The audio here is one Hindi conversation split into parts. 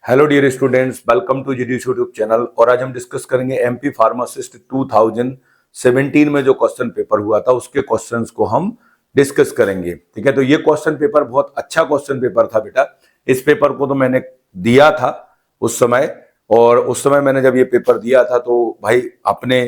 Hello dear students, welcome to GDS YouTube channel. और आज हम डिस्कस करेंगे एमपी फार्मासिस्ट 2017 में जो क्वेश्चन पेपर हुआ था उसके क्वेश्चंस को हम डिस्कस करेंगे। ठीक है, तो ये क्वेश्चन पेपर बहुत अच्छा क्वेश्चन पेपर था बेटा। इस पेपर को तो मैंने दिया था उस समय, और उस समय मैंने जब ये पेपर दिया था तो भाई अपने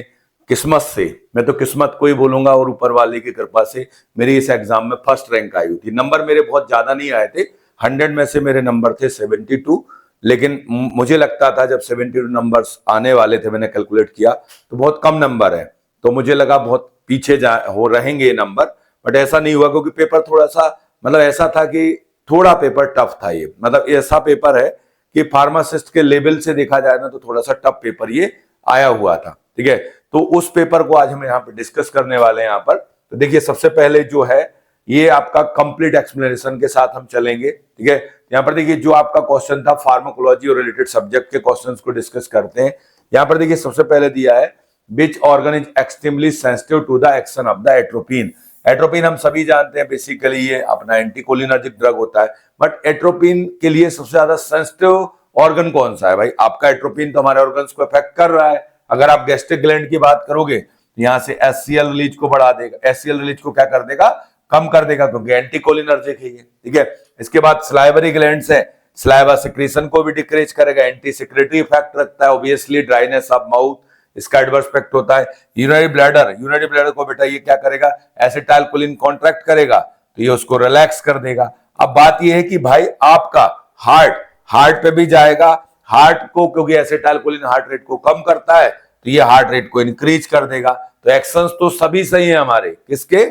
किस्मत से, मैं तो किस्मत को ही बोलूंगा, और ऊपर वाले की कृपा से मेरी इस एग्जाम में फर्स्ट रैंक आई हुई थी। नंबर मेरे बहुत ज्यादा नहीं आए थे, 100 में से मेरे नंबर थे 72, लेकिन मुझे लगता था जब 72 नंबर्स आने वाले थे, मैंने कैलकुलेट किया तो बहुत कम नंबर है, तो मुझे लगा बहुत पीछे जा हो रहेंगे ये नंबर। बट ऐसा नहीं हुआ, क्योंकि पेपर थोड़ा सा मतलब ऐसा था कि थोड़ा पेपर टफ था। ये मतलब ऐसा पेपर है कि फार्मासिस्ट के लेवल से देखा जाए ना तो थोड़ा सा टफ पेपर ये आया हुआ था। ठीक है, तो उस पेपर को आज हम यहाँ पे डिस्कस करने वाले हैं। यहाँ पर तो देखिए, सबसे पहले जो है ये आपका कंप्लीट एक्सप्लेनेशन के साथ हम चलेंगे। ठीक है, यहाँ पर देखिए जो आपका क्वेश्चन था फार्माकोलॉजी और रिलेटेड सब्जेक्ट के क्वेश्चंस को डिस्कस करते हैं। यहाँ पर देखिए सबसे पहले दिया है which organ is extremely sensitive to the action of the atropine. Atropine हम सभी जानते हैं बेसिकली ये अपना एंटीकोलिनर्जिक ड्रग होता है, बट एट्रोपिन के लिए सबसे ज्यादा सेंसिटिव ऑर्गन कौन सा है भाई? आपका एट्रोपिन तो हमारे ऑर्गन्स को इफेक्ट कर रहा है। अगर आप गैस्ट्रिक ग्लैंड की बात करोगे तो यहाँ से एचसीएल रिलीज को बढ़ा देगा, एचसीएल रिलीज को क्या कर देगा? कम कर देगा, क्योंकि एंटीकोलिनर्जिक है ये। ठीक है, इसके बाद स्लाइवरी ग्लैंड्स है, स्लाइवा सिक्रीशन को भी डिक्रीज करेगा, एंटी सिक्रेटरी इफेक्ट रखता है, ऑब्वियसली ड्राइनेस ऑफ माउथ इसका एडवर्स इफेक्ट होता है। यूरिनरी ब्लैडर को बेटा ये क्या करेगा? एसिटाइलकोलिन कॉन्ट्रैक्ट करेगा तो ये उसको रिलैक्स कर देगा। अब बात ये है कि भाई आपका हार्ट पे भी जाएगा, हार्ट को, क्योंकि एसिटाइलकोलिन हार्ट रेट को कम करता है तो ये हार्ट रेट को इंक्रीज कर देगा। तो एक्शंस तो सभी सही है हमारे, किसके?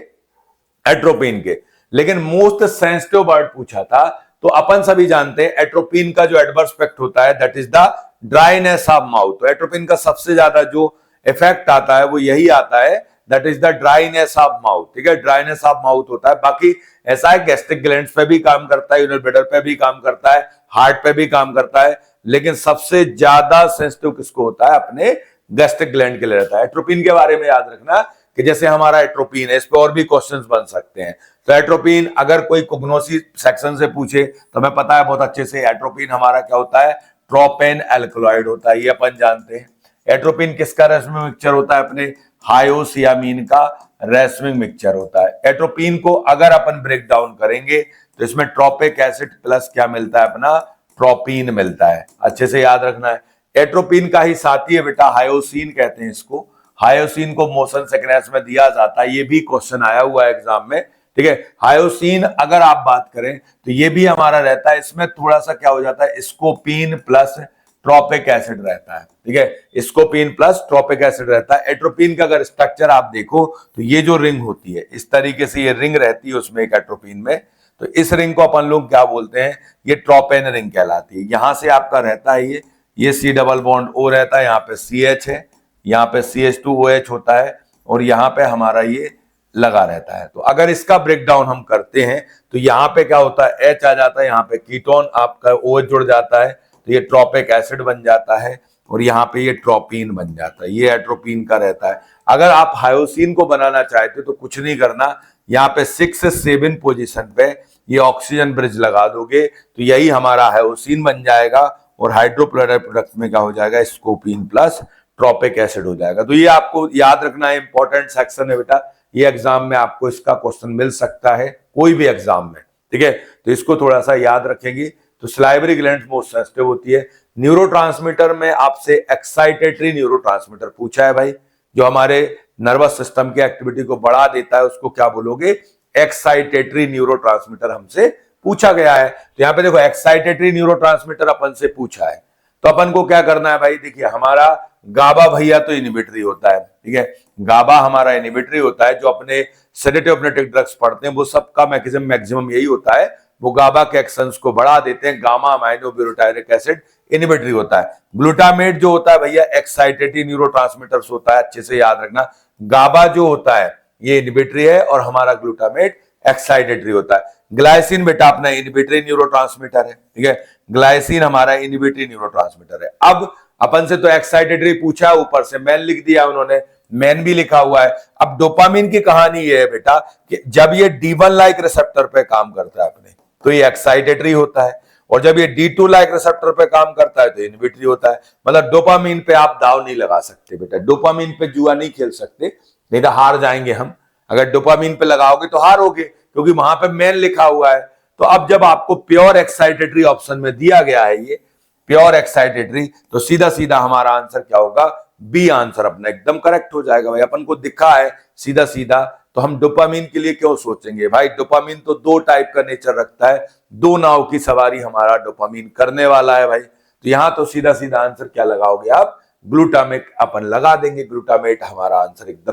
एट्रोपिन के। लेकिन मोस्ट सेंसिटिव वर्ड पूछा था, तो अपन सभी जानते हैं एट्रोपिन का जो एडवर्स इफेक्ट होता है that is the dryness of mouth. तो एट्रोपिन का सबसे ज्यादा जो इफेक्ट आता है वो यही आता है, that is the dryness of mouth. ठीक है, ड्राइनेस ऑफ माउथ होता है। बाकी ऐसा है गैस्ट्रिक ग्लैंड्स पे भी काम करता है, यूरिनरी ब्लैडर पे भी काम करता है, हार्ट पे भी काम करता है, लेकिन सबसे ज्यादा सेंसिटिव किसको होता है? अपने गैस्ट्रिक ग्लैंड के लिए रहता है। एट्रोपिन के बारे में याद रखना कि जैसे हमारा एट्रोपिन है, इस पे और भी क्वेश्चंस बन सकते हैं। तो एट्रोपिन अगर कोई कोग्नोसी सेक्शन से पूछे तो हमें पता है बहुत अच्छे से एट्रोपिन हमारा क्या होता है? ट्रोपेन एल्कलॉइड होता है, ये अपन जानते हैं। एट्रोपिन किसका रेशमिक मिक्सचर होता है? अपने हायोसियामीन का रेशमिक मिक्सचर होता है। एट्रोपिन को अगर अपन ब्रेक डाउन करेंगे तो इसमें ट्रोपिक एसिड प्लस क्या मिलता है? अपना ट्रोपिन मिलता है। अच्छे से याद रखना है। एट्रोपिन का ही साथी है बेटा हायोसिन कहते हैं इसको। हायोसिन को मोशन सिकनेस में दिया जाता है, ये भी क्वेश्चन आया हुआ है एग्जाम में। ठीक है, हायोसिन अगर आप बात करें तो ये भी हमारा रहता है, इसमें थोड़ा सा क्या हो जाता है? स्कोपिन प्लस ट्रोपिक एसिड रहता है। ठीक है, स्कोपिन प्लस ट्रोपिक एसिड रहता है। एट्रोपिन का अगर स्ट्रक्चर आप देखो तो ये जो रिंग होती है इस तरीके से ये रिंग रहती है उसमें एक एट्रोपिन में, तो इस रिंग को अपन लोग क्या बोलते हैं? ये ट्रोपेन रिंग कहलाती है। यहां से आपका रहता है ये सी डबल बॉन्ड ओ रहता है, यहाँ पे CH है, यहाँ पे CH2OH होता है, और यहाँ पे हमारा ये लगा रहता है। तो अगर इसका ब्रेकडाउन हम करते हैं तो यहाँ पे क्या होता है? H आ जाता है, यहाँ पे कीटोन आपका OH जुड़ जाता है तो ये ट्रोपिक एसिड बन जाता है, और यहाँ पे ये ट्रोपिन बन जाता है। ये एट्रोपिन का रहता है। अगर आप हायोसिन को बनाना चाहते तो कुछ नहीं करना, यहाँ पे 6 से 7 पोजिशन पे ये ऑक्सीजन ब्रिज लगा दोगे तो यही हमारा हायोसिन बन जाएगा, और हाइड्रोक्लोराइड प्रोडक्ट में क्या हो जाएगा? स्कोपिन प्लस ट्रोपिक एसिड हो जाएगा। तो ये आपको याद रखना है, इंपॉर्टेंट सेक्शन है बेटा। ये एग्जाम में आपको इसका क्वेश्चन मिल सकता है कोई भी एग्जाम में। ठीक है, तो इसको थोड़ा सा याद रखेंगे। तो सलाइवरी ग्लैंड मोस्ट सेंसिटिव होती है। न्यूरोट्रांसमीटर में आपसे एक्साइटेटरी न्यूरोट्रांसमीटर पूछा है भाई, जो हमारे नर्वस सिस्टम की एक्टिविटी को बढ़ा देता है उसको क्या बोलोगे? एक्साइटेटरी न्यूरोट्रांसमीटर हमसे पूछा गया है। तो यहाँ पे देखो एक्साइटेटरी न्यूरोट्रांसमीटर अपन से पूछा है, तो अपन को क्या करना है भाई? देखिए हमारा गाबा भैया तो इनिबिटरी होता है। ठीक है, गाबा हमारा इनिबिटरी होता है। जो अपने सेडेटिव अपनेटिक ड्रग्स पढ़ते हैं वो सबका मैक्सिमम यही होता है, वो गाबा के एक्शंस को बढ़ा देते हैं। Gamma amino butyric acid inhibitory होता है। ग्लूटामेट जो होता है भैया एक्साइटेटरी न्यूरोट्रांसमीटर्स होता है, अच्छे से याद रखना। गाबा जो होता है ये इनिबिटरी है, और हमारा ग्लूटामेट एक्साइटेटरी होता है। ग्लाइसिन बेटा अपना इनिबिटरी न्यूरोट्रांसमीटर है। ठीक है, ग्लाइसिन हमारा इनिबिटरी न्यूरोट्रांसमीटर है। अब अपन से तो एक्साइटेटरी पूछा, ऊपर से मैन लिख दिया उन्होंने, मैन भी लिखा हुआ है। अब डोपामिन की कहानी ये है बेटा कि जब ये D1 लाइक रिसेप्टर पे काम करता है अपने, तो ये एक्साइटेटरी होता है। और जब ये D2 लाइक रिसेप्टर पे काम करता है तो इनहिबिटरी होता है। मतलब डोपामीन पे आप दाव नहीं लगा सकते बेटा, डोपामीन पे जुआ नहीं खेल सकते, नहीं तो हार जाएंगे हम। अगर डोपामीन पे लगाओगे तो हारोगे, क्योंकि वहां पे मेन लिखा हुआ है। तो अब जब आपको प्योर एक्साइटेटरी ऑप्शन में दिया गया है ये प्योर एक्साइटेटरी, तो सीधा सीधा हमारा आंसर क्या होगा, बी आंसर अपना एकदम करेक्ट हो जाएगा भाई। अपन को दिखा है सीधा सीधा, तो हम डोपामीन के लिए क्यों सोचेंगे भाई। डोपामीन तो दो टाइप का नेचर रखता है, दो नाव की सवारी हमारा डोपामीन करने वाला है भाई। तो यहां तो सीधा सीधा आंसर क्या लगाओगे आप, ग्लूटामेट अपन लगा देंगे, ग्लूटामेट हमारा आंसर एकदम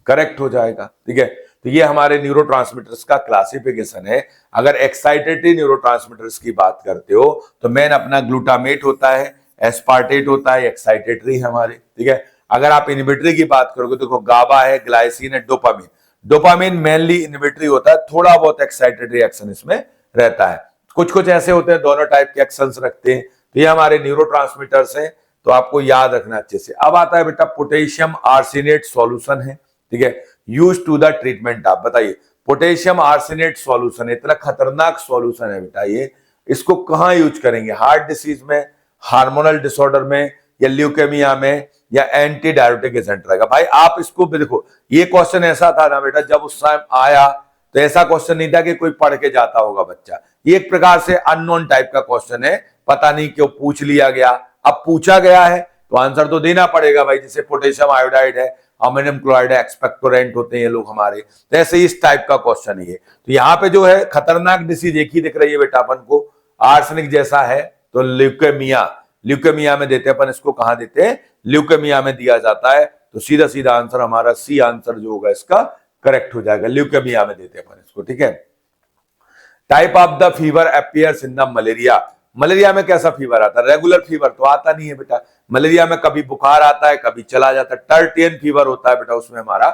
करेक्ट हो जाएगा। ठीक है, तो ये हमारे न्यूरोट्रांसमीटर्स का क्लासिफिकेशन है। अगर एक्साइटेटरी न्यूरोट्रांसमीटर्स की बात करते हो तो मेन अपना ग्लूटामेट होता है, एस्पार्टेट होता है, एक्साइटेटरी हमारे। ठीक है, अगर आप इनहिबिटरी की बात करोगे तो गाबा है, ग्लाइसिन है, डोपामीन। डोपामीन मेनली इनहिबिटरी होता है, थोड़ा बहुत एक्साइटेटरी एक्शन इसमें रहता है। कुछ कुछ ऐसे होते हैं दोनों टाइप के एक्शंस रखते हैं। तो ये हमारे न्यूरोट्रांसमीटर्स हैं, तो आपको याद रखना अच्छे से। अब आता है बेटा पोटेशियम आर्सेनेट सॉल्यूशन है, ठीक है, यूज टू द ट्रीटमेंट। आप बताइए, पोटेशियम आर्सेनेट सॉल्यूशन इतना खतरनाक सॉल्यूशन है बेटा ये, इसको कहां यूज करेंगे, हार्ट डिसीज में, हार्मोनल डिसऑर्डर में, या ल्यूकेमिया में, या एंटी डायबिटिक एजेंट रहेगा भाई। आप इसको भी देखो, ये क्वेश्चन ऐसा था ना बेटा, जब उस टाइम आया तो ऐसा क्वेश्चन नहीं था कि कोई पढ़ के जाता होगा बच्चा। ये एक प्रकार से अननोन टाइप का क्वेश्चन है, पता नहीं क्यों पूछ लिया गया। अब पूछा गया है तो आंसर तो देना पड़ेगा भाई। जैसे पोटेशियम आयोडाइड है, अमोनियम क्लोराइड है, एक्सपेक्टोरेंट होते हैं ये लोग हमारे, तो ऐसे इस टाइप का क्वेश्चन है ये। तो यहाँ पे जो है खतरनाक डिसीज एक ही दिख रही है बेटा अपन को, आर्सेनिक जैसा है, तो ल्यूकेमिया, ल्यूकेमिया में देते हैं अपन इसको। कहां देते हैं, ल्यूकेमिया में दिया जाता है। तो सीधा सीधा आंसर हमारा सी आंसर जो होगा इसका करेक्ट हो जाएगा, ल्यूकेमिया में देते हैं अपन इसको। ठीक है, type of the fever appears in the malaria. Malaria में कैसा फीवर आता है, रेगुलर फीवर तो आता नहीं है बेटा। मलेरिया में कभी बुखार आता है, कभी चला जाता है, टर्टियन फीवर होता है बेटा उसमें हमारा।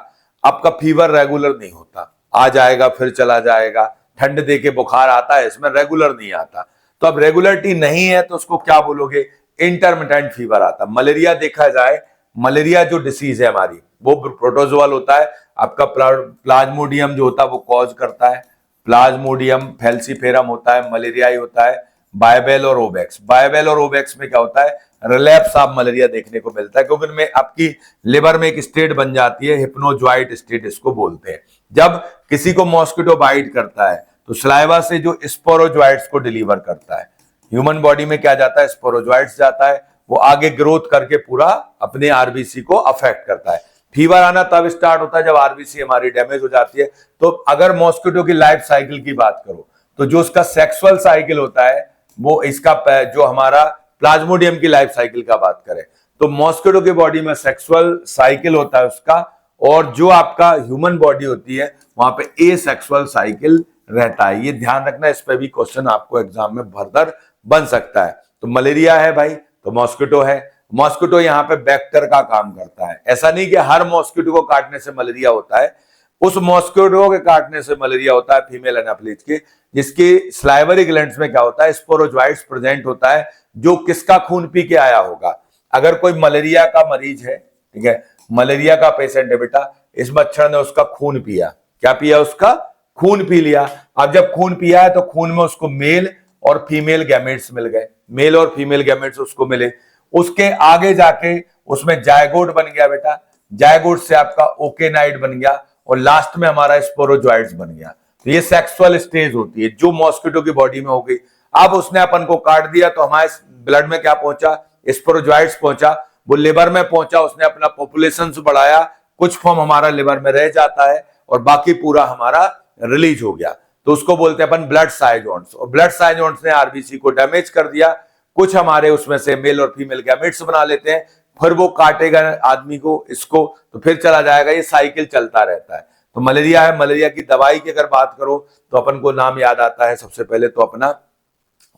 आपका फीवर रेगुलर नहीं होता, आ जाएगा फिर चला जाएगा। ठंड दे के बुखार आता है, इसमें रेगुलर नहीं आता। तो अब रेगुलरिटी नहीं है तो उसको क्या बोलोगे, इंटरमिटेंट फीवर आता। मलेरिया देखा जाए, मलेरिया जो डिसीज है हमारी वो प्रोटोजोअल होता है। आपका प्लाज्मोडियम जो होता है वो कॉज करता है, प्लाज्मोडियम फैल्सीफेरम होता है, मलेरियाई होता है। बायबेल और ओबेक्स, बायबेल और ओबेक्स में क्या होता है, रिलैप्स ऑफ मलेरिया देखने को मिलता है, क्योंकि उनमें आपकी लिवर में एक स्टेट बन जाती है, हिप्नोजॉइट स्टेट इसको बोलते हैं। जब किसी को मॉस्किटो बाइट करता है तो सलाइवा से जो स्पोरोजॉइट्स को डिलीवर करता है, ह्यूमन बॉडी में क्या जाता है, स्पोरोजॉइट्स जाता है, वो आगे ग्रोथ करके पूरा अपने आरबीसी को अफेक्ट करता है। फीवर आना तब स्टार्ट होता है जब आरबीसी हमारी डैमेज हो जाती है। तो अगर मॉस्किटो की लाइफ साइकिल की बात करो तो जो उसका सेक्सुअल साइकिल होता है, वो इसका जो हमारा प्लाज्मोडियम की लाइफ साइकिल का बात करें तो मॉस्किटो की बॉडी में सेक्सुअल साइकिल होता है उसका, और जो आपका ह्यूमन बॉडी होती है वहां पे ए सेक्सुअल साइकिल रहता है। ये ध्यान रखना, इस पे भी क्वेश्चन आपको एग्जाम में भरदर बन सकता है। तो मलेरिया है भाई तो मॉस्किटो है। मॉस्किटो यहाँ पे वेक्टर का काम करता है, ऐसा नहीं कि हर मॉस्किटो को काटने से मलेरिया होता है। उस मॉस्किटो के काटने से मलेरिया होता है फीमेल एनाफिलिज के, जिसके स्लाइवरी ग्लैंड्स में क्या होता है, स्पोरोजॉइट्स प्रेजेंट होता है, जो किसका खून पी के आया होगा। अगर कोई मलेरिया का मरीज है, ठीक है, मलेरिया का पेशेंट है बेटा, इस मच्छर ने उसका खून पिया, क्या पिया, उसका खून पी लिया। अब जब खून पिया है तो खून में उसको मेल और फीमेल गैमेट्स मिल गए, मेल और फीमेल गैमेट्स उसको मिले। उसके आगे जाके उसमें जायगोट बन गया बेटा, जायगोट से आपका ओकेनाइड बन गया, और लास्ट में हमारा स्पोरोजॉइट्स बन गया। तो ये सेक्सुअल स्टेज होती है जो मॉस्किटो की बॉडी में हो गई। अब उसने अपन को काट दिया तो हमारे ब्लड में क्या पहुंचा, स्पोरोजॉइट्स पहुंचा, वो लिवर में पहुंचा, उसने अपना पॉपुलेशन बढ़ाया, कुछ फॉर्म हमारा लिवर में रह जाता है और बाकी पूरा हमारा रिलीज हो गया। तो उसको बोलते हैं अपन ब्लड साइजोन्स, और ब्लड साइजोन्स ने आरबीसी को डैमेज कर दिया। कुछ हमारे उसमें से मेल और फीमेल गैमेट्स बना लेते हैं, फिर वो काटेगा आदमी को, इसको, तो फिर चला जाएगा। ये साइकिल चलता रहता है। तो मलेरिया है। मलेरिया की दवाई की अगर बात करो तो अपन को नाम याद आता है सबसे पहले तो अपना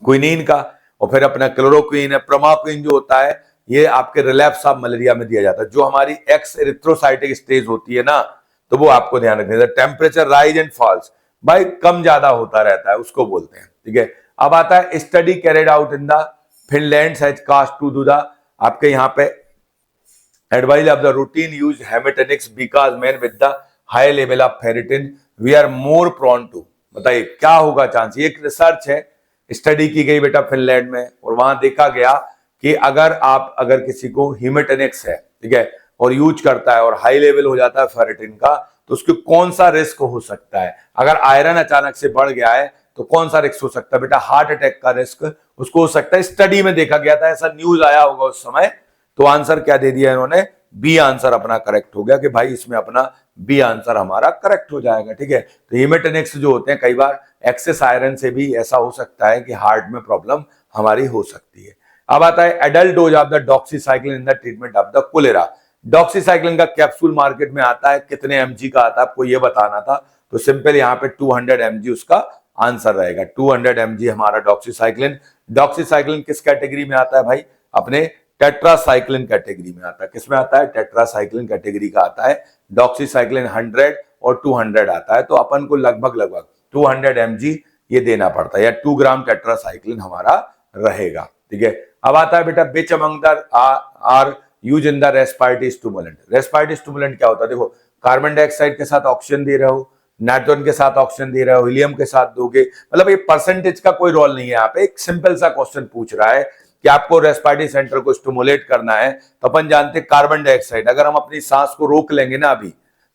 क्विनीन का, और फिर अपना क्लोरोक्विन है। प्रोमाक्विन जो होता है ये आपके रिलैप्स ऑफ मलेरिया में दिया जाता है। जो हमारी एक्स एरिथ्रोसाइटिक स्टेज होती है ना, तो वो आपको ध्यान रखना, टेम्परेचर राइज एंड फॉल्स भाई कम ज्यादा होता रहता है, उसको बोलते हैं। ठीक है, अब आता है study carried out in the Finland has cost to do the, आपके यहाँ पे advice of the routine use hematinics because men with the high level of ferritin we are more prone to, बताइए क्या होगा चांस। ये एक रिसर्च है, स्टडी की गई बेटा फिनलैंड में, और वहां देखा गया कि अगर किसी को हीमेटोनिक्स है, ठीक है, और यूज करता है और हाई लेवल हो जाता है फेरेटिन का, तो उसको कौन सा रिस्क हो सकता है। अगर आयरन अचानक से बढ़ गया है तो कौन सा रिस्क हो सकता है बेटा, हार्ट अटैक का रिस्क उसको हो सकता है। स्टडी में देखा गया था, ऐसा न्यूज आया होगा उस समय। तो आंसर क्या दे दिया इन्होंने, बी आंसर अपना करेक्ट हो गया कि भाई इसमें अपना बी आंसर हमारा करेक्ट हो जाएगा, ठीक है। तो हीमेटोनिक्स जो होते हैं कई बार एक्सेस आयरन से भी ऐसा हो सकता है कि हार्ट में प्रॉब्लम हमारी हो सकती है। अब आता है adult dose of the doxycycline in the treatment of the cholera. Doxycycline का कैप्सूल मार्केट में आता है, कितने एमजी का आता है आपको ये बताना था। तो सिंपल यहाँ पे 200 एमजी उसका आंसर रहेगा। 200 एमजी हमारा डॉक्सीसाइक्लिन। डॉक्सीसाइक्लिन किस कैटेगरी में आता है भाई, अपने टेट्रासाइक्लिन कैटेगरी में आता है। किसमें आता है, टेट्रासाइक्लिन कैटेगरी का आता है। डॉक्सीसाइक्लिन 100 और 200 आता है, तो अपन को लगभग 200 एमजी ये देना पड़ता है, या 2 ग्राम टेट्रासाइक्लिन हमारा रहेगा, ठीक है। अब आता है बेटा which among the are use in the respiratory stimulant. Respiratory stimulant क्या होता है, देखो कार्बन डाइऑक्साइड के साथ ऑक्सीजन दे रहे हो, नाइट्रोजन के साथ ऑक्सीजन दे रहे हो, हीलियम के साथ दोगे, मतलब ये परसेंटेज का कोई रोल नहीं है। यहाँ पे एक सिंपल सा क्वेश्चन पूछ रहा है कि आपको रेस्पिरेटरी सेंटर को स्टिमुलेट करना है, तो अपन जानते हैं कार्बन डाइऑक्साइड, अगर हम अपनी सांस को रोक लेंगे ना अभी,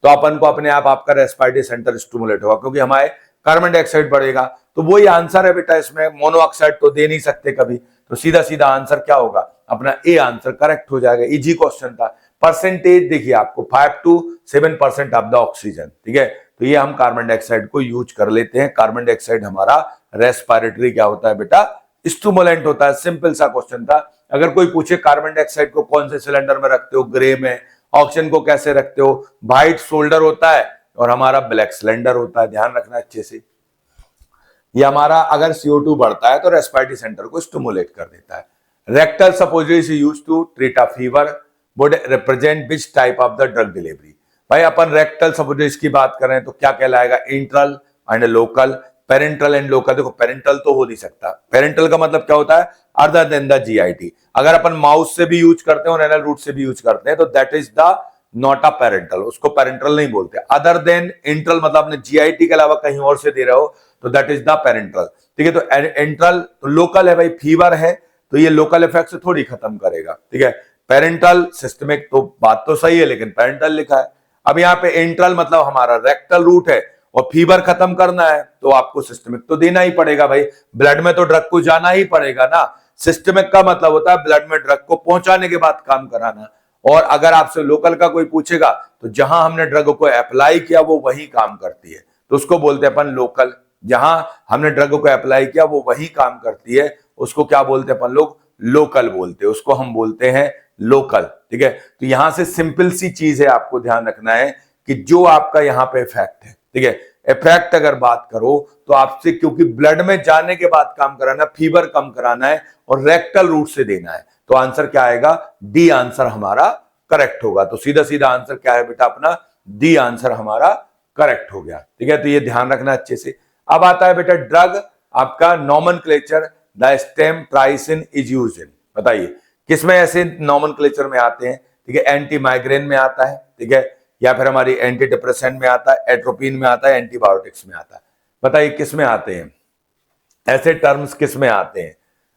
तो अपन को अपने आप आपका रेस्पिरेटरी सेंटर स्टिमुलेट होगा, क्योंकि हमारे कार्बन डाइऑक्साइड बढ़ेगा। तो वही आंसर है बेटा, इसमें मोनोऑक्साइड तो दे नहीं सकते कभी, तो सीधा सीधा आंसर क्या होगा, अपना ए आंसर करेक्ट हो जाएगा। इजी क्वेश्चन था। परसेंटेज देखिए आपको 5 to 7% ऑफ द ऑक्सीजन, ठीक है। तो ये हम कार्बन डाइऑक्साइड को यूज कर लेते हैं। कार्बन डाइऑक्साइड हमारा रेस्पिरेटरी क्या होता है बेटा, स्टिमुलेंट होता है। सिंपल सा क्वेश्चन था। अगर कोई पूछे कार्बन डाइऑक्साइड को कौन से सिलेंडर में रखते हो, ग्रे में, ऑक्सीजन को कैसे रखते हो, व्हाइट शोल्डर होता है और हमारा ब्लैक सिलेंडर होता है, ध्यान रखना अच्छे से। ये हमारा अगर CO2 बढ़ता है तो रेस्पिरेटरी सेंटर को स्टिमुलेट कर देता है। Rectal suppository is used to treat a fever, would represent which type of the drug delivery. भाई अपन रेक्टल सपोजिटरीज की बात करें तो क्या कहलाएगा, enteral and local, parenteral and local. देखो पेरेंटल तो हो नहीं सकता, पेरेंटल का मतलब क्या होता है, अदर देन द GIT। अगर अपन माउस से भी यूज करते हैं और रेनल रूट से भी यूज करते हैं तो that is the not a parental, उसको पेरेंटल नहीं बोलते। अदर देन इंट्रल मतलब अपने GIT के अलावा कहीं और से दे रहे हो तो दैट इज द पेरेंटल, ठीक है। तो एंट्रल तो लोकल है भाई, फीवर है तो ये लोकल इफेक्ट से थोड़ी खत्म करेगा, ठीक है। पेरेंटल सिस्टमिक तो बात तो सही है, लेकिन पेरेंटल लिखा है। अब यहाँ पे एंट्रल मतलब हमारा रेक्टल रूट है और फीवर खत्म करना है तो आपको सिस्टमिक तो देना ही पड़ेगा भाई, ब्लड में तो ड्रग को जाना ही पड़ेगा ना। सिस्टमिक का मतलब होता है ब्लड में ड्रग को पहुंचाने के बाद काम कराना। और अगर आपसे लोकल का कोई पूछेगा तो जहां हमने ड्रग को अप्लाई किया वो वही काम करती है, तो उसको बोलते हैं अपन लोकल। जहां हमने ड्रग को अप्लाई किया वो वही काम करती है, उसको क्या बोलते हैं अपन लोग, लोकल बोलते हैं, उसको हम बोलते हैं लोकल, ठीक है। तो यहां से सिंपल सी चीज है, आपको ध्यान रखना है कि जो आपका यहां पे इफेक्ट है, ठीक है, इफेक्ट अगर बात करो तो आपसे, क्योंकि ब्लड में जाने के बाद काम कराना, फीवर कम कराना है और रेक्टल रूट से देना है, तो आंसर क्या आएगा, डी आंसर हमारा करेक्ट होगा। तो सीधा सीधा आंसर क्या है बेटा अपना, डी आंसर हमारा करेक्ट हो गया, ठीक है। तो ये ध्यान रखना अच्छे से। अब आता है बेटा ड्रग आपका nomenclature, the stem tricin is used in. बताइए किसमें ऐसे नॉमेनक्लेचर में आते हैं, ठीक है। एंटी माइग्रेन में आता है, ठीक है, या फिर हमारी एंटी डिप्रेसेंट में आता है, एट्रोपिन में आता है, एंटीबायोटिक्स में आता है। बताइए किस में आते हैं, ऐसे टर्म्स किस में आते हैं।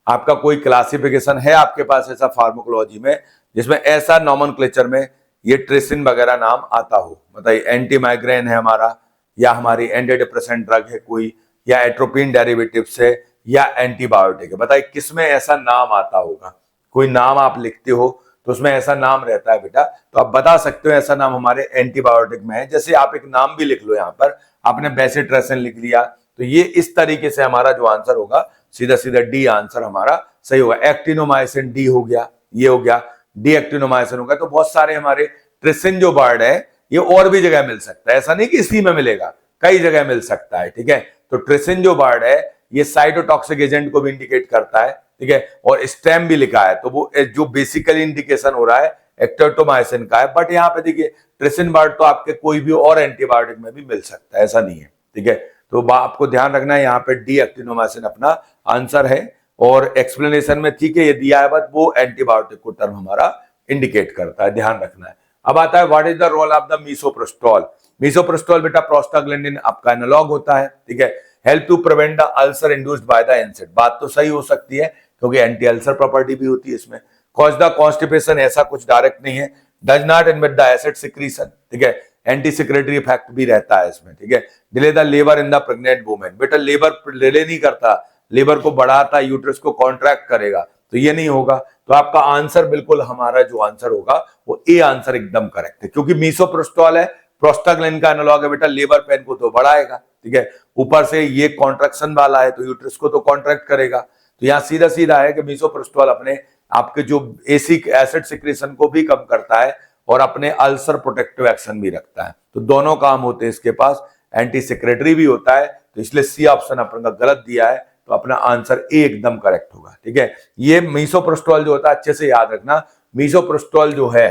आपका कोई क्लासिफिकेशन है आपके पास ऐसा फार्माकोलॉजी में जिसमें ऐसा नॉमेनक्लेचर में ये ट्रेसिन वगैरह नाम आता हो। बताइए एंटी माइग्रेन है हमारा, या हमारी एंटी डिप्रेसेंट ड्रग है कोई, या एट्रोपिन डेरिवेटिव्स है, या एंटीबायोटिक है। बताइए किसमें ऐसा नाम आता होगा। कोई नाम आप लिखते हो तो उसमें ऐसा नाम रहता है बेटा, तो आप बता सकते हो ऐसा नाम हमारे एंटीबायोटिक में है। जैसे आप एक नाम भी लिख लो, यहाँ पर आपने बेसिट्रेसिन लिख लिया, तो ये इस तरीके से हमारा जो आंसर होगा सीधा सीधा डी आंसर हमारा सही होगा। एक्टिनोमाइसिन डी हो गया, ये हो गया, डी एक्टिनोमाइसिन हो गया। तो बहुत सारे हमारे ट्रिसिन जो वर्ड है ये और भी जगह मिल सकता है, ऐसा नहीं कि इसी में मिलेगा, कई जगह मिल सकता है, ठीक है। तो ट्रिसिन जो वर्ड है ये साइटोटॉक्सिक एजेंट को भी इंडिकेट करता है, ठीक है, और स्टेम भी लिखा है, तो वो जो बेसिकली इंडिकेशन हो रहा है एक्टोटोमाइसिन का है। बट यहाँ पे देखिए ट्रिसिन वर्ड तो आपके कोई भी और एंटीबायोटिक में भी मिल सकता है, ऐसा नहीं है, ठीक है। तो आपको ध्यान रखना है यहाँ पे डी एक्टिनोमाइसिन अपना आंसर है, और एक्सप्लेनेशन में ठीक है ये दिया है, बट वो एंटीबायोटिक को टर्म हमारा इंडिकेट करता है, ध्यान रखना है। अब आता है what is the role of the misoprostol. Misoprostol बेटा प्रोस्टाग्लैंडिन आपका एनालॉग होता है, ठीक है। Help to prevent the ulcer induced by the NSAID. बात तो सही हो सकती है क्योंकि एंटी अल्सर प्रॉपर्टी भी होती है इसमें। कॉज द कॉन्स्टिपेशन, ऐसा कुछ डायरेक्ट नहीं है। Does not inhibit the acid secretion, ठीक है, एंटी सिक्रेटरी इफेक्ट भी रहता है इसमें, ठीक है। Delay the labour in the pregnant women, बेटा लेबर डिले नहीं करता, लेबर को बढ़ाता, यूट्रस को कॉन्ट्रैक्ट करेगा, तो ये नहीं होगा। तो आपका आंसर बिल्कुल, हमारा जो आंसर होगा वो ए आंसर एकदम करेक्ट है, क्योंकि मीसोप्रोस्टॉल है, प्रोस्टाग्लैंडिन का एनालॉग है बेटा, लेबर पेन को तो बढ़ाएगा, ठीक है, ऊपर से ये कॉन्ट्रैक्शन वाला है तो यूट्रस को तो कॉन्ट्रैक्ट करेगा। तो यहां सीधा सीधा है कि मीसोप्रोस्टॉल अपने आपके जो एसिड एसिड सिक्रेशन को भी कम करता है और अपने अल्सर प्रोटेक्टिव एक्शन भी रखता है। तो दोनों काम होते हैं इसके पास, एंटी सिक्रेटरी भी होता है, तो इसलिए सी ऑप्शन अपन का गलत दिया है, तो अपना आंसर ए एकदम करेक्ट होगा, ठीक है। ये मीसोप्रोस्टॉल जो होता है अच्छे से याद रखना, मीसोप्रोस्टॉल जो है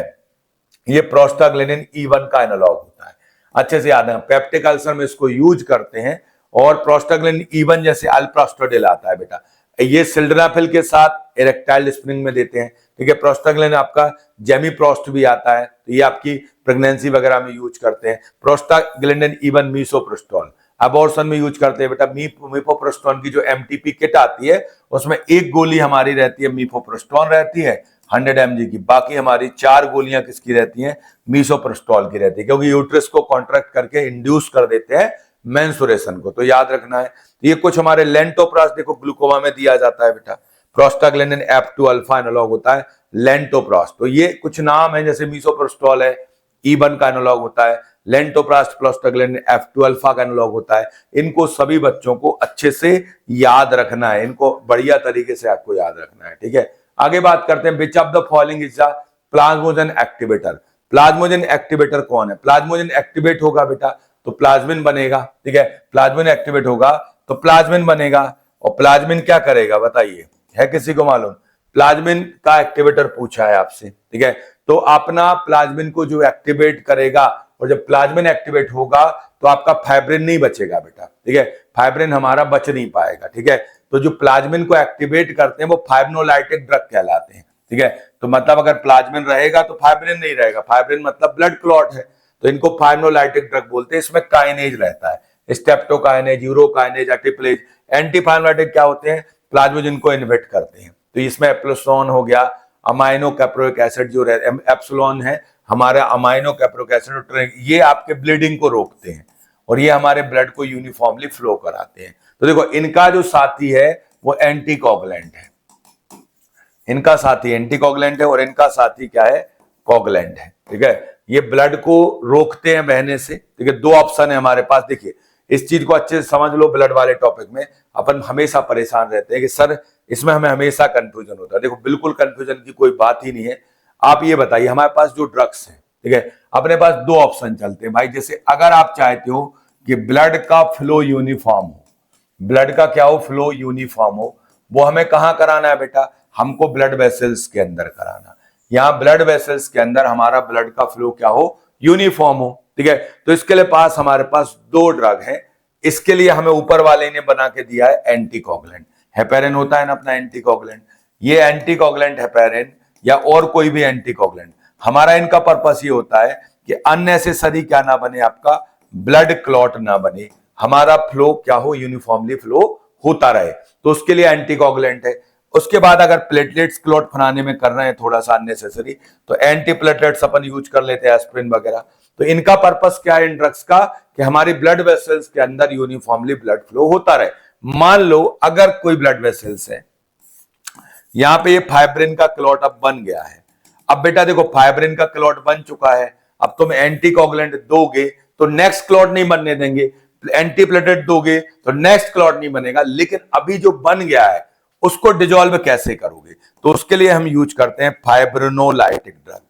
ये प्रोस्टाग्लैंडिन E1 का एनालॉग होता है, अच्छे से याद है। पेप्टिक अल्सर में इसको यूज करते हैं, और प्रोस्टाग्लैंडिन E1 जैसे अल्प्रास्टोडिल आता है बेटा, ये सिल्डेनाफिल के साथ इरेक्टाइल डिस्पनिंग में देते हैं, ठीक है। प्रोस्टाग्लैंडिन आपका जेमीप्रोस्ट भी आता है, तो ये आपकी प्रेगनेंसी वगैरह में यूज करते हैं। प्रोस्टाग्लैंडिन E1 मीसोप्रोस्टॉल अबॉर्शन में यूज करते हैं बेटा। मीपोप्रोस्टोन की जो एमटीपी किट आती है उसमें एक गोली हमारी रहती है मीपोप्रोस्टोन रहती है 100 mg की, बाकी हमारी 4 गोलियां किसकी रहती हैं, मीसोप्रोस्टॉल की रहती है, क्योंकि यूट्रस को कॉन्ट्रैक्ट करके इंड्यूस कर देते हैं मेंस्ट्रुएशन को, तो याद रखना है। ये कुछ हमारे लेंटोप्रास देखो ग्लूकोमा में दिया जाता है बेटा, प्रोस्टाग्लैंडिन F2 अल्फा एनालॉग होता है लेंटोप्रास। तो ये कुछ नाम है, जैसे मीसोप्रोस्टॉल है E1 का एनालॉग होता है, लेंटोप्रास्ट प्रोस्टाग्लैंडिन F2 अल्फा का एनालॉग होता है। इनको सभी बच्चों को अच्छे से याद रखना है, इनको बढ़िया तरीके से आपको याद रखना है, ठीक है। आगे बात करते हैं, विच of the following is a plasminogen activator. Plasminogen activator कौन है? प्लाज्मोजन एक्टिवेट होगा बेटा तो प्लाज्मिन बनेगा, ठीक है, प्लाज्मिन एक्टिवेट होगा तो प्लाज्मिन बनेगा। और प्लाज्मिन क्या करेगा बताइए, है किसी को मालूम? प्लाज्मिन का एक्टिवेटर पूछा है आपसे, ठीक है, तो अपना प्लाज्मिन को जो एक्टिवेट करेगा, और जब प्लाज्मिन एक्टिवेट होगा तो आपका फाइब्रिन नहीं बचेगा बेटा, ठीक है, फाइब्रिन हमारा बच नहीं पाएगा, ठीक है। तो जो प्लाज्मिन को एक्टिवेट करते हैं वो फाइब्रिनोलाइटिक ड्रग कहलाते हैं, ठीक है। तो मतलब अगर प्लाज्मिन रहेगा तो फाइब्रिन नहीं रहेगा, फाइब्रिन मतलब ब्लड क्लॉट है, तो इनको फाइब्रिनोलाइटिक ड्रग बोलते हैं। इसमें काइनेज रहता है, स्टेप्टोकाइनेज, यूरोकाइनेज, एटिप्लेज। एंटी फाइब्रिनोलाइटिक क्या होते हैं? प्लाज्मोजिन को इनहिबिट करते हैं। तो इसमें एप्सिलॉन हो गया, अमाइनो कैप्रोइक एसिड जो एप्सिलॉन है हमारा अमाइनो कैप्रोइक एसिड, ये आपके ब्लीडिंग को रोकते हैं और ये हमारे ब्लड को यूनिफॉर्मली फ्लो कराते हैं। तो देखो इनका जो साथी है वो एंटीकोगुलेंट है, इनका साथी एंटीकोगुलेंट है और इनका साथी क्या है? कोगुलेंट है, ठीक है। ये ब्लड को रोकते हैं बहने से, ठीक है। दो ऑप्शन है हमारे पास, देखिए इस चीज को अच्छे से समझ लो। ब्लड वाले टॉपिक में अपन हमेशा परेशान रहते हैं कि सर इसमें हमें हमेशा कंफ्यूजन होता है। देखो बिल्कुल कंफ्यूजन की कोई बात ही नहीं है। आप ये बताइए, हमारे पास जो ड्रग्स हैं, ठीक है, अपने पास दो ऑप्शन चलते हैं भाई। जैसे अगर आप चाहते हो कि ब्लड का फ्लो यूनिफॉर्म हो, ब्लड का क्या हो? फ्लो यूनिफॉर्म हो, वो हमें कहां कराना है बेटा? हमको ब्लड वेसल्स के अंदर कराना। यहां ब्लड वेसल्स के अंदर हमारा ब्लड का फ्लो क्या हो? यूनिफॉर्म हो, ठीक है। तो इसके लिए हमारे पास दो ड्रग हैं। इसके लिए हमें ऊपर वाले ने बना के दिया है एंटीकोगुलेंट। हेपेरिन होता है ना अपना एंटीकोगुलेंट, ये एंटीकोगुलेंट हेपेरिन या और कोई भी एंटीकोगुलेंट, हमारा इनका पर्पस ये होता है कि अननेसेसरी क्या ना बने, आपका ब्लड क्लॉट ना बने, हमारा फ्लो क्या हो? यूनिफॉर्मली फ्लो होता रहे। तो उसके लिए एंटीकोगुलेंट है। उसके बाद अगर प्लेटलेट्स क्लॉट बनाने में कर रहे हैं थोड़ा सा अननेसेसरी, तो एंटी प्लेटलेट्स अपन यूज कर लेते हैं, एस्पिरिन वगैरह। तो इनका पर्पस क्या है इन ड्रग्स का? कि हमारी ब्लड वेसल्स के अंदर यूनिफॉर्मली ब्लड फ्लो होता रहे। मान लो अगर कोई ब्लड वेसल्स है, यहां पे ये फाइब्रिन का क्लॉट अब बन गया है। अब बेटा देखो फाइब्रिन का क्लॉट बन चुका है, अब तुम एंटीकोगुलेंट दोगे तो नेक्स्ट क्लॉट नहीं बनने देंगे, एंटीप्लेटलेट दोगे तो नेक्स्ट क्लॉट नहीं बनेगा। लेकिन अभी जो बन गया है उसको डिजोल्व कैसे करोगे? तो उसके लिए हम यूज करते हैं फाइब्रिनोलाइटिक ड्रग।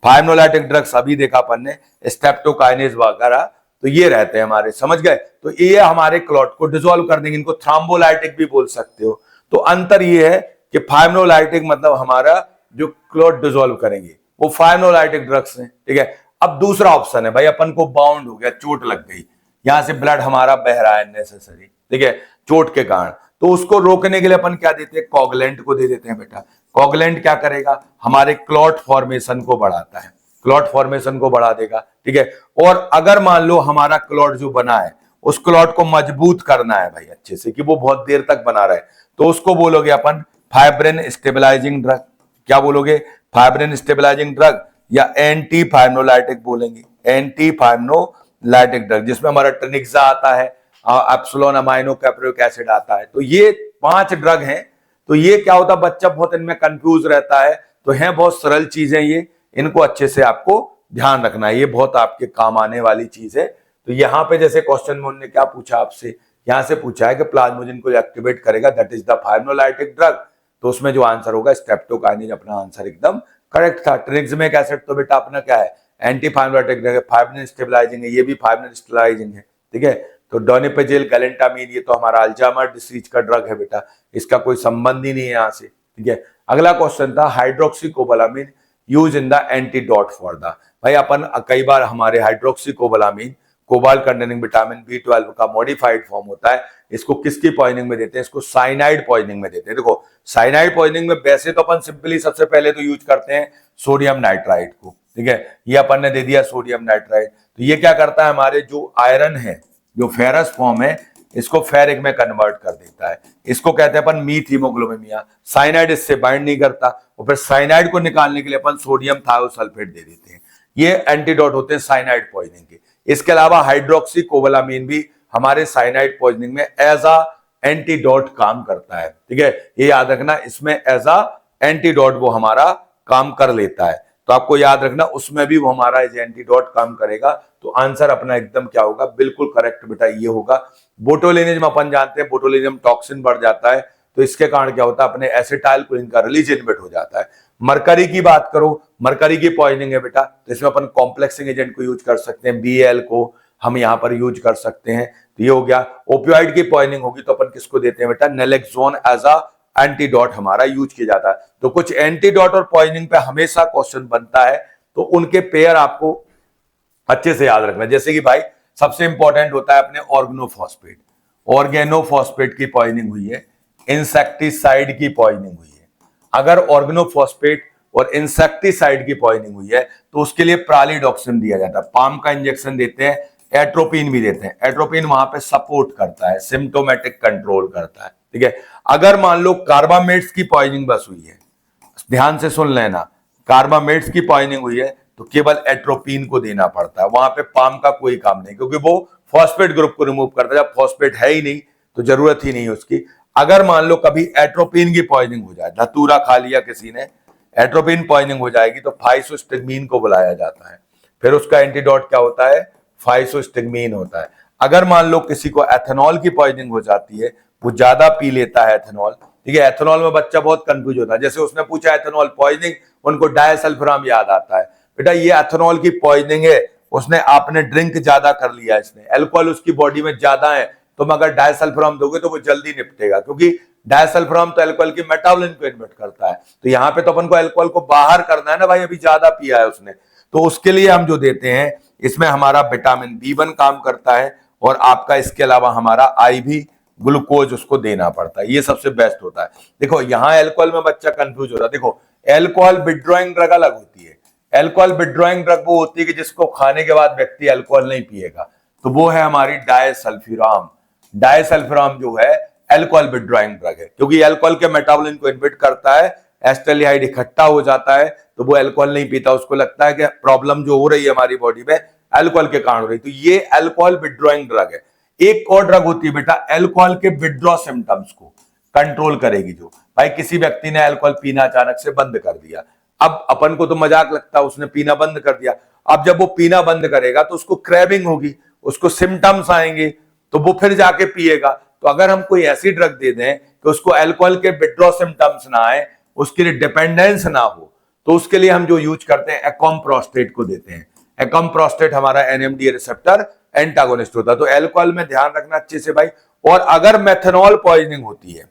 फाइब्रिनोलाइटिक ड्रग्स अभी देखा अपन ने, स्टेप्टोकाइनेज वगैरह, तो ये रहते हैं हमारे, समझ गए? तो ये हमारे क्लॉट को डिसॉल्व कर देंगे। इनको थ्रोम्बोलाइटिक भी बोल सकते हो। तो अंतर ये है कि फाइब्रिनोलाइटिक मतलब हमारा जो क्लॉट डिसॉल्व करेंगे वो फाइब्रिनोलाइटिक ड्रग्स हैं, ठीक है। अब दूसरा ऑप्शन है भाई, अपन को बाउंड हो गया, चोट लग गई, यहां से ब्लड हमारा बह रहा है नेसेसरी, ठीक है, चोट के कारण, तो उसको रोकने के लिए अपन क्या देते हैं? कोगुलेंट को दे देते हैं बेटा। कोगुलेंट क्या करेगा? हमारे क्लॉट फॉर्मेशन को बढ़ाता है, क्लॉट फॉर्मेशन को बढ़ा देगा, ठीक है। और अगर मान लो हमारा क्लॉट जो बना है उस क्लॉट को मजबूत करना है भाई अच्छे से, कि वो बहुत देर तक बना रहे, तो उसको बोलोगे अपन फाइब्रिन स्टेबलाइजिंग ड्रग। क्या बोलोगे? फाइब्रिन स्टेबलाइजिंग ड्रग या एंटी फाइब्रोलाइटिक बोलेंगे, एंटी फाइब्रोलाइटिक ड्रग, जिसमें हमारा ट्रिनिक्सा आता है, एप्सिलॉन अमाइनो कैप्रिक एसिड आता है। तो ये 5 ड्रग हैं। तो ये क्या होता है, बच्चा बहुत इनमें कंफ्यूज रहता है। तो हैं बहुत सरल चीजें ये, इनको अच्छे से आपको ध्यान रखना है, ये बहुत आपके काम आने वाली चीज है। तो यहाँ पे जैसे क्वेश्चन में उन्होंने क्या पूछा आपसे, यहां से पूछा है कि प्लाज्मोजिन को एक्टिवेट करेगा, दैट इज द फाइब्रोलाइटिक ड्रग। तो उसमें जो आंसर होगा स्ट्रेप्टोकाइनिन, अपना आंसर एकदम करेक्ट था। ट्रिनिक्सिमिक एसिड तो बेटा अपना क्या है, एंटी फाइब्रोलाइटिक ड्रग है, फाइब्रिन स्टेबलाइजिंग है, ये भी फाइब्रिन स्टेबलाइजिंग है, ठीक है। तो डोनिपेजिल गैलेंटामीन, ये तो हमारा अल्जाइमर डिसीज का ड्रग है बेटा, इसका कोई संबंध ही नहीं है यहाँ से, ठीक है। अगला क्वेश्चन था hydroxocobalamin use in the antidote for the, भाई अपन कई बार हमारे हाइड्रोक्सीकोबालामिन कोबाल्ट कंटेनिंग विटामिन B12 का मॉडिफाइड फॉर्म होता है, इसको किसकी पॉइजनिंग में देते हैं, इसको साइनाइड पॉइजनिंग में देते हैं। देखो साइनाइड पॉइजनिंग में वैसे तो अपन सिंपली सबसे पहले तो यूज करते हैं सोडियम नाइट्राइड को, ठीक है, ये अपन ने दे दिया सोडियम नाइट्राइड। तो ये क्या करता है, हमारे जो आयरन है, जो फेरस फॉर्म है, इसको फेरिक में कन्वर्ट कर देता है, इसको कहते हैं अपन मीथ हीमोग्लोबिनिया। साइनाइड इससे बाइंड नहीं करता, और फिर साइनाइड को निकालने के लिए अपन सोडियम थायोसल्फेट दे देते हैं। ये एंटीडोट होते हैं साइनाइड पॉइजनिंग के। इसके अलावा हाइड्रोक्सीकोबालामिन भी हमारे साइनाइड पॉइजनिंग में एज अ एंटीडोट काम करता है, ठीक है, ये याद रखना, इसमें एज अ एंटीडोट वो हमारा काम कर लेता है। तो आपको याद रखना उसमें भी वो हमारा एज एंटीडोट काम करेगा। तो आंसर अपना एकदम क्या होगा, बिल्कुल करेक्ट बेटा ये होगा। बोटुलिज्म अपन जानते हैं, बोटुलिज्म टॉक्सिन बढ़ जाता है, तो इसके कारण क्या होता है, अपने एसिटाइल कोलिन का रिलीज इनहिबिट हो जाता है। मरकरी की बात करो, मरकरी की पॉइजनिंग है बेटा, तो इसमें अपन कॉम्प्लेक्सिंग एजेंट को यूज कर सकते हैं, Bl को हम यहां पर यूज कर सकते हैं। तो ये हो गया। ओपियोइड की पॉइजनिंग होगी तो अपन किसको देते हैं बेटा, नेलेक्सोन एज अ एंटीडोट हमारा यूज किया जाता है। तो कुछ एंटीडोट और पॉइजनिंग पे हमेशा क्वेश्चन बनता है, तो उनके पेयर आपको अच्छे से याद रखना। जैसे कि भाई सबसे इंपॉर्टेंट होता है अपने ऑर्गेनोफॉस्फेट, ऑर्गेनोफॉस्फेट की पॉइजनिंग हुई है, इंसेक्टिसाइड की पॉइजनिंग हुई है। अगर ऑर्गेनोफॉस्फेट और इंसेक्टिसाइड की पॉइजनिंग हुई है तो उसके लिए प्रालिडॉक्सिन दिया जाता है, पाम का इंजेक्शन देते हैं, एट्रोपिन भी देते हैं। एट्रोपिन वहां पे सपोर्ट करता है, सिम्टोमेटिक कंट्रोल करता है, ठीक है। अगर मान लो कार्बामेट्स की पॉइजनिंग बस हुई है, ध्यान से सुन लेना, कार्बामेट्स की पॉइजनिंग हुई है तो केवल एट्रोपिन को देना पड़ता है, वहां पे पाम का कोई काम नहीं, क्योंकि वो फॉस्फेट ग्रुप को रिमूव करता है। जब फॉस्फेट है ही नहीं तो जरूरत ही नहीं है उसकी। अगर मान लो कभी एट्रोपिन की पॉइजनिंग हो जाए, धतूरा खा लिया किसी ने, एट्रोपिन पॉइजनिंग हो जाएगी तो फाइसोस्टिग्मीन को बुलाया जाता है, फिर उसका एंटीडोट क्या होता है, फाइसोस्टिग्मीन होता है। अगर मान लो किसी को एथेनॉल की पॉइजनिंग हो जाती है, वो ज्यादा पी लेता है एथेनॉल, ठीक है, एथेनॉल में बच्चा बहुत कंफ्यूज होता है। जैसे उसने पूछा एथेनॉल पॉइजनिंग, उनको डायसल्फराम याद आता है, बेटा ये एथेनॉल की पॉइजनिंग है, उसने आपने ड्रिंक ज्यादा कर लिया, इसने अल्कोहल उसकी बॉडी में ज्यादा है, तुम अगर डायसल्फराम दोगे तो वो जल्दी निपटेगा, क्योंकि डायसल्फराम तो अल्कोहल की मेटाबॉलिज्म को इनहिबिट करता है। तो यहाँ पे तो अपन को अल्कोहल को बाहर करना है ना भाई, अभी ज्यादा पिया है उसने, तो उसके लिए हम जो देते हैं इसमें हमारा विटामिन B1 काम करता है, और आपका इसके अलावा हमारा IV ग्लूकोज उसको देना पड़ता है, ये सबसे बेस्ट होता है। देखो यहाँ अल्कोहल में बच्चा कंफ्यूज होता है। देखो अल्कोहल विथड्रॉइंग ड्रग अलग होती है, अल्कोहल विथड्रॉइंग ड्रग वो होती है कि जिसको खाने के बाद व्यक्ति अल्कोहल नहीं पिएगा, तो वो है हमारी डायसल्फिराम। डायसल्फिराम जो है अल्कोहल विथड्रॉइंग ड्रग है, क्योंकि अल्कोहल के मेटाबॉलिज्म को इनहिबिट करता है, एस्टेल्डिहाइड इकट्ठा हो जाता है, तो वो अल्कोहल नहीं पीता, उसको लगता है कि प्रॉब्लम जो हो रही है हमारी बॉडी में अल्कोहल के कारण हो रही है, तो ये अल्कोहल विथड्रॉइंग ड्रग है। एक और ड्रग होती है बेटा अल्कोहल के विथड्रॉ सिम्टम्स को कंट्रोल करेगी, जो भाई किसी व्यक्ति ने अल्कोहल पीना अचानक से बंद कर दिया, अब अपन को तो मजाक लगता है उसने पीना बंद कर दिया, अब जब वो पीना बंद करेगा तो उसको क्रेविंग होगी, उसको सिम्टम्स आएंगे, तो वो फिर जाके पिएगा। तो अगर हम कोई ऐसी ड्रग दे दें कि उसको अल्कोहल के विथड्रॉ सिम्टम्स ना आए, उसके लिए डिपेंडेंस ना हो, तो उसके लिए हम जो यूज करते हैं एकॉम्प्रोस्टेट को देते हैं। एकॉम्प्रोस्टेट हमारा NMDA रिसेप्टर एंटागोनिस्ट होता है। तो अल्कोहल में ध्यान रखना अच्छे से भाई। और अगर मेथनॉल पॉइजनिंग होती है,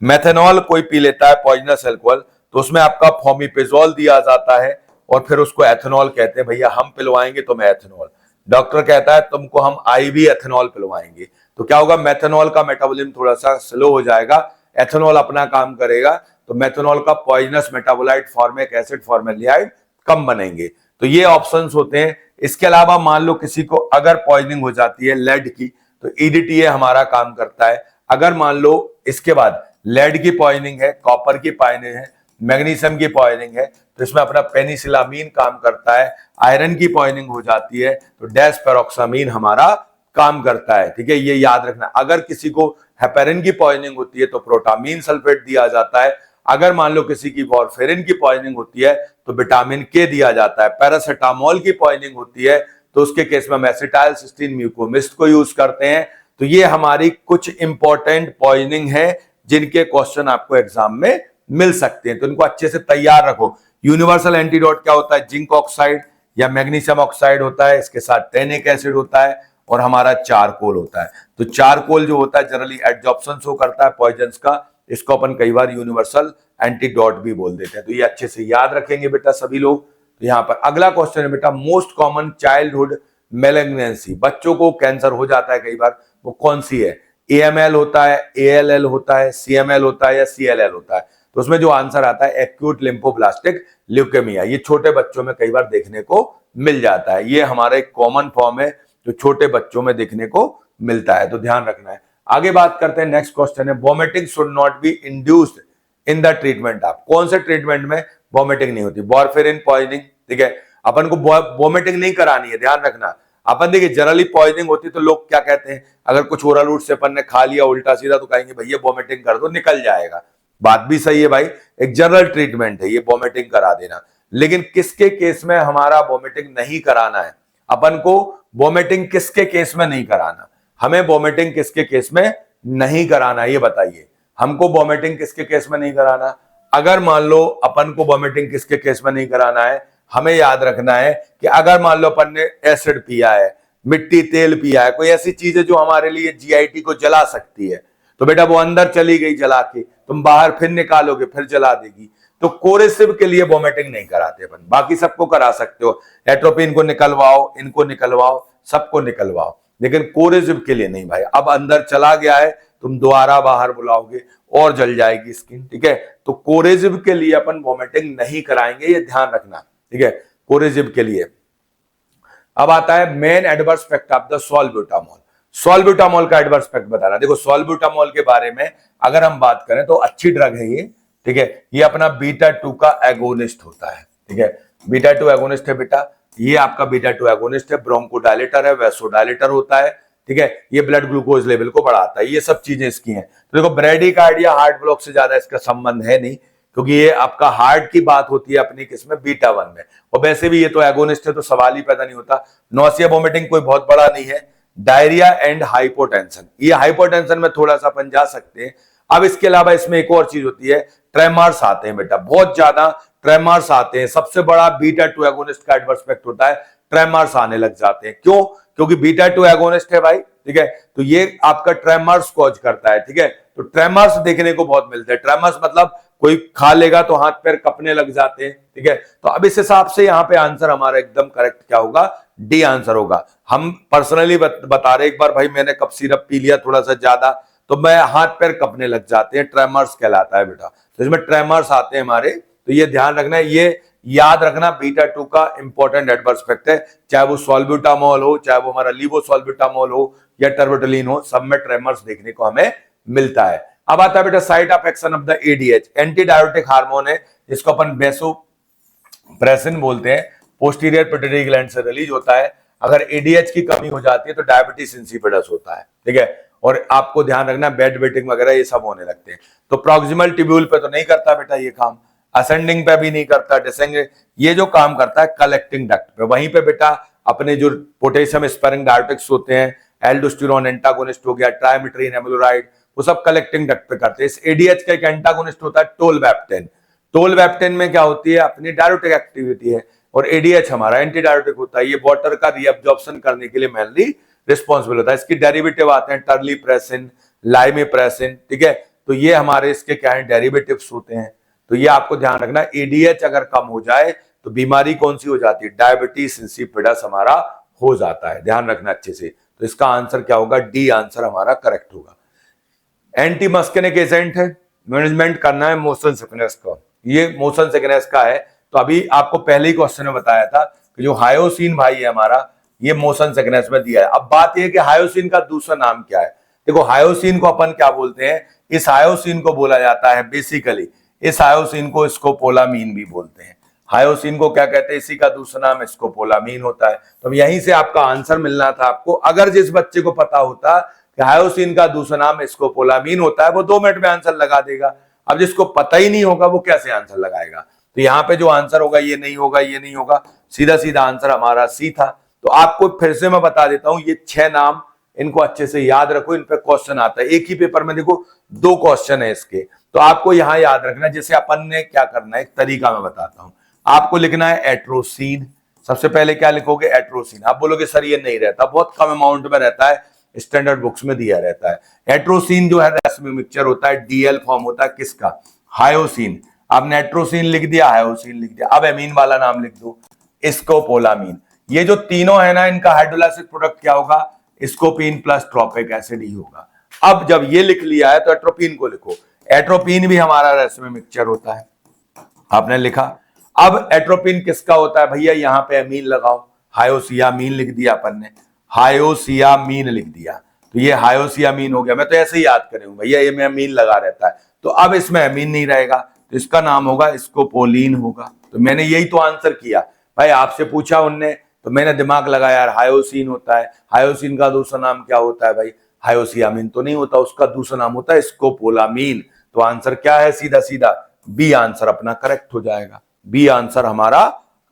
मेथनॉल कोई पी लेता है पॉइजनस अल्कोहल, तो उसमें आपका फॉर्मिपेजोल दिया जाता है, और फिर उसको एथेनॉल कहते हैं, भैया हम पिलवाएंगे तुम्हें एथेनॉल। डॉक्टर कहता है तुमको हम IV एथेनॉल पिलवाएंगे, तो क्या होगा, मेथनॉल का मेटाबॉलिज्म थोड़ा सा स्लो हो जाएगा, एथेनॉल अपना काम करेगा, तो मेथनॉल का poisonous metabolite formic acid formaldehyde कम बनेंगे। तो ये ऑप्शंस होते हैं, इसके अलावा मान लो किसी को अगर पॉइजनिंग हो जाती है लेड की, तो ईडीटीए हमारा काम करता है। अगर मान लो इसके बाद लेड की पॉइजनिंग है, कॉपर की पॉइजनिंग है, मैग्नीशियम की पॉइजनिंग है, तो इसमें अपना पेनिसिलामीन काम करता है। आयरन की पॉइजनिंग हो जाती है तो डेस्पेरोक्सामीन हमारा काम करता है। ठीक है, ये याद रखना। अगर किसी को हेपेरिन की पॉइजनिंग होती है तो प्रोटामीन सल्फेट दिया जाता है। अगर मान लो किसी की वॉरफेरिन की पॉइजनिंग होती है तो विटामिन के दिया जाता है। पैरासिटामोल की पॉइजनिंग होती है तो उसके केस में हम एसिटाइल सिस्टीन म्यूकोमिस्ट को यूज करते हैं। तो ये हमारी कुछ इंपॉर्टेंट पॉइजनिंग है जिनके क्वेश्चन आपको एग्जाम में मिल सकते हैं, तो इनको अच्छे से तैयार रखो। यूनिवर्सल एंटीडोट क्या होता है? जिंक ऑक्साइड या मैग्नीशियम ऑक्साइड होता है, इसके साथ टेनिक एसिड होता है और हमारा चारकोल होता है। तो चारकोल जो होता है जनरली एडजॉर्प्शन शो करता है पॉइजन्स का, इसको अपन कई बार यूनिवर्सल एंटीडोट भी बोल देते हैं। तो ये अच्छे से याद रखेंगे बेटा सभी लोग। तो यहाँ पर अगला क्वेश्चन है बेटा, मोस्ट कॉमन चाइल्डहुड मेलिग्नेंसी, बच्चों को कैंसर हो जाता है कई बार, वो कौन सी है? AML होता है, ALL होता है, CML होता है या CLL होता है? तो उसमें जो आंसर आता है एक्यूट लिम्फोब्लास्टिक ल्यूकेमिया। ये छोटे बच्चों में कई बार देखने को मिल जाता है। ये हमारा एक कॉमन फॉर्म है जो छोटे बच्चों में देखने को मिलता है, तो ध्यान रखना है। आगे बात करते हैं, नेक्स्ट क्वेश्चन है, vomiting should not be induced in the treatment of, कौन से ट्रीटमेंट में वोमिटिंग नहीं होती? Warfarin poisoning. ठीक है, अपन को वोमिटिंग नहीं करानी है, ध्यान रखना। अपन देखिए जनरली पॉइजनिंग होती तो लोग क्या कहते हैं, अगर कुछ ओरल रूट से अपन ने खा लिया उल्टा सीधा तो कहेंगे भैया वोमिटिंग कर दो निकल जाएगा। बात भी सही है भाई, एक जनरल ट्रीटमेंट है ये वोमिटिंग करा देना। लेकिन किसके केस में हमारा वोमिटिंग नहीं कराना है? अपन को वोमिटिंग किसके केस में नहीं कराना? हमें वोमिटिंग किसके केस में नहीं कराना, ये बताइए। हमको वोमिटिंग किसके केस में नहीं कराना? अगर मान लो अपन को वोमिटिंग किसके केस में नहीं कराना है, हमें याद रखना है कि अगर मान लो अपन ने एसिड पिया है, मिट्टी तेल पिया है, कोई ऐसी चीज है जो हमारे लिए जीआईटी को जला सकती है, तो बेटा वो अंदर चली गई जला के, तुम बाहर फिर निकालोगे फिर जला देगी। तो कोरेसिव के लिए वोमिटिंग नहीं कराते अपन, बाकी सबको करा सकते हो, एट्रोपिन को निकलवाओ, इनको निकलवाओ, सबको निकलवाओ, लेकिन कोरेसिव के लिए नहीं भाई। अब अंदर चला गया है, तुम दोबारा बाहर बुलाओगे और जल जाएगी स्किन। ठीक है, तो कोरेसिव के लिए अपन वोमिटिंग नहीं कराएंगे, ये ध्यान रखना। ठीक है, कोरेसिव के लिए। अब आता है main adverse effect of the salbutamol. Salbutamol का एडवर्स इफेक्ट बताना। देखो सॉल्ब्यूटामॉल के बारे में अगर हम बात करें तो अच्छी ड्रग है ये। ठीक है, ये अपना बीटा-2 का एगोनिस्ट होता है। ठीक है, बीटा-2 एगोनिस्ट है बेटा, ये आपका बीटा-2 एगोनिस्ट है, ब्रोंकोडायलेटर है, वैसोडायलेटर होता है। ठीक है, ये ब्लड ग्लूकोज लेवल को बढ़ाता है, ये सब चीजें इसकी हैं। तो देखो ब्रेडिकार्डिया हार्ट ब्लॉक से ज्यादा इसका संबंध है नहीं, क्योंकि ये आपका हार्ट की बात होती है अपनी किसमें, बीटा-1 में, और वैसे भी ये तो एगोनिस्ट है तो सवाल ही पैदा नहीं होता। नौसिया वोमिटिंग कोई बहुत बड़ा नहीं है। डायरिया एंड हाइपोटेंशन, ये हाइपोटेंशन में थोड़ा सा अपन जा सकते हैं। अब इसके अलावा इसमें एक और चीज होती है, ट्रेमर्स आते हैं बेटा, बहुत ज्यादा ट्रेमर्स आते हैं। सबसे बड़ा बीटा-2 एगोनिस्ट का एडवर्स इफेक्ट होता है, ट्रेमर्स आने लग जाते हैं। क्यों? क्योंकि बीटा-2 एगोनिस्ट है भाई। ठीक है, तो ये आपका ट्रेमर्स कॉज करता है। ठीक है, तो ट्रेमर्स देखने को बहुत मिलते हैं। ट्रेमर्स मतलब कोई खा लेगा तो हाथ पैर कपने लग जाते हैं। ठीक है, तो अब इस हिसाब से यहाँ पे आंसर हमारा एकदम करेक्ट क्या होगा, डी आंसर होगा। हम पर्सनली बता रहे, एक बार भाई मैंने कप सिरप पी लिया थोड़ा सा ज्यादा तो मैं हाथ पैर कपने लग जाते हैं, ट्रेमर्स कहलाता है बेटा। तो इसमें ट्रेमर्स आते हैं हमारे, तो ये ध्यान रखना है, ये याद रखना बीटा-2 का इंपॉर्टेंट एडवर्स इफेक्ट है। चाहे वो सॉल्ब्यूटामॉल हो, चाहे वो हमारा लीवोसॉल्ब्यूटामॉल हो या टर्बोटोलिन हो, सब में ट्रेमर्स देखने को हमें मिलता है। अब आता है बेटा site of action of the ADH, anti diabetic hormone है, जिसको अपन वैसोप्रेसिन बोलते हैं, पोस्टीरियर पिट्यूटरी ग्लैंड से रिलीज होता है। अगर एडीएच की कमी हो जाती है तो डायबिटीज इंसिपिडस होता है। ठीक है, और आपको ध्यान रखना बेड वेटिंग वगैरह ये सब होने लगते हैं। तो प्रॉक्सिमल ट्यूब्यूल पे तो नहीं करता बेटा ये काम, असेंडिंग पे भी नहीं करता, डिसेंडिंग, ये जो काम करता है कलेक्टिंग डक्ट पे। वहीं पे बेटा अपने जो पोटेशियम स्पेरिंग डायोटिक्स होते हैं, एल्डोस्टेरोन एंटागोनिस्ट हो गया, ट्राइमेट्रिन एमिलोराइड, वो सब कलेक्टिंग डक्ट पे करते हैं। इस एडीएच का एक एंटागोनिस्ट होता है टोलवैप्टेन। टोलवैप्टेन में क्या होती है, अपनी डायोटिक एक्टिविटी है, और एडीएच हमारा एंटी डायोटिक होता है। ये वाटर का रीअब्जॉर्प्शन करने के लिए मेनली रिस्पॉन्सिबल होता है। इसकी डेरिवेटिव आते हैं टर्लीप्रेसिन, लाइमीप्रेसिन। ठीक है, तो ये हमारे इसके क्या है, डेरिवेटिव्स होते हैं। तो ये आपको ध्यान रखना, एडीएच अगर कम हो जाए तो बीमारी कौन सी हो जाती है, डायबिटीज इंसिपिडस हमारा हो जाता है। ध्यान रखना अच्छे से। तो इसका आंसर क्या होगा, डी आंसर हमारा करेक्ट होगा। एंटी मस्केनिक एजेंट है, मैनेजमेंट करना है मोशन सिकनेस का, ये मोशन सिकनेस का है। तो अभी आपको पहले ही क्वेश्चन में बताया था कि जो हायोसिन भाई है हमारा, ये मोशन सिकनेस में दिया है। अब बात यह है कि हायोसिन का दूसरा नाम क्या है। देखो हायोसिन को अपन क्या बोलते हैं, इस हायोसिन को बोला जाता है बेसिकली, इस हायोसिन को स्कोपोलामीन भी बोलते हैं। हायोसिन को क्या कहते हैं, इसी का दूसरा नाम स्कोपोलामीन होता है। तो यहीं से आपका आंसर मिलना था आपको। अगर जिस बच्चे को पता होता कि हायोसिन का दूसरा नाम स्कोपोलामीन होता है, वो 2 मिनट में आंसर लगा देगा। अब जिसको पता ही नहीं होगा वो कैसे आंसर लगाएगा। तो यहाँ पे जो आंसर होगा ये नहीं होगा, ये नहीं होगा, सीधा सीधा आंसर हमारा सी था। तो आपको फिर से मैं बता देता हूं, ये 6 नाम इनको अच्छे से याद रखो, इन पे क्वेश्चन आता है। एक ही पेपर में देखो 2 क्वेश्चन है इसके, तो आपको यहां याद रखना। जैसे अपन ने क्या करना है, एक तरीका मैं बताता हूं। आपको लिखना है एट्रोसिन। सबसे पहले क्या लिखोगे, एट्रोसिन। आप बोलोगे सर ये नहीं रहता, बहुत कम अमाउंट में रहता है, स्टैंडर्ड बुक्स में दिया रहता है। एट्रोसिन जो है रेसमी मिक्सचर होता है, डीएल फॉर्म होता है किसका, हायोसिन। आपने एट्रोसिन लिख दिया, हायोसिन लिख दिया। अब एमीन वाला नाम लिख दो, स्कोपोलामीन। ये जो तीनों है ना, इनका हाइड्रोलाइसिस प्रोडक्ट क्या होगा, स्कोपीन प्लस ट्रोपिक एसिड ही होगा। अब जब ये लिख लिया है तो एट्रोपिन को लिखो। एट्रोपिन भी हमारा रेसमी मिक्सचर होता है, आपने लिखा। अब एट्रोपिन किसका होता है भैया, यहां पे अमीन लगाओ, हायोसियामीन लिख दिया अपन ने, हायोसियामीन लिख दिया। तो ये हायोसियामीन हो गया। मैं तो ऐसे ही याद करूं भैया, ये में अमीन लगा रहता है, तो अब इसमें अमीन नहीं रहेगा, तो इसका नाम होगा स्कोपोलिन होगा। तो मैंने यही तो आंसर किया भाई, आपसे पूछा उनने तो मैंने दिमाग लगाया यार, हायोसिन होता है। हायोसिन का दूसरा नाम क्या होता है भाई, हायोसियामीन तो नहीं होता, उसका दूसरा नाम होता है स्कोपोलामीन। तो आंसर क्या है, सीधा सीधा बी आंसर अपना करेक्ट हो जाएगा। बी आंसर हमारा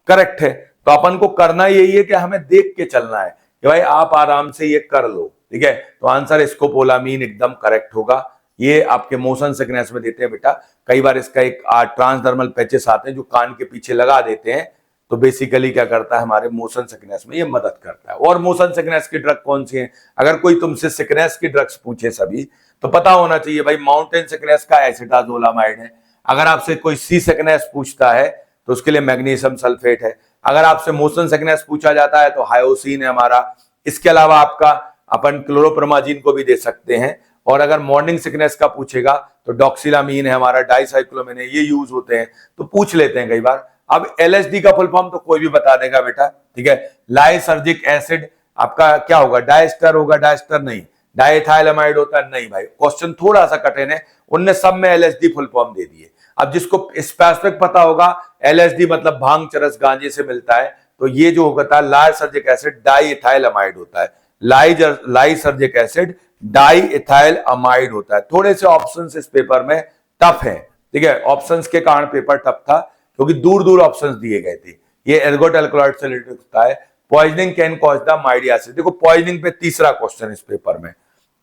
करेक्ट है। तो अपन को करना यही है कि हमें देख के चलना है कि भाई आप आराम से ये कर लो, ठीक है। तो आंसर स्कोपोलामीन एकदम करेक्ट होगा। ये आपके मोशन सिकनेस में देते हैं बेटा। कई बार इसका एक ट्रांसडर्मल पैचेस आते हैं जो कान के पीछे लगा देते हैं, तो बेसिकली क्या करता है, हमारे मोशन सिकनेस में ये मदद करता है। और मोशन सिकनेस की ड्रग कौन सी है, अगर कोई तुमसे सिकनेस की ड्रग्स पूछे सभी, तो पता होना चाहिए भाई, माउंटेन सिकनेस का एसिटाजोलामाइड है। अगर आपसे कोई सी सिकनेस पूछता है तो उसके लिए मैग्नीशियम सल्फेट है। अगर आपसे मोशन सिकनेस पूछा जाता है तो हायोसिन है हमारा। इसके अलावा आपका अपन क्लोरोप्रोमाजिन को भी दे सकते हैं। और अगर मॉर्निंग सिकनेस का पूछेगा तो डॉक्सिलामीन है हमारा, डाइसाइक्लोमिन है, ये यूज होते हैं। तो पूछ लेते हैं कई बार। अब एलएसडी का फुल फॉर्म तो कोई भी बता देगा बेटा, ठीक है। लाइसर्जिक एसिड आपका क्या होगा, डायस्टर होगा, डायस्टर नहीं, डाइथाइलमाइड होता है, नहीं भाई। क्वेश्चन थोड़ा सा कठिन है, उनने सब में एलएसडी फुल फॉर्म दे दिए। अब जिसको स्पेसिफिक पता होगा, एलएसडी मतलब भांग चरस गांजे से मिलता है, तो ये जो होता है लाइसर्जिक एसिड डाइथाइलमाइड होता है। लाइसर्जिक एसिड डाइथाइलमाइड होता है। थोड़े से ऑप्शंस इस पेपर में टफ है, ठीक है। ऑप्शंस के कारण पेपर टफ था क्योंकि दूर दूर ऑप्शंस दिए गए थे। ये एर्गोट अल्कलॉइड से रिलेटेड होता है। Poisoning can cause the mydriasis. देखो पॉइजनिंग पे तीसरा क्वेश्चन इस पेपर में,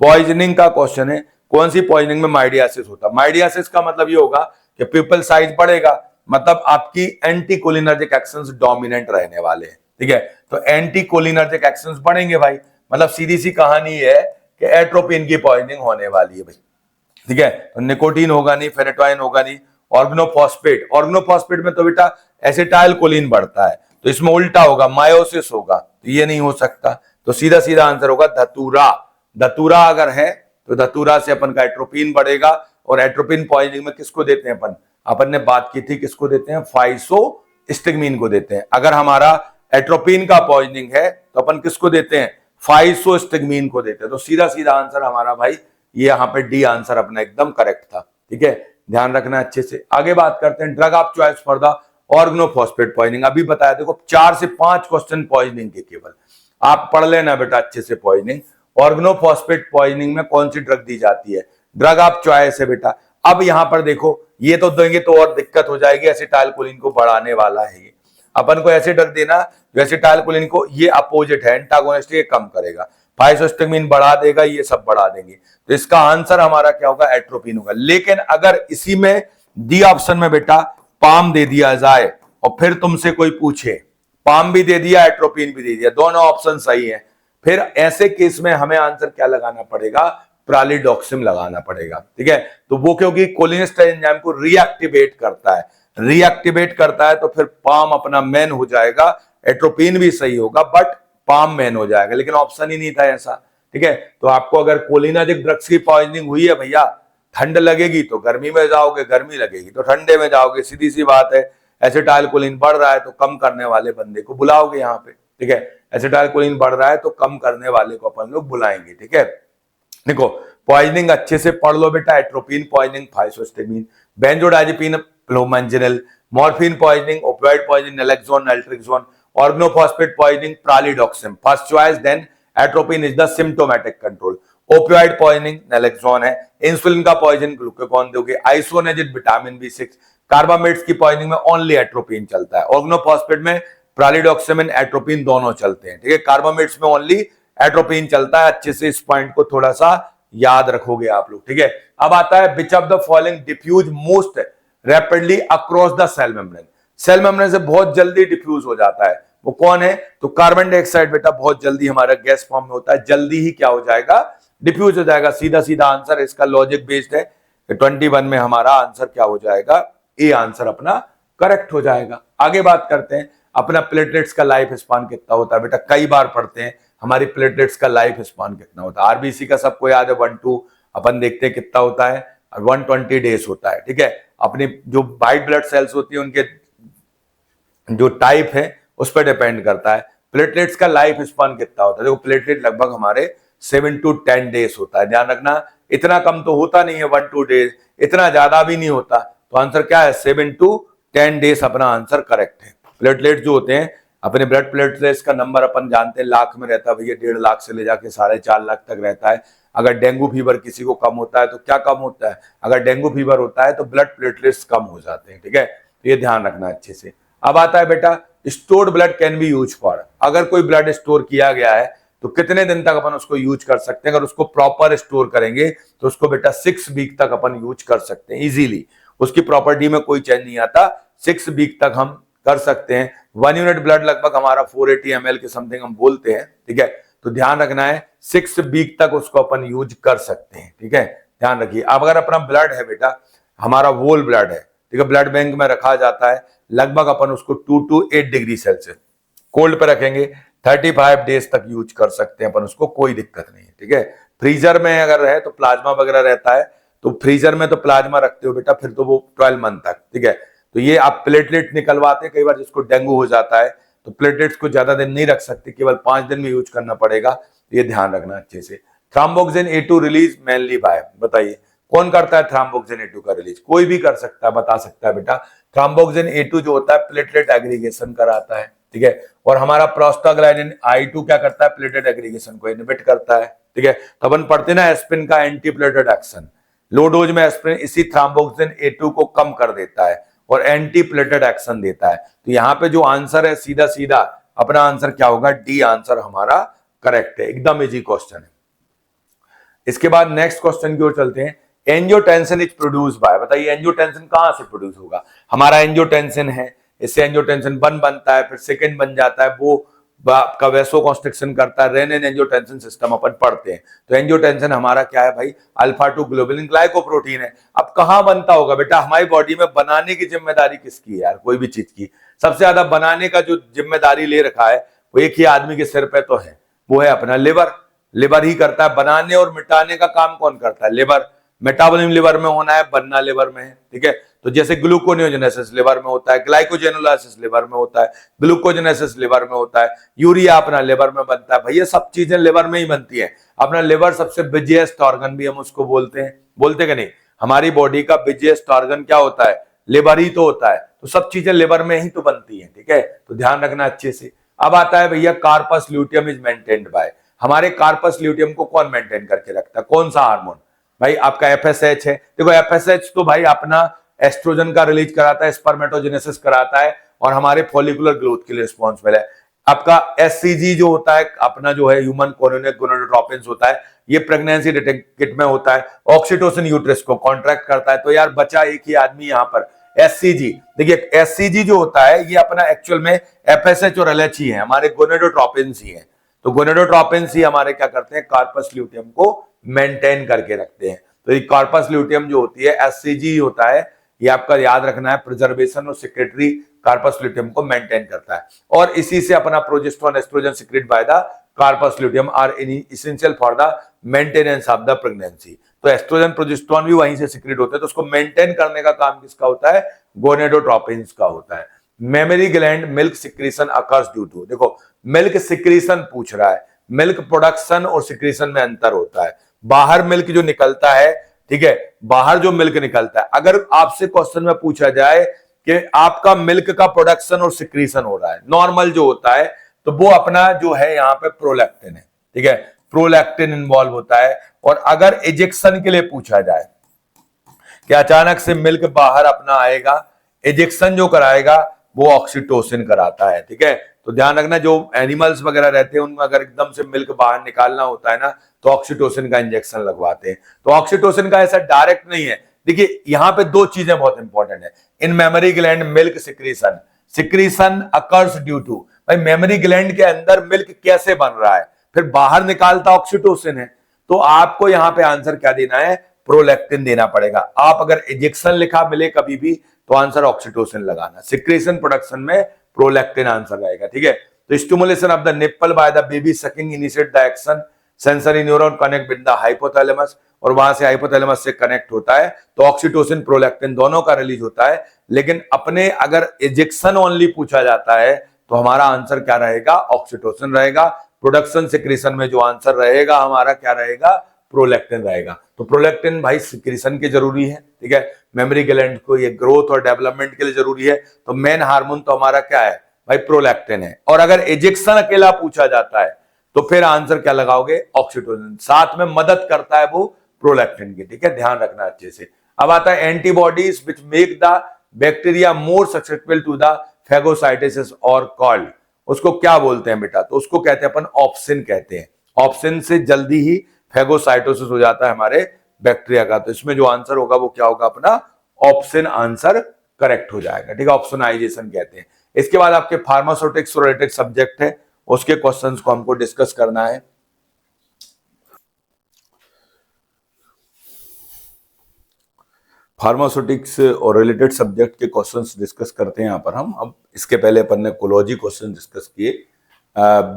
पॉइजनिंग का क्वेश्चन है, कौन सी पॉइजनिंग में माइडियासिस होता है। माइडियासिस का मतलब ये होगा कि पिपल साइज बढ़ेगा, मतलब आपकी एंटी कोलिनर्जिक एक्शंस डोमिनेंट रहने वाले हैं, ठीक है। तो एंटी कोलिनर्जिक एक्शंस बढ़ेंगे भाई, मतलब सीधी सी कहानी है कि एट्रोपिन की पॉइजनिंग होने वाली है भाई, ठीक है। तो निकोटीन होगा नहीं, फेनेटोइन होगा नहीं। ऑर्गेनोफॉस्फेट, ऑर्गेनोफॉस्फेट में तो बेटा एसिटाइल कोलिन बढ़ता है, तो इसमें उल्टा होगा, मायोसिस होगा, तो ये नहीं हो सकता। तो सीधा सीधा आंसर होगा धतूरा। धतूरा अगर है तो धतूरा से अपन का एट्रोपिन बढ़ेगा। और एट्रोपिन पॉइजनिंग में किसको देते हैं अपन ने बात की थी, किसको देते हैं, फाइसोस्टिग्मीन को देते हैं। अगर हमारा एट्रोपिन का पॉइजनिंग है तो अपन किसको देते हैं, फाइसोस्टिग्मीन को देते हैं। तो सीधा सीधा आंसर हमारा भाई ये यहाँ पे डी आंसर अपना एकदम करेक्ट था, ठीक है। ध्यान रखना अच्छे से। आगे बात करते हैं drug of choice for the organophosphate poisoning. अभी बताया देखो 4 से 5 क्वेश्चन पॉइजनिंग के केवल, आप पढ़ लेना बेटा अच्छे से। पॉइजनिंग, ऑर्गेनोफॉस्फेट पॉइजनिंग में कौन सी ड्रग दी जाती है, ड्रग ऑफ चॉइस है बेटा। अब यहां पर देखो ये तो देंगे तो और दिक्कत हो जाएगी, एसिटाइल कोलिन को बढ़ाने वाला है ये। अपन को ऐसे ड्रग देना जो एसिटाइल कोलिन को, ये अपोजिट है, एंटागोनिस्ट, ये कम करेगा। फाइसोस्टिग्मीन बढ़ा देगा, ये सब बढ़ा देंगे। तो इसका आंसर हमारा क्या होगा, एट्रोपिन होगा। लेकिन अगर इसी में डी ऑप्शन में बेटा पाम दे दिया जाए और फिर तुमसे कोई पूछे, पाम भी दे दिया, एट्रोपिन भी दे दिया, दोनों ऑप्शन सही है, फिर ऐसे केस में हमें आंसर क्या लगाना पड़ेगा, प्रालिडॉक्सिम लगाना पड़ेगा, ठीक है। तो वो क्योंकि कोलिनेस्टर एंजाइम को रीएक्टिवेट करता है, रीएक्टिवेट करता है, तो फिर पाम अपना मेन हो जाएगा, एट्रोपिन भी सही होगा, बट पाम मेन हो जाएगा। लेकिन ऑप्शन ही नहीं था ऐसा, ठीक है। तो आपको अगर कोलिनर्जिक ड्रग्स की पॉइजनिंग हुई है भैया, ठंड लगेगी तो गर्मी में जाओगे, गर्मी लगेगी तो ठंडे में जाओगे, सीधी सी बात है। एसिटाइलकोलिन बढ़ रहा है तो कम करने वाले बंदे को बुलाओगे यहाँ पे, ठीक है। एसिटाइलकोलिन बढ़ रहा है तो कम करने वाले को अपन लोग बुलाएंगे, ठीक है। देखो पॉइजनिंग अच्छे से पढ़ लो बेटा, atropine poisoning, physostigmine, benzodiazepine, flumazenil, morphine poisoning, opioid poisoning, naloxone, naltrexone, organophosphate poisoning, pralidoxime, first choice, then atropine is the symptomatic control. Opioid poisoning naloxone है, इंसुलिन का पॉइजन ग्लूकागॉन दोगे, आइसोनेजिड विटामिन B6, कार्बामेट्स की पॉइजनिंग में ओनली एट्रोपिन चलता है, ऑर्गेनोफॉस्फेट में प्रालिडॉक्सिम, एट्रोपिन दोनों चलते हैं, ठीक है। कार्बामेट्स में ओनली एट्रोपिन चलता है। अच्छे से इस पॉइंट को थोड़ा सा याद रखोगे आप लोग, ठीक है। अब आता है which of the following diffuse most rapidly across the cell membrane. Cell membrane से बहुत जल्दी डिफ्यूज हो जाता है, वो कौन है? तो कार्बन डाइऑक्साइड बेटा बहुत जल्दी हमारा गैस फॉर्म में होता है, जल्दी ही क्या हो जाएगा? डिफ्यूज हो जाएगा। सीधा सीधा आंसर इसका लॉजिक बेस्ड है। 21 में हमारा आंसर क्या हो जाएगा? ए आंसर अपना करेक्ट हो जाएगा। आगे बात करते हैं अपना प्लेटलेट्स का लाइफ स्पान कितना होता है बेटा, कई बार पढ़ते हैं हमारी प्लेटलेट्स का लाइफ स्पान कितना होता है। आरबीसी का सबको याद है 1-2, अपन देखते हैं कितना होता है, 120 डेज होता है, ठीक है। अपनी जो वाइट ब्लड सेल्स होती है उनके जो टाइप है उस पर डिपेंड करता है प्लेटलेट्स का लाइफ स्पान कितना होता है। देखो प्लेटलेट लगभग हमारे 7 to 10 डेज होता है, ध्यान रखना। इतना कम तो होता नहीं है 1-2 डेज, इतना ज्यादा भी नहीं होता, तो आंसर क्या है? 7 to 10 डेज अपना आंसर करेक्ट है। प्लेटलेट जो होते हैं अपने ब्लड प्लेटलेट्स का नंबर अपन जानते हैं लाख में रहता है भैया, 1.5 लाख से ले जाके 4.5 लाख तक रहता है। अगर डेंगू फीवर किसी को कम होता है तो क्या कम होता है? अगर डेंगू फीवर होता है तो ब्लड प्लेटलेट्स कम हो जाते हैं, ठीक है। तो ये ध्यान रखना अच्छे से। अब आता है बेटा stored blood can be use for. अगर कोई ब्लड स्टोर किया गया है तो कितने दिन तक अपन उसको यूज कर सकते हैं? अगर उसको प्रॉपर स्टोर करेंगे तो उसको बेटा 6 वीक तक अपन यूज कर सकते हैं इजीली। उसकी प्रॉपर्टी में कोई चेंज नहीं आता, 6 वीक तक हम कर सकते हैं। 1 यूनिट ब्लड लगभग हमारा 480 ml के समथिंग हम बोलते हैं, ठीक है। तो ध्यान रखना है 6 वीक तक उसको अपन यूज कर सकते हैं, ठीक है। ध्यान रखिए। अब अगर अपना ब्लड है बेटा, हमारा वोल ब्लड है, ठीक है, ब्लड बैंक में रखा जाता है, लगभग अपन उसको 2 to 8 डिग्री सेल्सियस कोल्ड पे रखेंगे, 35 डेज तक यूज कर सकते हैं अपन उसको, कोई दिक्कत नहीं है, ठीक है। फ्रीजर में अगर है तो प्लाज्मा वगैरह रहता है, तो फ्रीजर में तो प्लाज्मा रखते हो बेटा, फिर तो वो 12 मंथ तक, ठीक है। तो ये आप प्लेटलेट निकलवाते हैं, कई बार जिसको डेंगू हो जाता है तो प्लेटलेट्स को ज्यादा दिन नहीं रख सकते, केवल 5 दिन में यूज करना पड़ेगा, ये ध्यान रखना अच्छे से। Thromboxane A2 release mainly by, बताइए कौन करता है थ्रोम्बोक्सिन A2 का रिलीज? कोई भी कर सकता है, बता सकता है बेटा। थ्रोम्बोक्सिन A2 जो होता है प्लेटलेट एग्रीगेशन कराता है, ठीक है। और हमारा प्रोस्टाग्लैंडिन I2 क्या करता है? प्लेटलेट एग्रीगेशन को इनहिबिट करता है, ठीक है। तो अपन पढ़ते ना एस्पिरिन का anti platelet action, low dose में एस्पिरिन इसी थ्रोम्बोक्सिन A2 को कम कर देता है और एंटी प्लेटलेट एक्शन देता है। तो यहाँ पे जो आंसर है सीधा सीधा अपना आंसर क्या होगा? डी आंसर हमारा करेक्ट है, एकदम इजी क्वेश्चन है। इसके बाद नेक्स्ट क्वेश्चन की ओर चलते हैं। एंजियोटेंसिन इज प्रोड्यूस बाय, बताइए एंजियोटेंसिन कहां से प्रोड्यूस होगा? हमारा एंजियोटेंसिन है, इससे एंजियोटेंसिन 1 बनता है, फिर सेकंड बन जाता है, वो आपका वैसोकॉन्स्ट्रिक्शन करता है, रेनिन एंजियोटेंसिन सिस्टम अपन पढ़ते हैं। तो एंजियोटेंसिन हमारा क्या है भाई? अल्फा 2 ग्लोबुलिन ग्लाइकोप्रोटीन है। अब कहां बनता होगा बेटा? हमारी बॉडी में बनाने की जिम्मेदारी किसकी है यार? कोई भी चीज की सबसे ज्यादा बनाने का जो जिम्मेदारी ले रखा है वो एक ही आदमी के सिर पे तो है, वो है अपना लिवर। लिवर ही करता है बनाने और मिटाने का काम। कौन करता है? लिवर। मेटाबॉलिज्म लिवर में होना है, बनना लिवर में है, ठीक है। तो जैसे ग्लूकोनियोजेनेसिस लिवर में होता है, ग्लाइकोजेनोलाइसिस लिवर में होता है, ग्लूकोजेनेसिस लिवर में होता है, यूरिया अपना लिवर में बनता है। भैया सब चीजें लिवर में ही बनती है। अपना लिवर सबसे बिजिएस्ट ऑर्गन भी हम उसको बोलते हैं, बोलते कि नहीं? हमारी बॉडी का बिजिएस्ट ऑर्गन क्या होता है? लिवर ही तो होता है। तो सब चीजें लिवर में ही तो बनती है, ठीक है। तो ध्यान रखना अच्छे से। अब आता है भैया corpus luteum is maintained by. हमारे कार्पस ल्यूटियम को कौन मेंटेन करके रखता है? कौन सा हार्मोन? भाई आपका FSH है। देखो FSH तो भाई अपना एस्ट्रोजन का रिलीज कराता है, स्पर्मेटोजेनेसिस कराता है और हमारे फॉलिकुलर ग्रोथ के लिए रिस्पॉन्सिबल है। आपका SCG जो होता है अपना जो है ह्यूमन कोरोनिक गोनाडोट्रोपिन होता है, ये प्रेगनेंसी किट में होता है, ऑक्सीटोसिन यूट्रस को कॉन्ट्रैक्ट करता है। तो यार बचा एक ही आदमी यहाँ पर, SCG। देखिए SCG जो होता है ये अपना एक्चुअल में FSH और LH ही है, हमारे गोनाडोट्रोपिन ही है। तो गोनाडोट्रोपिन ही हमारे क्या करते हैं? कार्पस ल्यूटियम को मेंटेन करके रखते हैं। तो ये कार्पस ल्यूटियम जो होती है SCG होता है, ये आपका याद रखना है, प्रिजर्वेशन और सिक्रेटरी कार्पस ल्यूटियम को मेंटेन करता है। और इसी से अपना progesterone oestrogen secrete by the corpus luteum are essential for the maintenance of the pregnancy. तो एस्ट्रोजन प्रोजेस्टेरोन भी वहीं से सिक्रेट होते हैं, तो उसको मेंटेन करने का काम किसका होता है? गोनेडोट्रोपिन्स का होता है। Memory gland milk secretion occurs due to, देखो मिल्क सिक्रीशन पूछ रहा है, मिल्क प्रोडक्शन और सिक्रीशन में अंतर होता है। बाहर मिल्क जो निकलता है, ठीक है, बाहर जो मिल्क निकलता है, अगर आपसे क्वेश्चन में पूछा जाए कि आपका मिल्क का प्रोडक्शन और सिक्रीशन हो रहा है, नॉर्मल जो होता है, तो वो अपना जो है यहाँ पे प्रोलैक्टिन है, ठीक है, प्रोलैक्टिन इन्वॉल्व होता है। और अगर इजेक्शन के लिए पूछा जाए कि अचानक से मिल्क बाहर अपना आएगा, इजेक्शन जो कराएगा वो ऑक्सीटोसिन कराता है, ठीक है। तो ध्यान रखना, जो एनिमल्स वगैरह रहते हैं उनमें अगर एकदम से मिल्क बाहर निकालना होता है ना, तो ऑक्सीटोसिन का इंजेक्शन लगवाते हैं। तो ऑक्सीटोसिन का ऐसा डायरेक्ट नहीं है। देखिए यहाँ पे दो चीजें बहुत इंपॉर्टेंट है। In memory gland milk secretion, secretion occurs due to, भाई मेमोरी ग्लैंड के अंदर मिल्क कैसे बन रहा है, फिर बाहर निकालता ऑक्सीटोसिन है। तो आपको यहाँ पे आंसर क्या देना है? प्रोलैक्टिन देना पड़ेगा। आप अगर इंजेक्शन लिखा मिले कभी भी तो आंसर ऑक्सीटोसिन लगाना, सिक्रेशन प्रोडक्शन में प्रोलैक्टिन आंसर रहेगा, ठीक है। तो stimulation of the nipple by the baby sucking initiate the action, sensory neuron connect with the hypothalamus, और वहां से हाइपोथैलेमस से कनेक्ट होता है, तो ऑक्सीटोसिन प्रोलैक्टिन दोनों का रिलीज होता है। लेकिन अपने अगर इंजेक्शन ओनली पूछा जाता है तो हमारा आंसर क्या रहेगा? ऑक्सीटोसिन रहेगा। प्रोडक्शन सिक्रीशन में जो आंसर रहेगा हमारा क्या रहेगा? प्रोलैक्टिन रहेगा। तो प्रोलैक्टिन भाई सिक्रीशन के जरूरी है, ठीक है, मेमोरी ग्लैंड को ये ग्रोथ और डेवलपमेंट के लिए जरूरी है। तो मेन हार्मोन तो हमारा क्या है भाई? प्रोलैक्टिन है। और अगर इंजेक्शन अकेला पूछा जाता है तो फिर आंसर क्या लगाओगे? ऑक्सीटोसिन। साथ में मदद करता है वो प्रोलैक्टिन की, ठीक है, ध्यान रखना अच्छे से। अब आता है antibodies which make the bacteria more susceptible to the phagocytosis और कॉल्ड, उसको क्या बोलते हैं बेटा? तो उसको कहते हैं अपन ऑप्सिन कहते हैं। ऑप्सिन से जल्दी ही फैगोसाइटोसिस हो जाता है हमारे बैक्टीरिया का। तो इसमें जो आंसर होगा वो क्या होगा? अपना ऑप्शन आंसर करेक्ट हो जाएगा, ठीक है, ऑप्शनाइजेशन कहते हैं। इसके बाद आपके फार्मास्यूटिक्स रिलेटेड सब्जेक्ट है, उसके क्वेश्चंस को हमको डिस्कस करना है। फार्मास्यूटिक्स और रिलेटेड सब्जेक्ट के क्वेश्चंस डिस्कस करते हैं यहाँ पर हम। अब इसके पहले अपन ने कोलॉजी क्वेश्चन डिस्कस किए।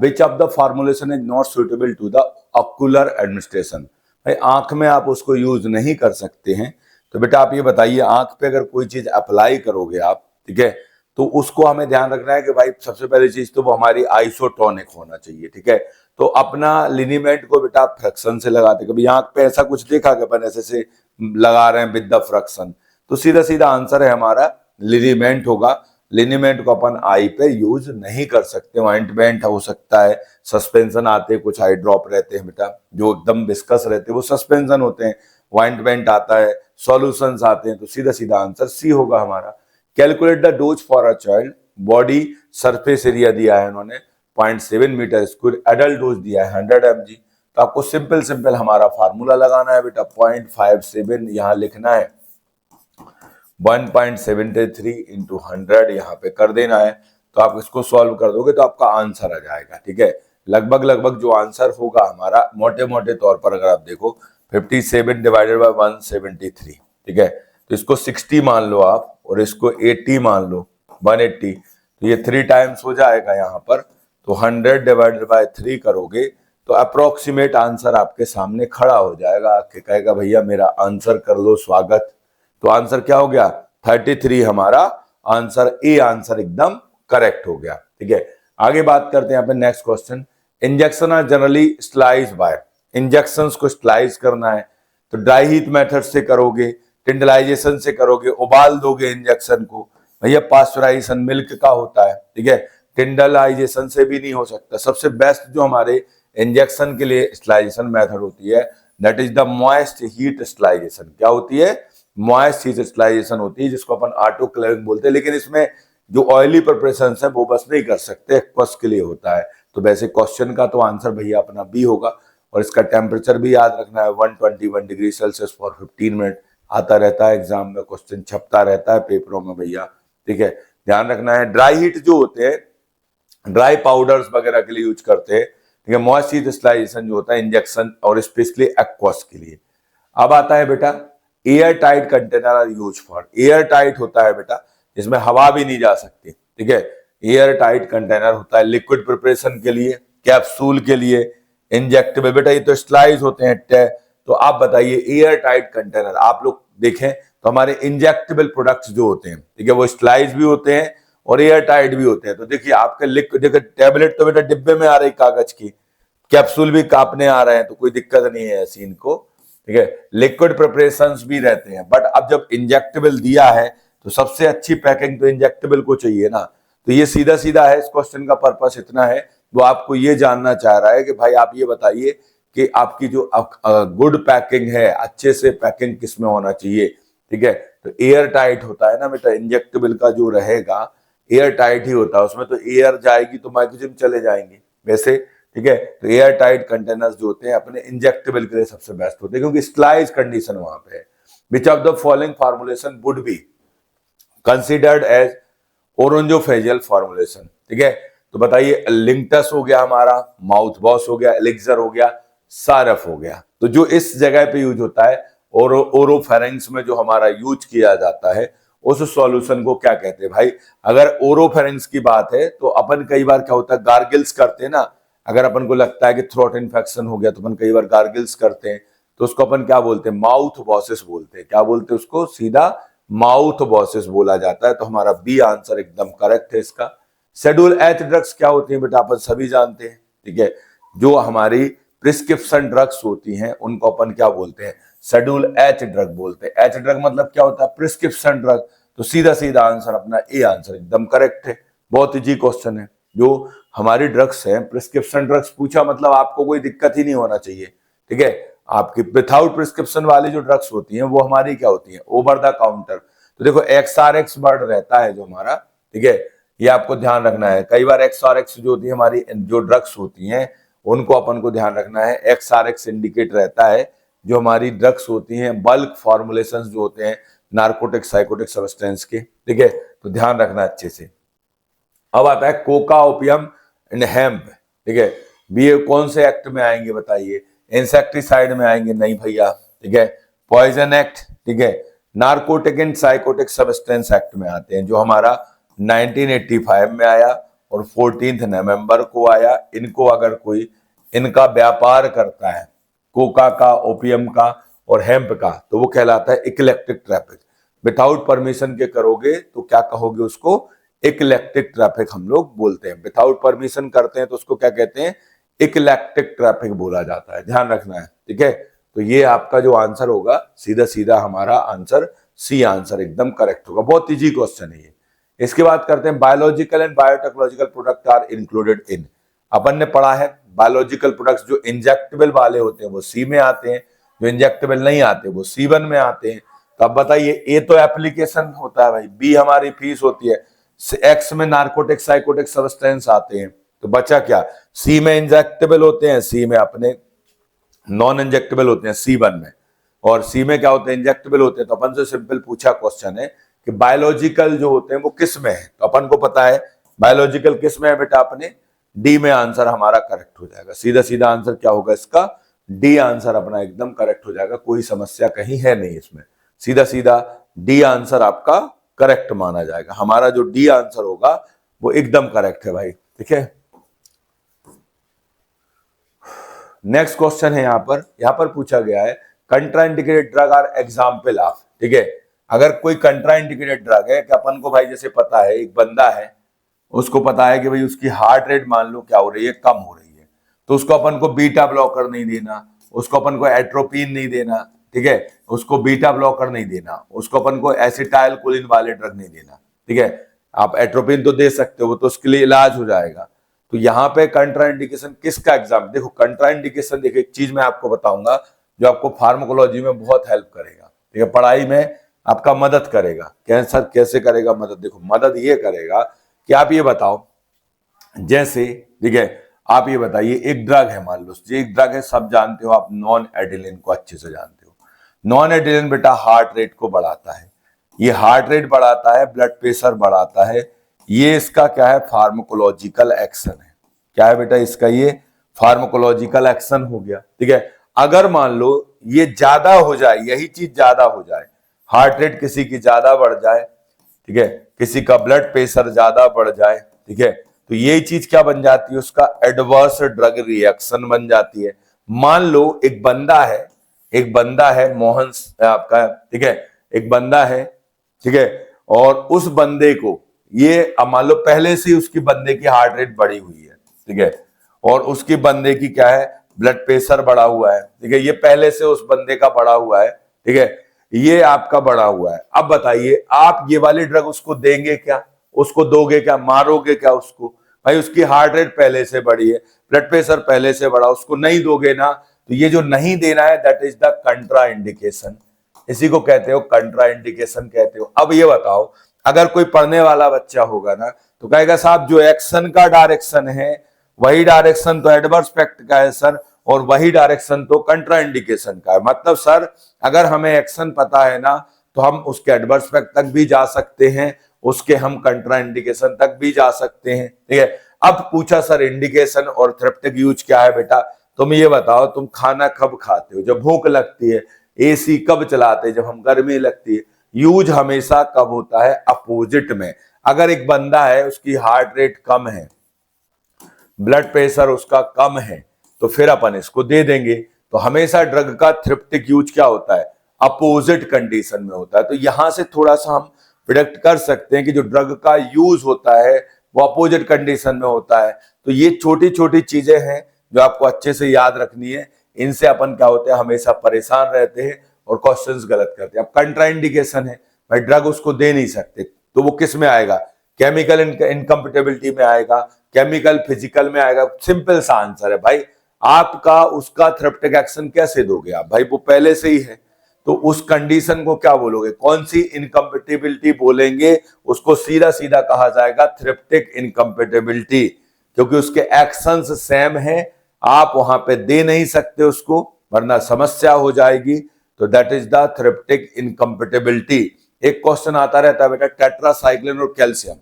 Which of the formulation is not suitable to the ocular administration, भाई आंख में आप उसको यूज नहीं कर सकते हैं। तो बेटा आप ये बताइए, आंख पे अगर कोई चीज अप्लाई करोगे आप, ठीक है, तो उसको हमें ध्यान रखना है कि भाई सबसे पहली चीज तो वो हमारी आइसोटोनिक होना चाहिए, ठीक है। तो अपना लिनीमेंट को बेटा फ्रैक्शन से लगाते, कभी आंख पे ऐसा कुछ देखा कि अपन ऐसे से लगा रहे हैं विद द फ्रैक्शन, तो सीधा सीधा आंसर है हमारा लिनीमेंट होगा। लिनीमेंट को अपन आई पे यूज नहीं कर सकते। ऑइंटमेंट हो सकता है, सस्पेंशन आते हैं, कुछ आई ड्रॉप रहते हैं बेटा जो एकदम विस्कस रहते हैं, वो सस्पेंशन होते हैं। ऑइंटमेंट आता है, सॉल्यूशंस आते हैं, तो सीधा सीधा आंसर सी होगा हमारा। Calculate the dose for a child, body surface area दिया है उन्होंने 0.7 मीटर स्क्वायर, एडल्ट डोज दिया है 100 mg। तो आपको सिंपल सिंपल हमारा फार्मूला लगाना है बेटा, 0.57 यहाँ लिखना है, 1.73 इंटू 100 यहाँ पे कर देना है। तो आप इसको सॉल्व कर दोगे तो आपका आंसर आ जाएगा, ठीक है। लगभग लगभग जो आंसर होगा हमारा मोटे मोटे तौर पर अगर आप देखो 57 डिवाइडेड बाय 173, ठीक है, तो इसको 60 मान लो आप और इसको 80 मान लो, 180, तो ये 3 टाइम्स हो जाएगा यहाँ पर। तो 100 डिवाइडेड बाय 3 करोगे तो अप्रोक्सीमेट आंसर आपके सामने खड़ा हो जाएगा, आपके कहेगा भैया मेरा आंसर कर लो स्वागत। तो आंसर क्या हो गया? 33 हमारा आंसर, ए आंसर एकदम करेक्ट हो गया, ठीक है। आगे बात करते हैं यहाँ पे next question. Injection are generally slice by, injections को स्लाइस करना है तो ड्राई हीट मेथड से करोगे, टिंडलाइजेशन से करोगे, उबाल दोगे इंजेक्शन को, भैया पास्चराइजेशन मिल्क का होता है, ठीक है, टिंडलाइजेशन से भी नहीं हो सकता। सबसे बेस्ट जो हमारे इंजेक्शन के लिए स्लाइजेशन मेथड होती है that is the moist heat sterilisation. क्या होती है? मॉइस्ट हीट स्लाइजेशन होती है, जिसको अपन ऑटोक्लेविंग बोलते हैं। लेकिन इसमें जो ऑयली प्रिपरेशन है वो बस नहीं कर सकते, एक्वस के लिए होता है। तो वैसे क्वेश्चन का तो आंसर भैया अपना बी होगा। और इसका टेम्परेचर भी याद रखना है 121 डिग्री सेल्सियस फॉर 15 मिनट। आता रहता है एग्जाम में, क्वेश्चन छपता रहता है पेपरों में भैया, ठीक है, ध्यान रखना है। ड्राई हीट जो होते हैं, ड्राई पाउडर्स वगैरह के लिए यूज करते हैं, ठीक है। मॉइस्ट हीट स्लाइजेशन जो होता है इंजेक्शन और स्पेशली एक्वस के लिए। अब आता है बेटा air tight container are use for, air tight होता है बेटा जिसमें हवा भी नहीं जा सकती, ठीक है, एयर टाइट कंटेनर होता है लिक्विड प्रिपरेशन के लिए, कैप्सूल के लिए, इंजेक्टेबल, बेटा ये तो स्लाइज होते हैं। तो आप बताइए एयर टाइट कंटेनर, आप लोग देखें तो हमारे इंजेक्टेबल प्रोडक्ट्स जो होते हैं, ठीक है, वो स्लाइज भी होते हैं और एयर टाइट भी होते हैं। तो देखिए आपके लिक्विड, देखिए टेबलेट तो बेटा डिब्बे में आ रही कागज की, कैप्सूल भी कापने आ रहे हैं, तो कोई दिक्कत नहीं है ऐसी इनको, ठीक है। लिक्विड प्रिपरेशंस भी रहते हैं, बट अब जब इंजेक्टेबल दिया है तो सबसे अच्छी पैकिंग तो इंजेक्टेबल को चाहिए ना। तो ये सीधा सीधा है, इस क्वेश्चन का पर्पस इतना है, वो आपको ये जानना चाह रहा है कि भाई आप ये बताइए कि आपकी जो गुड पैकिंग है, अच्छे से पैकिंग किस में होना चाहिए, ठीक है। तो एयर टाइट होता है ना बेटा, इंजेक्टेबल का जो रहेगा एयर टाइट ही होता है, उसमें तो एयर जाएगी तो माइक्रोजीम चले जाएंगे वैसे, ठीक है। तो एयर टाइट कंटेनर्स जो होते हैं अपने इंजेक्टेबल के लिए सबसे बेस्ट होते हैं, क्योंकि स्लाइज कंडीशन वहां पे है। Which of the following formulation would be considered as oropharyngeal formulation, ठीक है। तो बताइए लिंक्टस हो गया हमारा, माउथ वॉश हो गया, एलिक्सर हो गया, सारफ हो गया। तो जो इस जगह पे यूज होता है ओरोफेरेंक्स में जो हमारा यूज किया जाता है, उस सॉल्यूशन को क्या कहते हैं भाई। अगर ओरोफेरेंक्स की बात है तो अपन कई बार क्या होता है गार्गिल्स करते हैं ना, अगर अपन को लगता है कि थ्रोट इन्फेक्शन हो गया तो अपन कई बार गार्गिल्स करते हैं, तो उसको अपन क्या बोलते हैं, माउथ वॉशेस बोलते हैं। क्या बोलते हैं उसको, सीधा माउथ वॉशेस बोला जाता है। तो हमारा बी आंसर एकदम करेक्ट है इसका। शेड्यूल एच ड्रग्स क्या होती है बेटा, अपन सभी जानते हैं, ठीक है। जो हमारी प्रिस्क्रिप्शन ड्रग्स होती हैं उनको अपन क्या बोलते हैं, शेड्यूल एच ड्रग बोलते हैं। एच ड्रग मतलब क्या होता है, प्रिस्क्रिप्शन ड्रग। तो सीधा सीधा आंसर अपना ए आंसर एकदम करेक्ट है। बहुत इजी क्वेश्चन है। जो हमारी ड्रग्स है, प्रिस्क्रिप्शन ड्रग्स पूछा मतलब आपको कोई दिक्कत ही नहीं होना चाहिए, ठीक है। आपकी विथआउट प्रिस्क्रिप्शन वाली जो ड्रग्स होती हैं वो हमारी क्या होती हैं, ओवर द काउंटर। तो देखो XRX वर्ड रहता है जो हमारा, ठीक है, ये आपको ध्यान रखना है। कई बार XRX जो होती है हमारी जो ड्रग्स होती हैं उनको अपन को ध्यान रखना है। XRX इंडिकेट रहता है जो हमारी ड्रग्स होती हैं, बल्क फॉर्मुलेशंस जो होते हैं नार्कोटिक साइकोटिक सब्सटेंस के, ठीक है। तो ध्यान रखना अच्छे से। अब आता है कोका, ओपियम एंड हेम्प, ठीक है। ये कौन से एक्ट में आएंगे बताइए, इंसेक्टिसाइड में आएंगे, नहीं भैया, ठीक है। पॉइजन एक्ट, ठीक है। Narcotic and psychotic substance act में आते हैं, जो हमारा 1985 में आया और 14 नवंबर को आया। इनको अगर कोई इनका व्यापार करता है, कोका का, ओपियम का और हेम्प का, तो वो कहलाता है इक्लेक्टिक ट्रैफिक। विदाउट परमिशन के करोगे तो क्या कहोगे उसको, इक्लेक्टिक ट्रैफिक हम लोग बोलते हैं। विदाउट परमिशन करते हैं तो उसको क्या कहते हैं, इक्लेक्टिक ट्रैफिक बोला जाता है। ध्यान रखना है, ठीक है। तो ये आपका जो आंसर होगा सीधा सीधा हमारा आंसर सी आंसर एकदम करेक्ट होगा। बहुत इजी क्वेश्चन है ये। इसके बाद करते हैं biological and biotechnological product are included in. अपन ने पढ़ा है बायोलॉजिकल प्रोडक्ट्स जो इंजेक्टेबल वाले होते हैं वो सी में आते हैं, जो इंजेक्टेबल नहीं आते वो C1 में आते हैं। तो अब बताइए, ए तो एप्लीकेशन होता है भाई, बी हमारी फीस होती है, एक्स में नार्कोटिक साइकोटिक सब्सटेंस आते हैं, तो बचा क्या, सी में इंजेक्टेबल होते हैं, सी में अपने नॉन इंजेक्टेबल होते हैं C1 में, और सी में क्या होते हैं, इंजेक्टेबल होते हैं। तो अपन से सिंपल पूछा क्वेश्चन है कि बायोलॉजिकल जो होते हैं वो किस में है, तो अपन को पता है बायोलॉजिकल किस में है बेटा, अपने डी में आंसर हमारा करेक्ट हो जाएगा। सीधा सीधा आंसर क्या होगा इसका, डी आंसर अपना एकदम करेक्ट हो जाएगा। कोई समस्या कहीं है नहीं इसमें, सीधा सीधा डी आंसर आपका करेक्ट माना जाएगा। हमारा जो डी आंसर होगा वो एकदम करेक्ट है भाई, ठीक है। नेक्स्ट क्वेश्चन है, यहां पर पूछा गया है contraindicated drug are example of, ठीक है। अगर कोई कंट्राइंडिकेटेड ड्रग है कि अपन को भाई जैसे पता है, एक बंदा है उसको पता है कि भाई उसकी हार्ट रेट मान लो क्या हो रही है, कम हो रही है, तो उसको अपन को बीटा ब्लॉकर नहीं देना, उसको अपन को एट्रोपिन नहीं देना, ठीक है, उसको बीटा ब्लॉकर नहीं देना, उसको अपन को एसिटाइल कोलिन वाले ड्रग नहीं देना, ठीक है। आप एट्रोपिन तो दे सकते हो, तो उसके लिए इलाज हो जाएगा। तो यहाँ पे कंट्राइंडिकेशन किसका एग्जाम, देखो कंट्राइंडिकेशन, देखो एक चीज मैं आपको बताऊंगा जो आपको फार्माकोलॉजी में बहुत हेल्प करेगा, ठीक है, पढ़ाई में आपका मदद करेगा। कैंसर कैसे करेगा मदद, देखो मदद ये करेगा कि आप ये बताओ, जैसे ठीक है, आप ये बताइए एक ड्रग है, मान लो एक ड्रग है, सब जानते हो आप, नॉन एड्रेनालिन को अच्छे से जानते हो। नॉन एड्रेनालिन बेटा हार्ट रेट को बढ़ाता है, ये हार्ट रेट बढ़ाता है, ब्लड प्रेशर बढ़ाता है, ये इसका क्या है, फार्माकोलॉजिकल एक्शन है। क्या है बेटा इसका, ये फार्माकोलॉजिकल एक्शन हो गया, ठीक है। अगर मान लो ये ज्यादा हो जाए, यही चीज ज्यादा हो जाए, हार्ट रेट किसी की ज्यादा बढ़ जाए, ठीक है, किसी का ब्लड प्रेशर ज्यादा बढ़ जाए, ठीक है, तो ये चीज क्या बन जाती है, उसका एडवर्स ड्रग रिएक्शन बन जाती है। मान लो एक बंदा है मोहन आपका, ठीक है, एक बंदा है, ठीक है, और उस बंदे को ये मान लो पहले से उसकी बंदे की हार्ट रेट बढ़ी हुई है, ठीक है, और उसकी बंदे की क्या है, ब्लड प्रेशर बढ़ा हुआ है, ठीक है, ये पहले से उस बंदे का बढ़ा हुआ है, ठीक है, ये आपका बढ़ा हुआ है। अब बताइए आप ये वाली ड्रग उसको देंगे क्या, उसको दोगे क्या, मारोगे क्या उसको? भाई उसकी हार्ट रेट पहले से बढ़ी है, ब्लड प्रेशर पहले से बढ़ा, उसको नहीं दोगे ना, तो ये जो नहीं देना है दैट इज द कंट्रा इंडिकेशन, इसी को कहते हो कंट्रा इंडिकेशन कहते हो। अब ये बताओ अगर कोई पढ़ने वाला बच्चा होगा ना तो कहेगा साहब जो एक्शन का डायरेक्शन है वही डायरेक्शन तो एडवर्स इफेक्ट का है सर, और वही डायरेक्शन तो कंट्रा इंडिकेशन का है। मतलब सर अगर हमें एक्शन पता है ना तो हम उसके एडवर्स इफेक्ट तक भी जा सकते हैं, उसके हम कंट्रा इंडिकेशन तक भी जा सकते हैं, ठीक है। अब पूछा सर इंडिकेशन और थेरेप्यूटिक यूज क्या है बेटा, तुम ये बताओ तुम खाना कब खाते हो, जब भूख लगती है, एसी कब चलाते हैं, जब हम गर्मी लगती है। यूज हमेशा कब होता है, अपोजिट में। अगर एक बंदा है उसकी हार्ट रेट कम है, ब्लड प्रेशर उसका कम है, तो फिर अपन इसको दे देंगे। तो हमेशा ड्रग का थेरेप्यूटिक यूज क्या होता है, अपोजिट कंडीशन में होता है। तो यहां से थोड़ा सा हम प्रिडिक्ट कर सकते हैं कि जो ड्रग का यूज होता है वो अपोजिट कंडीशन में होता है। तो ये छोटी छोटी चीजें हैं जो आपको अच्छे से याद रखनी है, इनसे अपन क्या होते हैं हमेशा परेशान रहते हैं और क्वेश्चंस गलत करते हैं। अब कंट्रा इंडिकेशन है, भाई ड्रग उसको दे नहीं सकते, तो वो किस में आएगा, केमिकल इनकम्पेटेबिलिटी में आएगा, केमिकल फिजिकल में आएगा। सिंपल सा आंसर है भाई, आपका उसका थेरेप्यूटिक एक्शन कैसे दोगे आप, भाई वो पहले से ही है, तो उस कंडीशन को क्या बोलोगे, कौन सी इनकम्पेटेबिलिटी बोलेंगे, उसको सीधा सीधा कहा जाएगा थेरेप्यूटिक इनकम्पेटेबिलिटी, क्योंकि उसके एक्शंस सेम है, आप वहां पे दे नहीं सकते उसको वरना समस्या हो जाएगी। तो that is the therapeutic incompatibility. एक क्वेश्चन आता रहता है बेटा, टेट्रासाइक्लिन और कैल्शियम,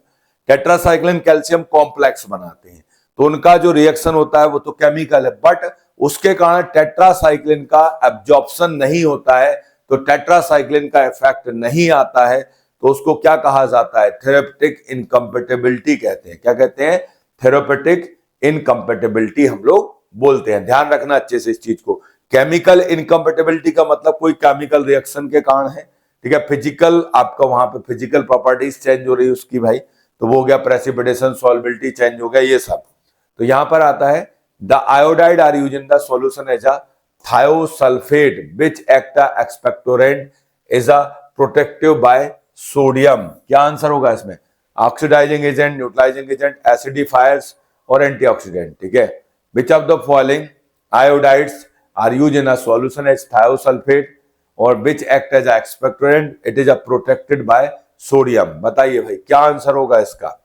टेट्रासाइक्लिन कैल्शियम कॉम्प्लेक्स बनाते हैं, तो उनका जो रिएक्शन होता है वो तो केमिकल है, बट उसके कारण टेट्रासाइक्लिन का एब्जॉर्प्शन नहीं होता है, तो टेट्रासाइक्लिन का इफेक्ट नहीं आता है, तो उसको क्या कहा जाता है, थेरेप्यूटिक इनकम्पेटेबिलिटी कहते हैं। क्या कहते हैं, थेरेप्यूटिक इनकम्पेटेबिलिटी हम लोग बोलते हैं। ध्यान रखना अच्छे से इस चीज को। केमिकल इनकम्पेटेबिलिटी का मतलब कोई केमिकल रिएक्शन के कारण है, ठीक है। फिजिकल आपका वहां पे फिजिकल प्रॉपर्टीज चेंज हो रही है उसकी भाई, तो वो हो गया प्रेसिपिटेशन, सॉल्बिलिटी चेंज हो गया, ये सब। तो यहां पर आता है the iodide are use in the solution as a thiosulphate which act expectorant is a protective by sodium. क्या आंसर होगा इसमें, oxidising agent, neutralising agent, acidifiers और एंटीऑक्सीडेंट, ठीक है। Which of the following iodides are use in a solution as thiosulphate और which act as expectorant, it is a protected by sodium. बताइए भाई क्या आंसर होगा इसका।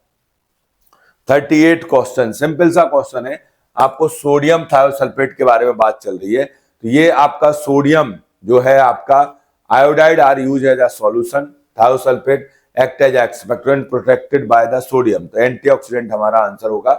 38 क्वेश्चन, सिंपल सा क्वेश्चन है, आपको सोडियम थायोसल्फेट के बारे में बात चल रही है, तो ये आपका सोडियम जो है आपका iodide are use as a solution, thiosulphate act as expectorant protected by the sodium, तो एंटीऑक्सीडेंट हमारा आंसर होगा।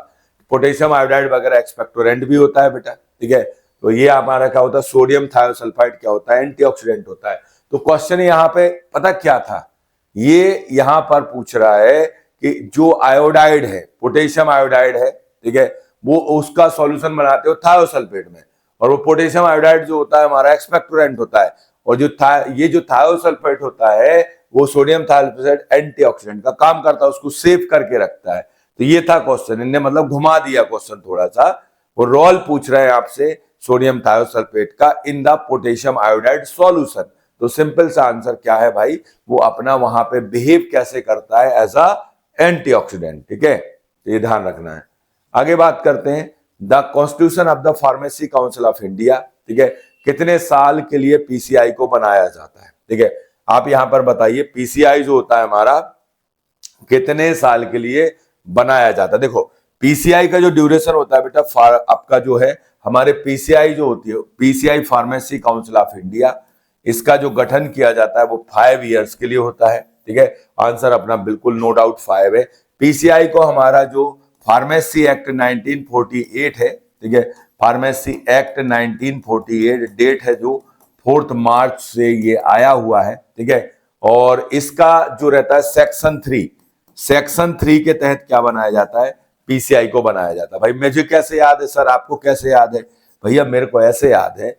पोटेशियम आयोडाइड वगैरह एक्सपेक्टोरेंट भी होता है बेटा, ठीक है। तो ये हमारा क्या होता है, सोडियम थायोसल्फाइड क्या होता है, एंटीऑक्सीडेंट होता है। तो क्वेश्चन यहाँ पे पता क्या था, ये यहां पर पूछ रहा है कि जो आयोडाइड है, पोटेशियम आयोडाइड है, ठीक है, वो उसका सॉल्यूशन बनाते हो थायोसल्फेट में, और वो पोटेशियम आयोडाइड जो होता है हमारा एक्सपेक्टोरेंट होता है, और ये जो थायोसल्फेट होता है वो सोडियम थायोसल्फेट एंटीऑक्सीडेंट का काम करता है, उसको सेव करके रखता है। तो ये था क्वेश्चन, इनने मतलब घुमा दिया क्वेश्चन थोड़ा सा। वो रोल पूछ रहे हैं आपसे सोडियम थायोसल्फेट का in the potassium iodide solution. तो सिंपल सा आंसर क्या है भाई, वो अपना वहां पे बिहेव कैसे करता है एज अ एंटीऑक्सीडेंट, ठीक है। तो ये ध्यान रखना है। आगे बात करते हैं, the constitution of the pharmacy council of India, ठीक है, कितने साल के लिए पीसीआई को बनाया जाता है, ठीक है। आप यहां पर बताइए पीसीआई जो होता है हमारा कितने साल के लिए बनाया जाता है। देखो पीसीआई का जो ड्यूरेशन होता है बेटा, आपका जो है हमारे पीसीआई जो होती है, PCI pharmacy council of India, इसका जो गठन किया जाता है वो 5 इयर्स के लिए होता है, ठीक है। आंसर अपना बिल्कुल नो डाउट 5 है। पीसीआई को हमारा जो फार्मेसी एक्ट 1948 है, ठीक है, फार्मेसी एक्ट 1948 डेट है जो 4 मार्च से ये आया हुआ है, ठीक है। और इसका जो रहता है सेक्शन 3 के तहत क्या बनाया जाता है, पीसीआई को बनाया जाता है। भाई मुझे कैसे याद है सर, आपको कैसे याद है? भैया मेरे को ऐसे याद है,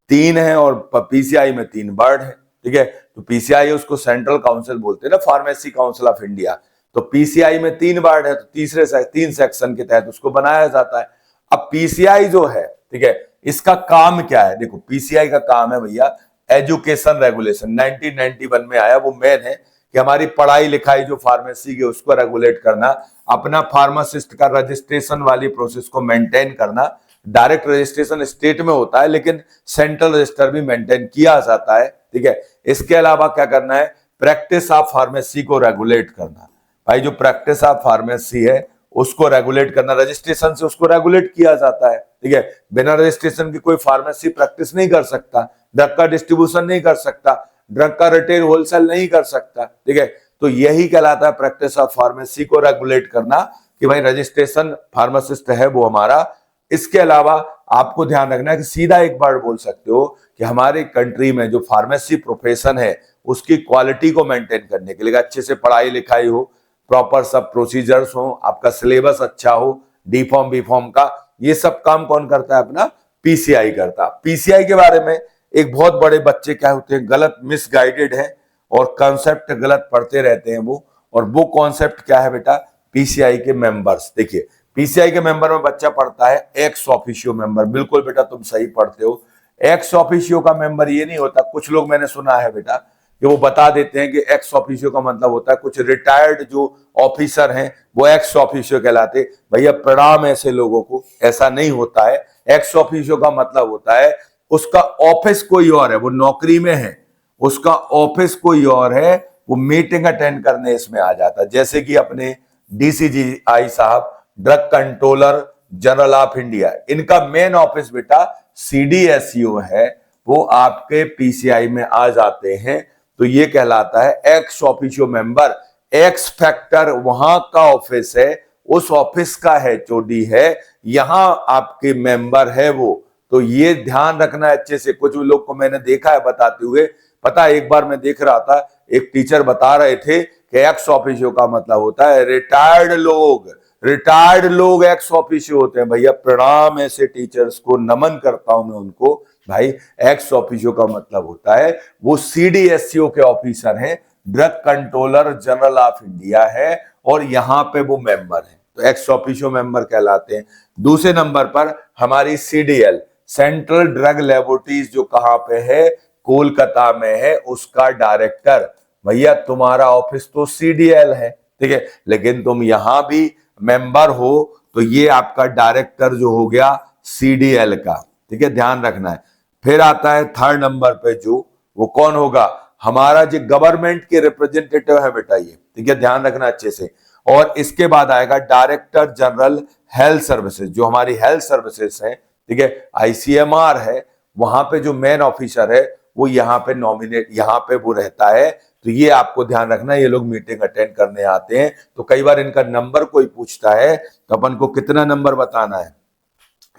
3 है और पीसीआई में 3 वर्ड है, ठीक है। तो पीसीआई उसको सेंट्रल काउंसिल बोलते हैं ना, फार्मेसी काउंसिल ऑफ इंडिया। तो पीसीआई में 3 वर्ड है, तो तीसरे 3 सेक्शन के तहत उसको बनाया जाता है। अब पीसीआई जो है, ठीक है, इसका काम क्या है? देखो पीसीआई का काम है भैया एजुकेशन रेगुलेशन, 1991 में आया, वो मेन है कि हमारी पढ़ाई लिखाई जो फार्मेसी की उसको रेगुलेट करना, अपना फार्मासिस्ट का रजिस्ट्रेशन वाली प्रोसेस को मेंटेन करना। डायरेक्ट रजिस्ट्रेशन स्टेट में होता है लेकिन सेंट्रल रजिस्टर भी मेंटेन किया जाता है, ठीक है। इसके अलावा क्या करना है? प्रैक्टिस ऑफ फार्मेसी को रेगुलेट करना। भाई जो प्रैक्टिस ऑफ फार्मेसी है उसको रेगुलेट करना, रजिस्ट्रेशन से उसको रेगुलेट किया जाता है, ठीक है। बिना रजिस्ट्रेशन की कोई फार्मेसी प्रैक्टिस नहीं कर सकता, ड्रग का डिस्ट्रीब्यूशन नहीं कर सकता, ड्रग का रिटेल होलसेल नहीं कर सकता, ठीक है। तो यही कहलाता है प्रैक्टिस ऑफ फार्मेसी को रेगुलेट करना, कि भाई रजिस्ट्रेशन फार्मासिस्ट है वो हमारा। इसके अलावा आपको ध्यान रखना है कि सीधा एक बार बोल सकते हो कि हमारे कंट्री में जो फार्मेसी प्रोफेशन है उसकी क्वालिटी को मेंटेन करने के लिए अच्छे से पढ़ाई लिखाई हो, प्रॉपर सब प्रोसीजर्स हो, आपका सिलेबस अच्छा हो, डी फॉर्म बी फॉर्म का, ये सब काम कौन करता है? अपना पीसीआई करता। पीसीआई के बारे में एक बहुत बड़े बच्चे क्या होते हैं, गलत मिसगाइडेड है और कॉन्सेप्ट गलत पढ़ते रहते हैं वो। और वो कॉन्सेप्ट क्या है बेटा? पीसीआई के मेंबर्स। देखिए पीसीआई के मेंबर में बच्चा पढ़ता है एक्स ऑफिशियो मेंबर। बिल्कुल बेटा तुम सही पढ़ते हो। एक्स ऑफिशियो का मेंबर ये नहीं होता, कुछ लोग मैंने सुना है बेटा कि वो बता देते हैं कि एक्स ऑफिशियो का मतलब होता है कुछ रिटायर्ड जो ऑफिसर हैं वो एक्स ऑफिशियो कहलाते। भैया प्रणाम ऐसे लोगों को, ऐसा नहीं होता है। एक्स ऑफिशियो का मतलब होता है उसका ऑफिस कोई और है, वो नौकरी में है, उसका ऑफिस कोई और है, वो मीटिंग अटेंड करने इसमें आ जाता है। जैसे कि अपने डीसीजीआई साहब, drug controller general of India, इनका मेन ऑफिस बेटा सीडीएसयू है, वो आपके पीसीआई में आ जाते हैं। तो ये कहलाता है ex officio member. X factor वहां का ऑफिस है, उस ऑफिस का एचओडी है, यहां आपके मेंबर है वो। तो ये ध्यान रखना है अच्छे से। कुछ लोग को मैंने देखा है बताते हुए, पता है एक बार मैं देख रहा था, एक टीचर बता रहे थे कि एक्स ऑफिशियो का मतलब होता है रिटायर्ड लोग। रिटायर्ड लोग एक्स ऑफिशियो होते हैं। भैया प्रणाम ऐसे टीचर्स को, नमन करता हूं मैं उनको। भाई एक्स ऑफिशियो का मतलब होता है वो सीडीएसयू के ऑफिसर हैं, drug controller general of India है, और यहां पे वो मेंबर है, तो एक्स ऑफिशियो मेंबर कहलाते हैं। दूसरे नंबर पर हमारी सीडीएल, सेंट्रल ड्रग लेबोरेटरीज, जो कहां पे है? कोलकाता में है, उसका डायरेक्टर। भैया तुम्हारा ऑफिस तो सीडीएल है, ठीक है, लेकिन तुम यहां भी मेंबर हो, तो ये आपका डायरेक्टर जो हो गया सीडीएल का, ठीक है, ध्यान रखना है। फिर आता है थर्ड नंबर पे जो, वो कौन होगा? हमारा जो गवर्नमेंट के रिप्रेजेंटेटिव है बेटा ये, ठीक है, ध्यान रखना अच्छे से। और इसके बाद आएगा डायरेक्टर जनरल हेल्थ सर्विसेज, जो हमारी हेल्थ सर्विसेज है, ठीक है, आईसीएमआर है, वहां पे जो मेन ऑफिसर है वो यहाँ पे नॉमिनेट, यहाँ पे वो रहता है। तो ये आपको ध्यान रखना, ये लोग मीटिंग अटेंड करने आते हैं, तो कई बार इनका नंबर कोई पूछता है तो अपन को कितना नंबर बताना है?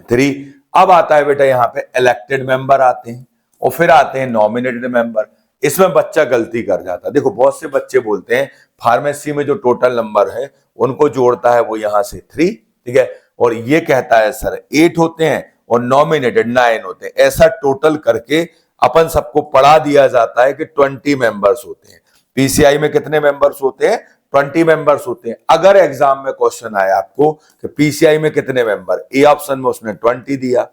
3। अब आता है बेटा यहाँ पे इलेक्टेड मेंबर आते हैं, और फिर आते हैं नॉमिनेटेड मेंबर। इसमें बच्चा गलती कर जाता है। देखो बहुत से बच्चे बोलते हैं फार्मेसी में जो टोटल नंबर है उनको जोड़ता है वो यहाँ से 3, ठीक है, और ये कहता है सर 8 होते हैं और नॉमिनेटेड 9 होते हैं। ऐसा टोटल करके अपन सबको पढ़ा दिया जाता है कि 20 मेंबर्स होते हैं। पीसीआई में कितने मेंबर्स होते हैं? 20 मेंबर्स होते हैं। अगर एग्जाम में क्वेश्चन आया आपको कि पीसीआई में कितने मेंबर, ए ऑप्शन में उसने 20 दिया,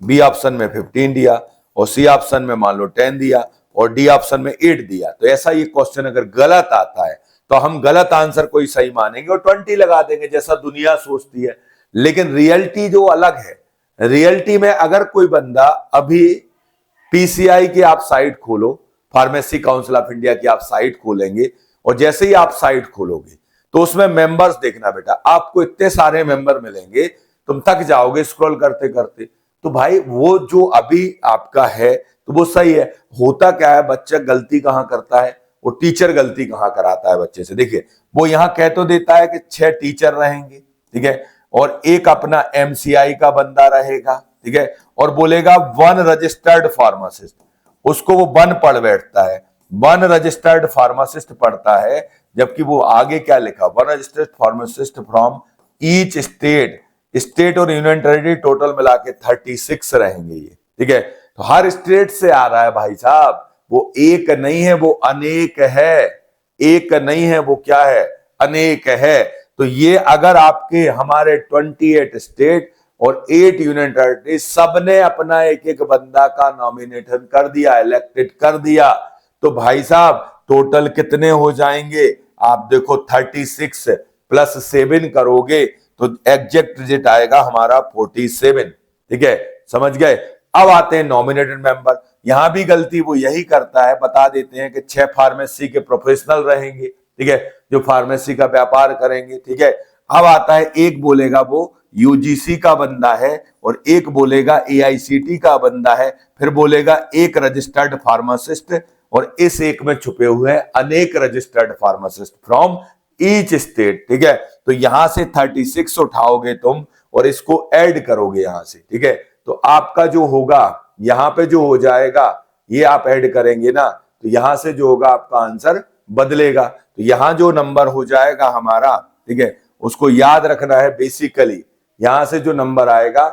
बी ऑप्शन में 15 दिया, और सी ऑप्शन में मान लो 10 दिया, और डी ऑप्शन में 8 दिया, तो ऐसा ये क्वेश्चन अगर गलत आता है तो हम गलत आंसर कोई सही मानेंगे और 20 लगा देंगे, जैसा दुनिया सोचती है। लेकिन रियलिटी जो अलग है, रियलिटी में अगर कोई बंदा अभी पीसीआई की आप साइट खोलो, फार्मेसी काउंसिल ऑफ इंडिया की आप साइट खोलेंगे, और जैसे ही आप साइट खोलोगे तो उसमें मेंबर्स देखना बेटा, आपको इतने सारे मेंबर मिलेंगे, तुम थक जाओगे स्क्रॉल करते करते। तो भाई वो जो अभी आपका है तो वो सही है। होता क्या है, बच्चा गलती कहां करता है, वो टीचर गलती कहां कराता है बच्चे से। देखिए वो यहां कह तो देता है कि 6 टीचर रहेंगे, ठीक है, और एक अपना एमसीआई का बंदा रहेगा, ठीक है, और बोलेगा 1 रजिस्टर्ड फार्मासिस्ट, उसको वो 1 पढ़ बैठता है, 1 रजिस्टर्ड फार्मासिस्ट पढ़ता है, जबकि वो आगे क्या लिखा, 1 registered pharmacist from each state, state और यूनियन टेरिटरी टोटल मिला के 36 रहेंगे ये, ठीक है। तो हर स्टेट से आ रहा है भाई साहब, वो एक नहीं है, वो अनेक है। एक नहीं है, वो क्या है, अनेक है। तो ये अगर आपके हमारे 28 स्टेट और 8 यूनियन टेरिटरी सबने अपना एक एक बंदा का नॉमिनेशन कर दिया, इलेक्टेड कर दिया, तो भाई साहब टोटल कितने हो जाएंगे, आप देखो 36 प्लस 7 करोगे तो एग्जैक्ट रिजल्ट आएगा हमारा 47, ठीक है, समझ गए। अब आते हैं नॉमिनेटेड मेंबर। यहां भी गलती वो यही करता है, बता देते हैं कि 6 फार्मेसी के प्रोफेशनल रहेंगे, ठीक है, जो फार्मेसी का व्यापार करेंगे, ठीक है। अब आता है, एक बोलेगा वो यूजीसी का बंदा है और एक बोलेगा एआईसीटी का बंदा है, फिर बोलेगा एक रजिस्टर्ड फार्मासिस्ट, और इस एक में छुपे हुए हैं अनेक registered pharmacist from each state, ठीक है। तो यहां से 36 उठाओगे तुम और इसको ऐड करोगे यहां से, ठीक है। तो आपका जो होगा यहां पे जो हो जाएगा, ये आप ऐड करेंगे ना, तो यहां से जो होगा आपका आंसर बदलेगा। तो यहां जो नंबर हो जाएगा हमारा, ठीक है, उसको याद रखना है। बेसिकली यहां से जो नंबर आएगा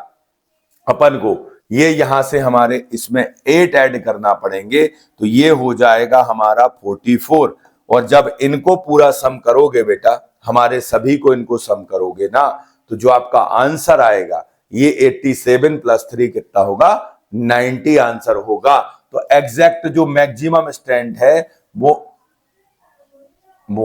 अपन को, ये यहां से हमारे इसमें 8 ऐड करना पड़ेंगे, तो ये हो जाएगा हमारा 44। और जब इनको पूरा सम करोगे बेटा, हमारे सभी को इनको सम करोगे ना, तो जो आपका आंसर आएगा ये 87 प्लस 3 कितना होगा, 90 आंसर होगा। तो एग्जैक्ट जो मैक्सिमम स्ट्रेंथ है वो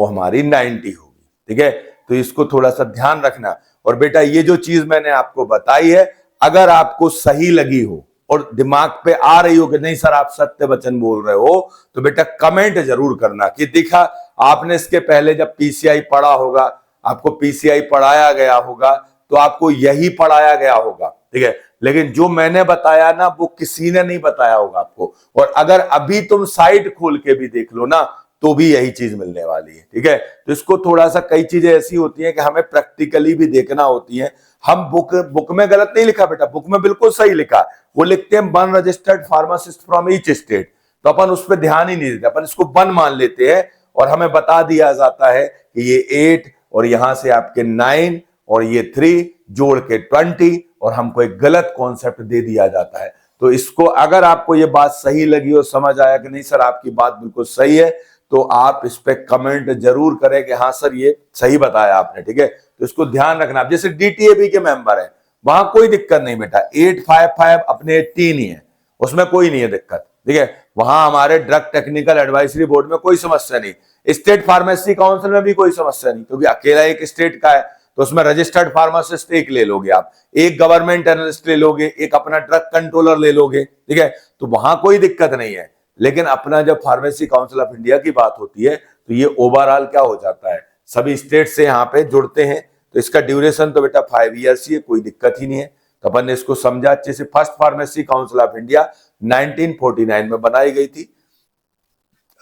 हमारी 90 होगी, ठीक है। तो इसको थोड़ा सा ध्यान रखना। और बेटा ये जो चीज मैंने आपको बताई है, अगर आपको सही लगी हो और दिमाग पे आ रही हो कि नहीं सर आप सत्य वचन बोल रहे हो, तो बेटा कमेंट जरूर करना कि देखा आपने इसके पहले जब पीसीआई पढ़ा होगा, आपको पीसीआई पढ़ाया गया होगा, तो आपको यही पढ़ाया गया होगा, ठीक है। लेकिन जो मैंने बताया ना, वो किसी ने नहीं बताया होगा आपको। और अगर अभी तुम साइट खोल के भी देख लो ना, तो भी यही चीज मिलने वाली है, ठीक है। तो इसको थोड़ा सा, कई चीजें ऐसी होती हैं कि हमें प्रैक्टिकली भी देखना होती है। हम बुक में गलत नहीं लिखा बेटा, बुक में बिल्कुल सही लिखा। वो लिखते हैं 1 registered pharmacist from each state, तो अपन उस पर ध्यान ही नहीं देते, अपन इसको 1 मान लेते हैं और हमें बता दिया जाता है कि ये 8 और यहां से आपके 9 और ये 3 जोड़ के 20, और हमको एक गलत कॉन्सेप्ट दे दिया जाता है। तो इसको, अगर आपको ये बात सही लगी और समझ आया कि नहीं सर आपकी बात बिल्कुल सही है, तो आप इस पे कमेंट जरूर करें कि हाँ सर ये सही बताया आपने, ठीक है। तो इसको ध्यान रखना। जैसे डीटीएबी के मेंबर है, वहां कोई दिक्कत नहीं बेटा, 855 अपने 18 ही है, उसमें कोई नहीं है दिक्कत, ठीक है। वहां हमारे ड्रग टेक्निकल एडवाइजरी बोर्ड में कोई समस्या नहीं, स्टेट फार्मेसी काउंसिल में भी कोई समस्या नहीं, क्योंकि अकेला एक स्टेट का है, तो उसमें रजिस्टर्ड फार्मासिस्ट एक ले लोगे आप, एक गवर्नमेंट एनालिस्ट ले लोगे, एक अपना ड्रग कंट्रोलर ले लोगे, ठीक है। तो वहां कोई दिक्कत नहीं है। लेकिन अपना जब फार्मेसी काउंसिल ऑफ इंडिया की बात होती है, तो ये ओवरऑल क्या हो जाता है, सभी स्टेट से यहाँ पे जुड़ते हैं। तो इसका ड्यूरेशन तो बेटा 5 ईयर्स ही है, कोई दिक्कत ही नहीं है। तो अपन ने इसको समझा अच्छे से। First pharmacy council of India 1949 में बनाई गई थी।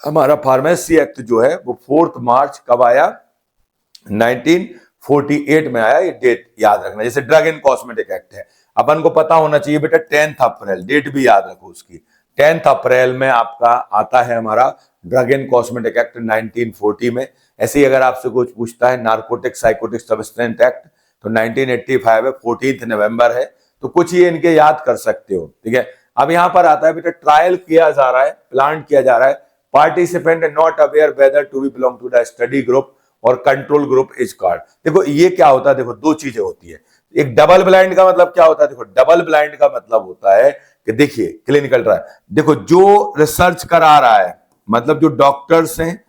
हमारा फार्मेसी एक्ट जो है वो 4 मार्च कब आया, 1948 में आया। ये डेट याद रखना। जैसे ड्रग एंड कॉस्मेटिक एक्ट है, अपन को पता होना चाहिए बेटा 10 अप्रैल, डेट भी याद रखो उसकी, 10 अप्रैल में आपका आता है हमारा ड्रग एंड कॉस्मेटिक एक्ट 1940 में। ऐसे ही अगर आपसे कुछ पूछता है नार्कोटिक साइकोटिक सब्सटेंस एक्ट, तो 1985 है, 14 नवंबर है। तो कुछ ये इनके याद कर सकते हो, ठीक है। अब यहां पर आता है बेटा ट्रायल किया जा रहा है, प्लान किया जा रहा है। Participant not aware whether to be belong to the study group और कंट्रोल ग्रुप इज कार्ड। देखो ये क्या होता है, देखो दो चीजें होती है। एक डबल ब्लाइंड का मतलब क्या होता है, देखो डबल ब्लाइंड का मतलब होता है कि देखिए क्लिनिकल ट्रायल, देखो जो रिसर्च करा रहा है, मतलब जो डॉक्टर्स हैं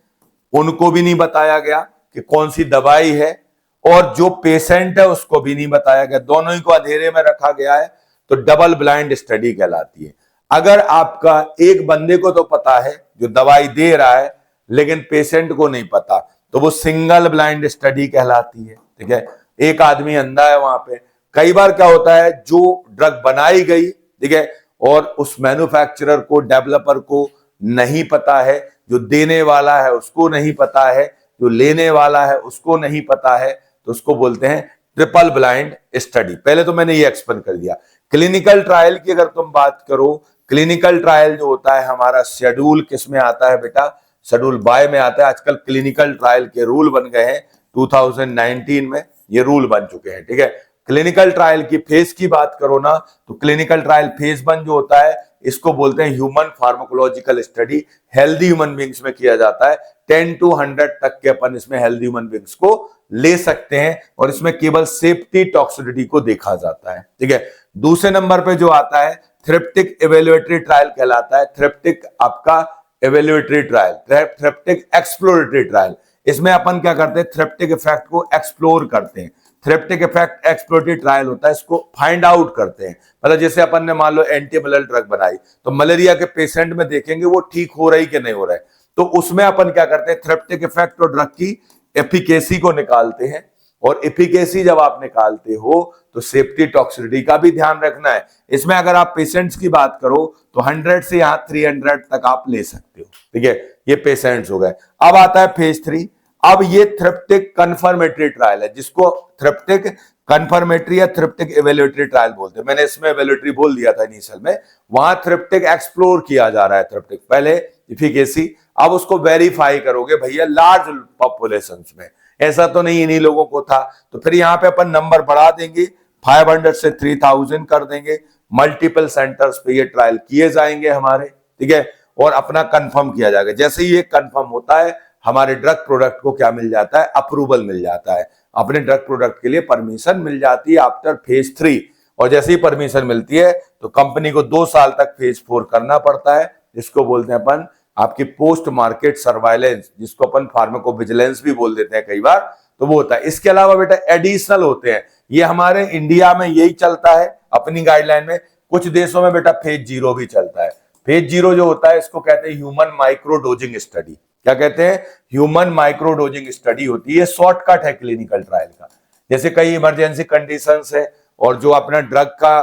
उनको भी नहीं बताया गया कि कौन सी दवाई है, और जो पेशेंट है उसको भी नहीं बताया गया, दोनों ही को अंधेरे में रखा गया है। तो डबल ब्लाइंड स्टडी कहलाती है। अगर आपका एक बंदे को तो पता है जो दवाई दे रहा है, लेकिन पेशेंट को नहीं पता, तो वो सिंगल ब्लाइंड स्टडी कहलाती है, ठीक है। एक आदमी अंधा है वहां पे। कई बार क्या होता है, जो ड्रग बनाई गई, ठीक है, और उस मैन्युफैक्चरर को, डेवलपर को नहीं पता है, जो देने वाला है उसको नहीं पता है, जो लेने वाला है उसको नहीं पता है, तो उसको बोलते हैं ट्रिपल ब्लाइंड स्टडी। पहले तो मैंने ये एक्सप्लेन कर दिया। क्लिनिकल ट्रायल की अगर तुम बात करो, क्लिनिकल ट्रायल जो होता है हमारा शेड्यूल किस में आता है बेटा, शेड्यूल बाय में आता है। आजकल क्लिनिकल ट्रायल के रूल बन गए हैं 2019 में ये रूल बन चुके हैं, ठीक है। क्लिनिकल ट्रायल की फेज की बात करो ना, तो क्लिनिकल ट्रायल फेज 1 जो होता है इसको बोलते हैं human pharmacological study, healthy human beings में किया जाता है। 10 to 100 तक के अपन इसमें हेल्दी ह्यूमन बींग्स को ले सकते हैं और इसमें केवल सेफ्टी टॉक्सिसिटी को देखा जाता है, ठीक है। दूसरे नंबर पे जो आता है थेरेप्टिक एवेल्युएटरी ट्रायल कहलाता है। थेरेप्टिक आपका एवेल्युएटरी ट्रायल, थेरेप्टिक एक्सप्लोरेटरी ट्रायल, इसमें अपन क्या करते हैं, थेरेप्टिक इफेक्ट को एक्सप्लोर करते हैं। थेरेप्टिक इफेक्ट एक्सप्लोरेटरी ट्रायल होता है, इसको फाइंड आउट करते हैं। मतलब जैसे अपन ने मान लो एंटी मलेरियल ड्रग बनाई, तो मलेरिया के पेशेंट में देखेंगे वो ठीक हो रही कि नहीं हो रहा है, तो उसमें अपन क्या करते हैं, थेरेप्टिक इफेक्ट और ड्रग की एफिकेसी को निकालते हैं। और एफिकेसी जब आप निकालते हो तो सेफ्टी टॉक्सिसिटी का भी ध्यान रखना है। इसमें अगर आप पेशेंट्स की बात करो तो 100 से यहां 300 तक आप ले सकते हो, ठीक है। ये पेशेंट्स हो गए। अब आता है फेज 3। अब ये थेरेप्टिक कंफर्मेटरी ट्रायल है, जिसको थेरेप्टिक कंफर्मेटरी या थेरेप्टिक एवेल्युएटरी ट्रायल बोलते हैं। मैंने इसमें एवेल्युएटरी बोल दिया था इनिशियल में। वहां थेरेप्टिक एक्सप्लोर किया जा रहा है, थेरेप्टिक पहले एफिकेसी, अब उसको वेरीफाई करोगे भैया लार्ज पॉपुलेशन में। ऐसा तो नहीं इन्हीं लोगों को था, तो फिर यहाँ पे अपन नंबर बढ़ा देंगे, 500 से 3000 कर देंगे। मल्टीपल सेंटर्स पे ये ट्रायल किए जाएंगे हमारे, ठीक है, और अपना कंफर्म किया जाएगा। जैसे ही ये कंफर्म होता है हमारे ड्रग प्रोडक्ट को क्या मिल जाता है, अप्रूवल मिल जाता है, अपने ड्रग प्रोडक्ट के लिए परमिशन मिल जाती है आफ्टर फेज 3। और जैसे ही परमिशन मिलती है तो कंपनी को 2 साल तक फेज 4 करना पड़ता है, जिसको बोलते हैं अपन आपकी पोस्ट मार्केट सर्वाइलेंस, जिसको अपन फार्माकोविजिलेंस भी बोल देते हैं कई बार, तो वो होता है। इसके अलावा बेटा एडिशनल होते हैं, ये हमारे इंडिया में यही चलता है अपनी गाइडलाइन में। कुछ देशों में बेटा फेज 0 भी चलता है। फेज 0 जो होता है इसको कहते हैं ह्यूमन माइक्रोडोजिंग स्टडी। क्या कहते हैं, ह्यूमन माइक्रोडोजिंग स्टडी होती है, शॉर्टकट है क्लिनिकल ट्रायल का। जैसे कई इमरजेंसी कंडीशंस है और जो अपना ड्रग का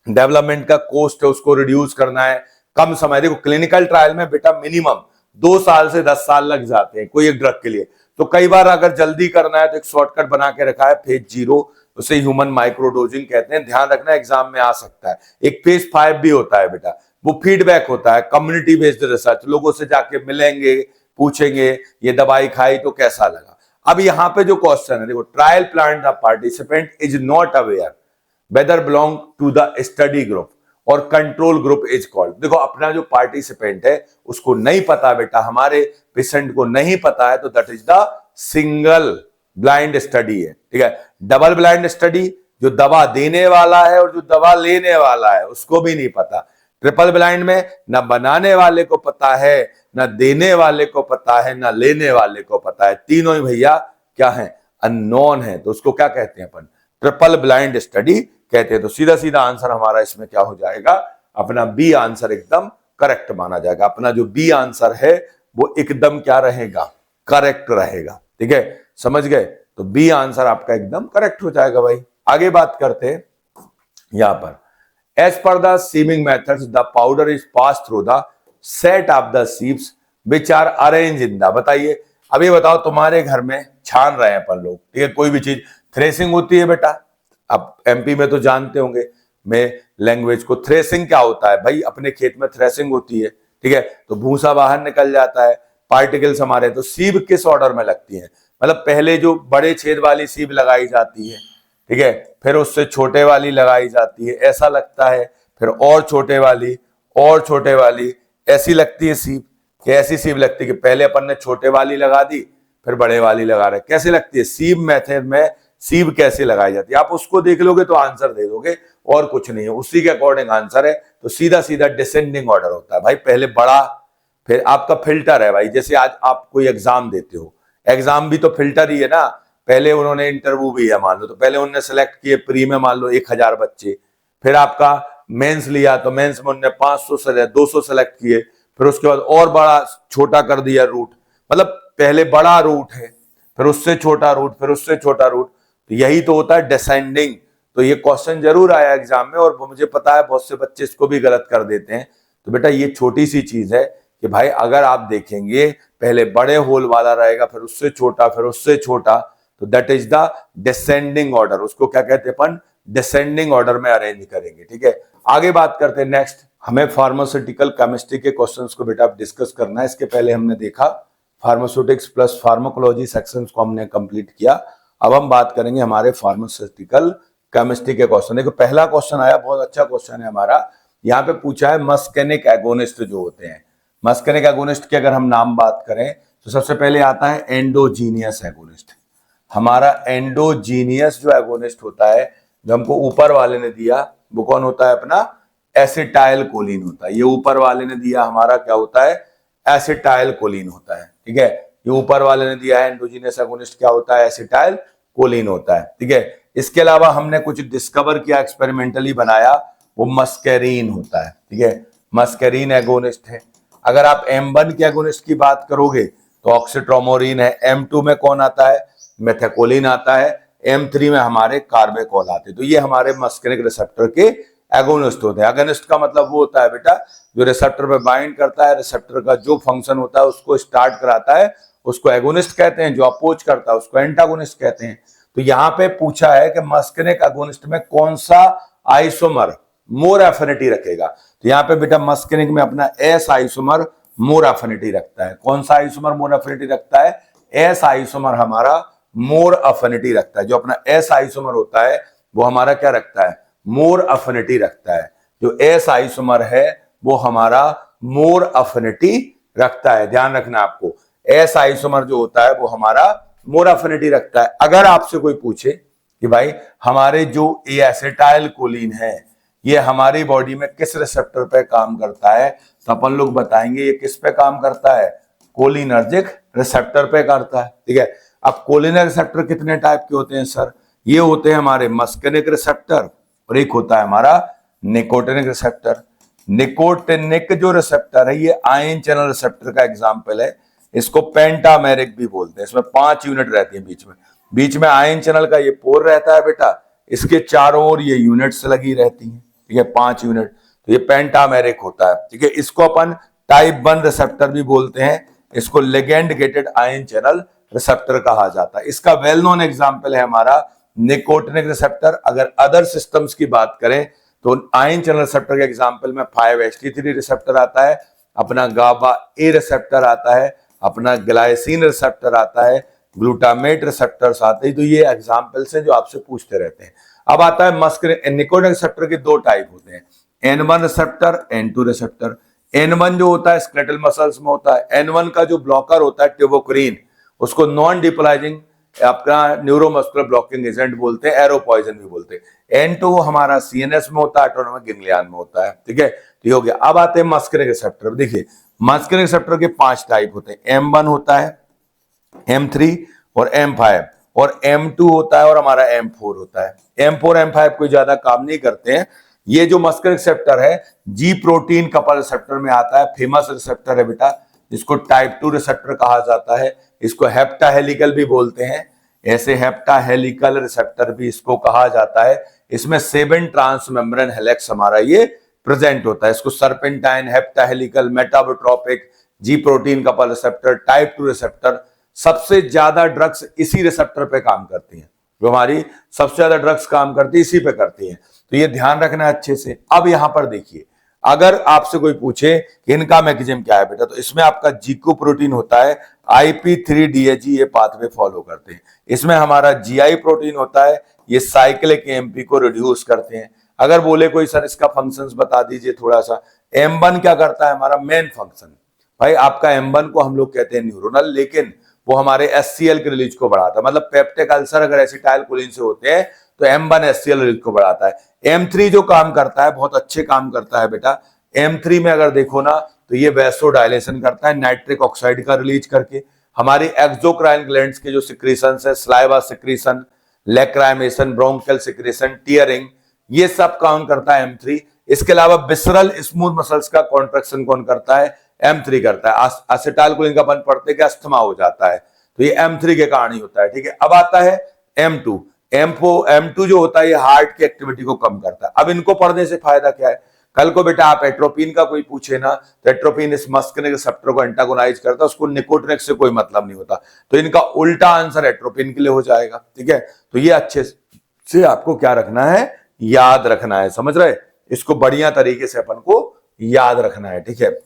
डेवलपमेंट का कॉस्ट है उसको रिड्यूस करना है, कम समय, देखो क्लिनिकल ट्रायल में बेटा मिनिमम 2 साल से 10 साल लग जाते हैं कोई एक ड्रग के लिए। तो कई बार अगर जल्दी करना है तो एक शॉर्टकट बना के रखा है फेज 0, उसे ह्यूमन माइक्रोडोजिंग कहते हैं। ध्यान रखना एग्जाम में आ सकता है। एक फेज 5 भी होता है बेटा, वो फीडबैक होता है, कम्युनिटी बेस्ड रिसर्च, लोगों से जाके मिलेंगे, पूछेंगे ये दवाई खाई तो कैसा लगा। अब यहाँ पे जो क्वेश्चन है देखो, trial plan the participant is not aware whether belong to the study group और कंट्रोल ग्रुप इज कॉल्ड। देखो अपना जो पार्टिसिपेंट है उसको नहीं पता बेटा, हमारे पेशेंट को नहीं पता है, तो that is the single blind study है, ठीक है। डबल ब्लाइंड स्टडी, जो दवा देने वाला है और जो दवा लेने वाला है उसको भी नहीं पता। ट्रिपल ब्लाइंड में न बनाने वाले को पता है, न देने वाले को पता है, न लेने वाले को पता है, तीनों ही भैया क्या है, अननोन है। तो उसको क्या कहते हैं अपन, ट्रिपल ब्लाइंड स्टडी कहते हैं। तो सीधा सीधा आंसर हमारा इसमें क्या हो जाएगा, अपना बी आंसर एकदम करेक्ट माना जाएगा। अपना जो बी आंसर है वो एकदम क्या रहेगा, करेक्ट रहेगा, ठीक है, समझ गए। तो बी आंसर आपका एकदम करेक्ट हो जाएगा भाई। आगे बात करते हैं यहां पर, as per the sieving methods the powder is pass through the set of the sieves which are arrange in the, बताइए अभी बताओ, तुम्हारे घर में छान रहे हैं अपन लोग, ठीक है, कोई भी चीज, थ्रेसिंग होती है बेटा, आप एमपी में तो जानते होंगे मैं लैंग्वेज को। थ्रेसिंग क्या होता है भाई, अपने खेत में थ्रेसिंग होती है, ठीक है, तो भूसा बाहर निकल जाता है, पार्टिकल्स हमारे। तो सीब किस ऑर्डर में लगती है, मतलब पहले जो बड़े छेद वाली सीब लगाई जाती है, ठीक है, फिर उससे छोटे वाली लगाई जाती है, ऐसा लगता है, फिर और छोटे वाली और छोटे वाली, ऐसी लगती है सीब। कि ऐसी सीब लगती है कि पहले अपन ने छोटे वाली लगा दी फिर बड़े वाली लगा रहे, कैसे लगती है सीब मेथड में, सीब कैसे लगाई जाती है, आप उसको देख लोगे तो आंसर दे दोगे, और कुछ नहीं है, उसी के अकॉर्डिंग आंसर है। तो सीधा सीधा डिसेंडिंग ऑर्डर होता है भाई, पहले बड़ा, फिर आपका फिल्टर है भाई। जैसे आज आप कोई एग्जाम देते हो, एग्जाम भी तो फिल्टर ही है ना, पहले उन्होंने इंटरव्यू भी है मान लो, तो पहले उन्होंने सेलेक्ट किए प्री में मान लो 1000 बच्चे, फिर आपका मेंस लिया तो मेंस में उन्होंने 500 से 200 सेलेक्ट किए, फिर उसके बाद और बड़ा छोटा कर दिया रूट, मतलब पहले बड़ा रूट है, फिर उससे छोटा रूट, फिर उससे छोटा रूट, तो यही तो होता है डिसेंडिंग। तो ये क्वेश्चन जरूर आया एग्जाम में, और मुझे पता है बहुत से बच्चे इसको भी गलत कर देते हैं। तो बेटा ये छोटी सी चीज है कि भाई अगर आप देखेंगे पहले बड़े होल वाला रहेगा, फिर उससे छोटा, फिर उससे छोटा, तो that is the descending order, उसको क्या कहते हैं अपन, डिसेंडिंग ऑर्डर में अरेंज करेंगे, ठीक है। आगे बात करते हैं नेक्स्ट, हमें फार्मास्यूटिकल केमिस्ट्री के क्वेश्चंस को बेटा डिस्कस करना है। इसके पहले हमने देखा फार्मास्यूटिक्स प्लस फार्माकोलॉजी सेक्शंस को हमने कंप्लीट किया। अब हम बात करेंगे हमारे फार्मास्यूटिकल केमिस्ट्री के क्वेश्चन। देखो पहला क्वेश्चन आया, बहुत अच्छा क्वेश्चन है हमारा। यहाँ पे पूछा है मस्केनिक एगोनिस्ट जो होते हैं, मस्केनिक एगोनिस्ट की अगर हम नाम बात करें तो सबसे पहले आता है एंडोजीनियस एगोनिस्ट। हमारा एंडोजीनियस जो एगोनिस्ट होता है, जो हमको ऊपर वाले ने दिया, वो कौन होता है? अपना एसिटाइल कोलिन होता है। ये ऊपर वाले ने दिया हमारा क्या होता है? एसिटाइल कोलिन होता है। ठीक है, ये ऊपर वाले ने दिया है एंडोजीनियस एगोनिस्ट क्या होता है? एसिटाइल कोलिन होता है। ठीक है, इसके अलावा हमने कुछ डिस्कवर किया, एक्सपेरिमेंटली बनाया, वो मस्कैरिन होता है। ठीक है, मस्कैरिन एगोनिस्ट है। अगर आप M1 के एगोनिस्ट की बात करोगे तो ऑक्सीट्रोमोरिन है। M2 में कौन आता है? मेथाकोलिन आता है। M3 में हमारे कार्बेकॉल आते हैं। तो ये हमारे मस्कैनिक रिसेप्टर के एगोनिस्ट होते हैं। एगोनिस्ट का मतलब वो होता है बेटा जो रिसेप्टर पे बाइंड करता है, रिसेप्टर का जो फंक्शन होता है उसको स्टार्ट कराता है, उसको एगोनिस्ट कहते हैं। जो अपोज करता है उसको एंटागोनिस्ट कहते हैं। तो यहाँ पे पूछा है कि मस्कैनिक एगोनिस्ट में कौन सा आइसोमर मोर एफिनिटी रखेगा। तो यहाँ पे बेटा मस्कैनिक में अपना एस आइसोमर मोर एफिनिटी रखता है। कौन सा आइसोमर मोर एफिनिटी रखता है? एस आइसोमर हमारा मोर एफिनिटी रखता है। जो अपना एस आइसोमर होता है वो हमारा क्या रखता है? मोर एफिनिटी रखता है। जो एस आइसोमर है वो हमारा मोर एफिनिटी रखता है। ध्यान रखना आपको, एस आइसोमर जो होता है वो हमारा मोर एफिनिटी रखता है। अगर आपसे कोई पूछे कि भाई हमारे जो एसिटाइल कोलिन है ये हमारी बॉडी में किस रिसेप्टर पे काम करता है, तो अपन लोग बताएंगे ये किस पे काम करता है? कोलिनर्जिक रिसेप्टर पे करता है। ठीक है, अब कोलिनर्जिक रिसेप्टर कितने टाइप के होते हैं सर? ये होते हैं हमारे मस्कैनिक रिसेप्टर और एक होता है हमारा निकोटिनिक रिसेप्टर। निकोटिनिक जो रिसेप्टर है ये आयन चैनल रिसेप्टर का एग्जाम्पल है। इसको पेंटामेरिक भी बोलते हैं। इसमें 5 यूनिट रहती है बीच में आयन चैनल का ये पोर रहता है बेटा, इसके चारों ओर ये यूनिट्स लगी रहती हैं। ठीक है, 5 यूनिट, तो ये पेंटामेरिक होता है। ठीक है, इसको अपन टाइप 1 रिसेप्टर भी बोलते हैं। इसको ligand gated ion channel receptor कहा जाता है। इसका वेल नोन एग्जाम्पल है हमारा निकोटिनिक रिसेप्टर। अगर अदर सिस्टम्स की बात करें तो आयन चैनल रिसेप्टर के एग्जाम्पल में 5-HT3 रिसेप्टर आता है, अपना गाबा ए रिसेप्टर आता है, अपना ग्लाइसिन रिसेप्टर आता है, ग्लूटामेट रिसेप्टर्स आते हैं। तो ये एग्जाम्पल्स हैं जो आपसे पूछते रहते हैं। अब आता है निकोटिनिक रिसेप्टर के 2 टाइप होते हैं, N1 receptor, N2 receptor. N1 जो होता है स्केलेटल मसल्स में होता है। N1 का जो ब्लॉकर होता है ट्यूबोक्रिन, उसको नॉन डिपोलाइजिंग अपना न्यूरोमस्कुलर ब्लॉकिंग एजेंट बोलते हैं, एरो पॉइजन भी बोलते हैं। N2 हमारा CNS में होता है, ऑटोनोमिक गैंग्लियन में होता है। ठीक है, तो ये हो गया। अब आते हैं मस्कैनिक रिसेप्टर। देखिए मस्कैनिक रिसेप्टर के 5 टाइप होते हैं। M1 होता है, M3 और M5 और M2 होता है और हमारा M4 होता है। M4 M5 कोई ज्यादा काम नहीं करते हैं। ये जो मस्कैनिक रिसेप्टर है जी प्रोटीन कपल रिसेप्टर में आता है। फेमस रिसेप्टर है बेटा, इसको टाइप 2 रिसेप्टर कहा जाता है। इसको हेप्टाहेलिकल भी बोलते हैं, ऐसे हेप्टाहेलिकल रिसेप्टर भी इसको कहा जाता है। इसमें 7 ट्रांसमेम्ब्रेन हेलिक्स हमारा ये प्रेजेंट होता है। इसको serpentine, heptahelical, metabotropic, G protein couple receptor, type 2 receptor. सबसे ज्यादा ड्रग्स इसी रिसेप्टर पे काम करती हैं। जो हमारी सबसे ज्यादा ड्रग्स काम करती है इसी पे करती हैं। तो ये ध्यान रखना है अच्छे से। अब यहां पर देखिए, अगर आपसे कोई पूछे कि इनका मैकेनिज्म क्या है बेटा, तो इसमें आपका जीको प्रोटीन होता है, IP3DAG ये पाथवे फॉलो करते हैं। इसमें हमारा GI प्रोटीन होता है, ये साइक्लिक AMP को रिड्यूस करते हैं। अगर बोले कोई सर इसका फंक्शंस बता दीजिए थोड़ा सा। M1 क्या करता है? हमारा मेन फंक्शन भाई आपका M1 को हम लोग कहते हैं न्यूरोनल, लेकिन वो हमारे HCl के रिलीज को बढ़ाता है। मतलब पेप्टिक अल्सर अगर एसिटाइल कोलिन से होते हैं तो M1 HCl रिलीज को बढ़ाता है। M3 जो काम करता है, बहुत अच्छे काम करता है बेटा। M3 में अगर देखो ना तो ये वैसोडाइलेशन करता है नाइट्रिक ऑक्साइड का रिलीज करके। हमारी एक्सोक्राइन ग्लैंड्स के जो सिक्रीशंस है, saliva secretion, लैक्राइमेशन, bronchial secretion, tearing, ये सब काम करता है M3। इसके अलावा विसरल स्मूथ मसल्स का कॉन्ट्रैक्शन कौन करता है? M3 करता है। एसिटाइल कोलिन का बन पड़ते कि अस्थमा हो जाता है, तो ये M3 के कारण ही होता है। ठीक है, अब आता है M2। M2 जो होता है ये हार्ट की एक्टिविटी को कम करता है। अब इनको पढ़ने से फायदा क्या है? कल को बेटा आप एट्रोपिन का कोई पूछे ना, तो एट्रोपिन इस मस्कैनिक रिसेप्टर को एंटागोनाइज करता है, उसको निकोटिनिक से कोई मतलब नहीं होता। तो इनका उल्टा आंसर एट्रोपिन के लिए हो जाएगा। ठीक है, तो ये अच्छे से आपको क्या रखना है? याद रखना है। समझ रहे? इसको बढ़िया तरीके से अपन को याद रखना है। ठीक है,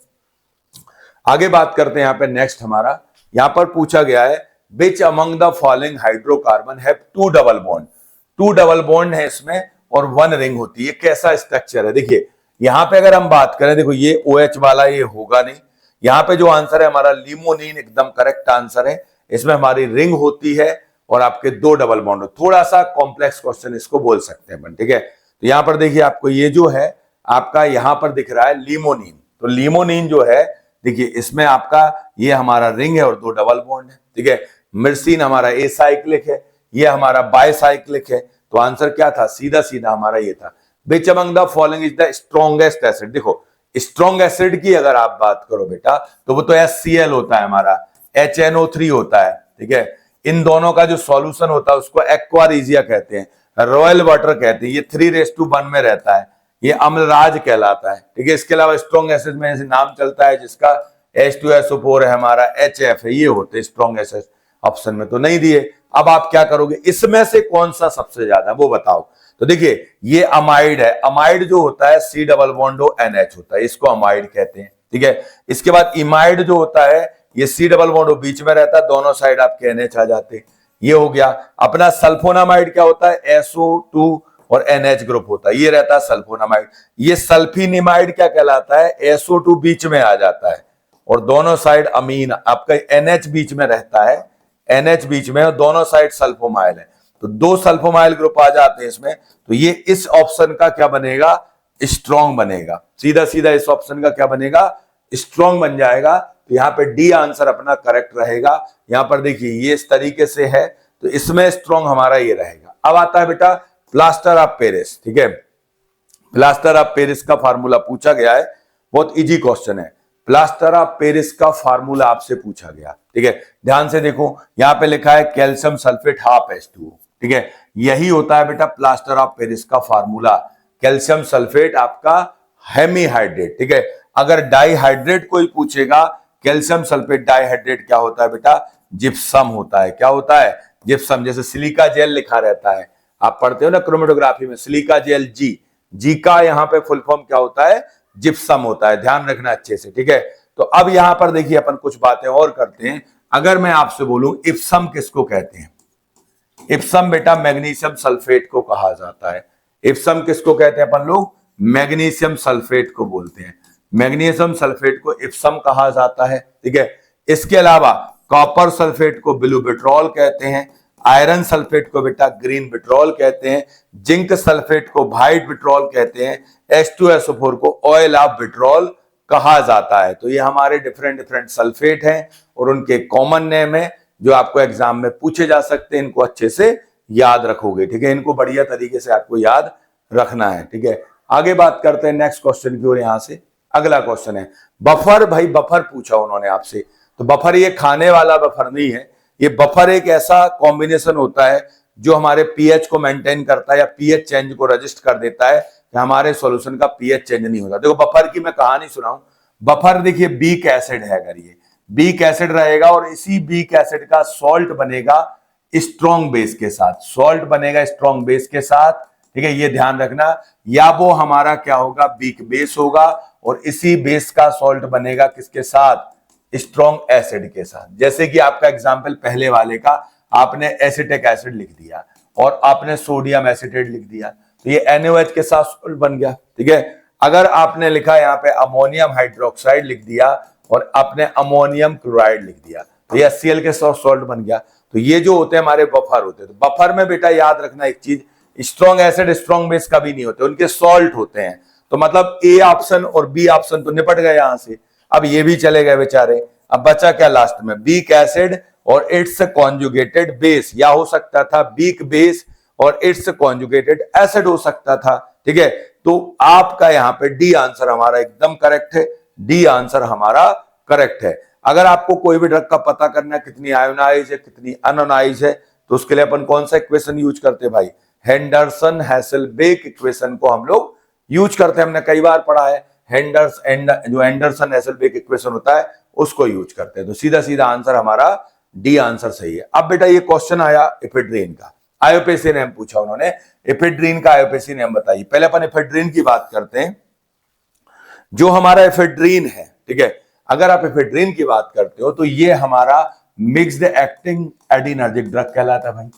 आगे बात करते हैं यहाँ पे नेक्स्ट हमारा। यहां पर पूछा गया है which among the following hydrocarbon have two double bond, two double bond है इसमें और वन रिंग होती है, कैसा स्ट्रक्चर है। देखिए यहां पे अगर हम बात करें, देखो ये OH वाला ये होगा नहीं, यहां पे जो आंसर है हमारा लिमोनिन एकदम करेक्ट आंसर है। इसमें हमारी रिंग होती है और आपके दो डबल बॉन्ड, थोड़ा सा कॉम्प्लेक्स क्वेश्चन इसको बोल सकते हैं अपन, ठीक है। तो यहां पर देखिए आपको ये जो है आपका यहां पर दिख रहा है लिमोनिन, तो लिमोनिन जो है देखिए इसमें आपका ये हमारा रिंग है और दो डबल बॉन्ड है, ठीक है। मिर्सिन हमारा एसाइक्लिक है, ये हमारा बायसाइक्लिक है, तो आंसर क्या था, सीधा सीधा हमारा ये था विच among the following is the strongest acid. देखो स्ट्रॉन्ग एसिड की अगर आप बात करो बेटा तो वो तो HCl होता है हमारा, HNO3 होता है, ठीक है। इन दोनों का जो सॉल्यूशन होता है उसको एक्वारिजिया कहते हैं, रॉयल वाटर कहते हैं, ये 3:1 में रहता है, ये अम्लराज कहलाता है, ठीक है। इसके अलावा स्ट्रॉन्ग एसिड में ऐसे नाम चलता है जिसका H2SO4 है हमारा, HF है, ये होते हैं स्ट्रॉन्ग एसिड। ऑप्शन में तो नहीं दिए, अब आप क्या करोगे, इसमें से कौन सा सबसे ज्यादा वो बताओ। तो देखिए ये अमाइड है, अमाइड जो होता है C डबल बॉन्ड NH होता है, इसको अमाइड कहते हैं, ठीक है। इसके बाद इमाइड जो होता है ये C डबल बॉन्ड बीच में रहता है, दोनों साइड आपके NH आ जाते हैं, ये हो गया। अपना सल्फोनामाइड क्या होता है, SO2 और NH ग्रुप होता है, ये रहता है सल्फोनामाइड। ये सल्फिनिमाइड क्या कहलाता है, SO2 बीच में आ जाता है और दोनों साइड अमीन, आपका NH बीच में रहता है, NH बीच में और दोनों साइड सल्फोमाइल है, तो दो सल्फोमाइल ग्रुप आ जाते हैं इसमें, तो ये इस ऑप्शन का क्या बनेगा, स्ट्रॉन्ग बनेगा, सीधा सीधा इस ऑप्शन का क्या बनेगा, स्ट्रॉन्ग बन जाएगा। तो यहाँ पे डी आंसर अपना करेक्ट रहेगा। यहां पर देखिए ये इस तरीके से है, तो इसमें स्ट्रॉन्ग हमारा ये रहेगा। अब आता है बेटा प्लास्टर ऑफ पेरिस, ठीक है। प्लास्टर ऑफ पेरिस का फार्मूला पूछा गया है, बहुत इजी क्वेश्चन है। प्लास्टर ऑफ पेरिस का फार्मूला आपसे पूछा गया, ठीक है। ध्यान से देखो यहां पे लिखा है कैल्शियम सल्फेट हाफ H2O, ठीक है। यही होता है बेटा प्लास्टर ऑफ पेरिस का फार्मूला, कैल्शियम सल्फेट आपका हेमीहाइड्रेट, ठीक है। अगर डाईहाइड्रेट कोई पूछेगा, कैल्शियम सल्फेट डाईहाइड्रेट क्या होता है बेटा, जिप्सम होता है। क्या होता है, जिप्सम। जैसे सिलिका जेल लिखा रहता है, आप पढ़ते हो ना क्रोमेटोग्राफी में, सिलिका जेल जी का यहाँ पे फुल फॉर्म क्या होता है, जिप्सम होता है, ध्यान रखना अच्छे से, ठीक है। तो अब यहां पर देखिए अपन कुछ बातें और करते हैं। अगर मैं आपसे बोलूं इप्सम किसको कहते हैं, इप्सम बेटा मैग्नीशियम सल्फेट को कहा जाता है। इप्सम किसको कहते हैं अपन लोग, मैग्नीशियम सल्फेट को बोलते हैं, मैग्नीशियम सल्फेट को इप्सम कहा जाता है, ठीक है। इसके अलावा कॉपर सल्फेट को ब्लू बिट्रॉल कहते हैं, आयरन सल्फेट को बेटा ग्रीन बिट्रॉल कहते हैं, जिंक सल्फेट को व्हाइट बिट्रॉल कहते हैं, H2SO4 को ऑयल ऑफ बिट्रॉल कहा जाता है। तो ये हमारे डिफरेंट डिफरेंट सल्फेट हैं और उनके कॉमन नेम है जो आपको एग्जाम में पूछे जा सकते हैं, इनको अच्छे से याद रखोगे, ठीक है। इनको बढ़िया तरीके से आपको याद रखना है, ठीक है। आगे बात करते हैं नेक्स्ट क्वेश्चन की ओर। यहां से अगला क्वेश्चन है बफर। भाई बफर पूछा उन्होंने आपसे, तो बफर ये खाने वाला बफर नहीं है, ये बफर एक ऐसा कॉम्बिनेशन होता है जो हमारे पीएच को मेंटेन करता है या पीएच चेंज को रजिस्ट कर देता है कि हमारे सॉल्यूशन का पीएच चेंज नहीं होता। देखो बफर की मैं कहानी सुनाऊं, बफर देखिए बीक एसिड है, अगर ये बीक एसिड रहेगा और इसी बीक एसिड का सॉल्ट बनेगा स्ट्रॉन्ग बेस के साथ, सॉल्ट बनेगा स्ट्रॉन्ग बेस के साथ, ठीक है। ये ध्यान रखना, या वो हमारा क्या होगा, बीक बेस होगा और इसी बेस का सॉल्ट बनेगा किसके साथ, स्ट्रॉन्ग एसिड के साथ। जैसे कि आपका एग्जांपल पहले वाले का, आपने एसिटिक एसिड लिख दिया और आपने सोडियम एसिटेट लिख दिया, तो ये NaOH के साथ सॉल्ट बन गया, ठीक है। अगर आपने लिखा यहाँ पे अमोनियम हाइड्रोक्साइड लिख दिया और आपने अमोनियम क्लोराइड लिख दिया, तो ये HCl के साथ सॉल्ट बन गया। तो ये जो होते हैं हमारे बफर होते हैं। तो बफर में बेटा याद रखना एक चीज, स्ट्रॉन्ग एसिड स्ट्रॉन्ग बेस कभी नहीं होते, उनके सॉल्ट होते हैं। तो मतलब A ऑप्शन और B ऑप्शन तो निपट गए यहां से, अब ये भी चले गए बेचारे। अब बचा क्या लास्ट में, बीक एसिड और इट्स कॉन्जुगेटेड बेस, या हो सकता था बीक बेस और इट्स कॉन्जुगेटेड एसिड हो सकता था, ठीक है। तो आपका यहां पे डी आंसर हमारा एकदम करेक्ट है, डी आंसर हमारा करेक्ट है। अगर आपको कोई भी ड्रग का पता करना है कितनी आयोनाइज है कितनी अनोनाइज है, तो उसके लिए अपन कौन सा इक्वेशन यूज करते हैं भाई, हेंडरसन हैसेलबेक इक्वेशन को हम लोग यूज करते हैं। हमने कई बार पढ़ा है, जो एंडरसन हैसेलबेक इक्वेशन होता है उसको यूज करते हैं। तो सीधा सीधा आंसर हमारा डी आंसर सही है। अब बेटा ये क्वेश्चन आया एफेड्रीन का, आयोपेसी नेम पूछा उन्होंने, एफेड्रीन का आयोपेसी नेम बताइए। पहले अपन एफेड्रीन की बात करते हैं। जो हमारा एफेड्रीन है, ठीक है, अगर आप एफेड्रीन की बात करते हो तो ये हमारा मिक्स्ड एक्टिंग एडिनर्जिक ड्रग कहलाता है भाई।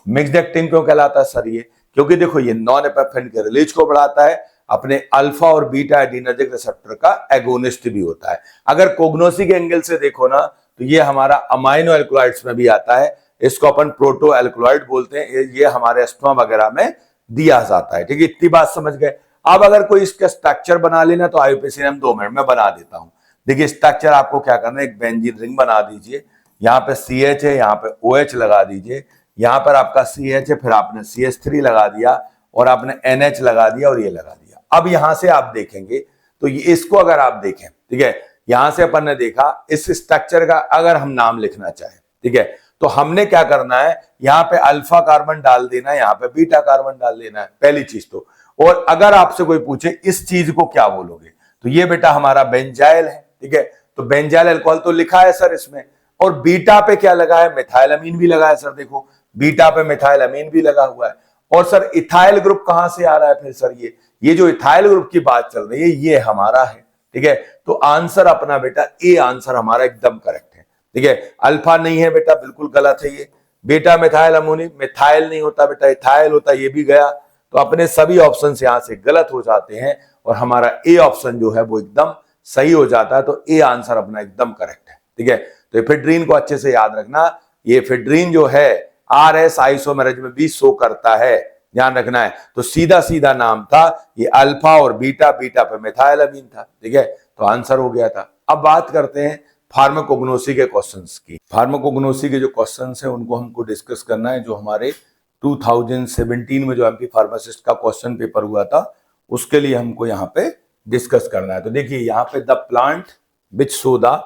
मिक्स्ड एक्टिंग क्यों कहलाता है सर? ये क्योंकि देखो ये नॉन एपिनेफ्रिन के रिलीज को बढ़ाता है, अपने अल्फा और बीटा एडिनर्जिक रिसेप्टर का एगोनिस्ट भी होता है। अगर कोग्नोसी के एंगल से देखो ना तो ये हमारा अमाइनो एल्कोलाइड्स में भी आता है, इसको अपन प्रोटो एल्कोलाइड बोलते हैं, ये हमारे एस्टमा वगैरह में दिया जाता है। ठीक है, इतनी बात समझ गए। अब अगर कोई इसका स्ट्रक्चर बना लेना तो आईयूपीएसी हम 2 मिनट में बना देता हूं। देखिए स्ट्रक्चर आपको क्या करना है, एक बेंजीन रिंग बना दीजिए, यहाँ पे CH है, यहाँ पे OH लगा दीजिए, यहाँ पर आपका CH है, फिर आपने CH3 लगा दिया और आपने NH लगा दिया और ये लगा दिया। अब यहां से आप देखेंगे तो ये इसको अगर आप देखें, ठीक है, यहां से अपन ने देखा इस स्ट्रक्चर का अगर हम नाम लिखना चाहें, ठीक है, तो हमने क्या करना है, यहाँ पे अल्फा कार्बन डाल देना है, यहाँ पे बीटा कार्बन डाल देना है, पहली चीज तो। और अगर आपसे कोई पूछे इस चीज को क्या बोलोगे, तो ये बेटा हमारा बेंजाइल है। ठीक है, तो बेंजाइल अल्कोहल तो लिखा है सर इसमें, और बीटा पे क्या लगा है, मिथाइलअमीन भी लगा है सर। देखो बीटा पे मिथाइलअमीन भी लगा हुआ है। और सर इथाइल ग्रुप कहां से आ रहा है फिर सर? ये जो इथाइल ग्रुप की बात चल रही है ये हमारा है। ठीक है, तो आंसर अपना बेटा ए आंसर हमारा एकदम करेक्ट है। ठीक है, अल्फा नहीं है बेटा, बिल्कुल गलत है ये। बेटा मिथाइल अमोनी, मिथाइल नहीं होता बेटा, इथाइल होता, ये भी गया। तो अपने सभी ऑप्शन यहां से गलत हो जाते हैं और हमारा ए ऑप्शन जो है वो एकदम सही हो जाता है। तो ए आंसर अपना एकदम करेक्ट है। ठीक है, तो एफेड्रीन को अच्छे से याद रखना, ये एफेड्रीन जो है RS आइसोमेरेज में भी शो करता है, ध्यान रखना है। तो सीधा सीधा नाम था ये अल्फा और बीटा, बीटा पे मिथाइलअमीन था। ठीक है, तो आंसर हो गया था। अब बात करते हैं फार्माकोग्नोसी के क्वेश्चंस की। फार्माकोग्नोसी के जो क्वेश्चंस हैं उनको हमको डिस्कस करना है। जो हमारे 2017 में जो एमपी फार्मासिस्ट का क्वेश्चन पेपर हुआ था उसके लिए हमको यहाँ पे डिस्कस करना है। तो देखिए यहाँ पे the plant which show the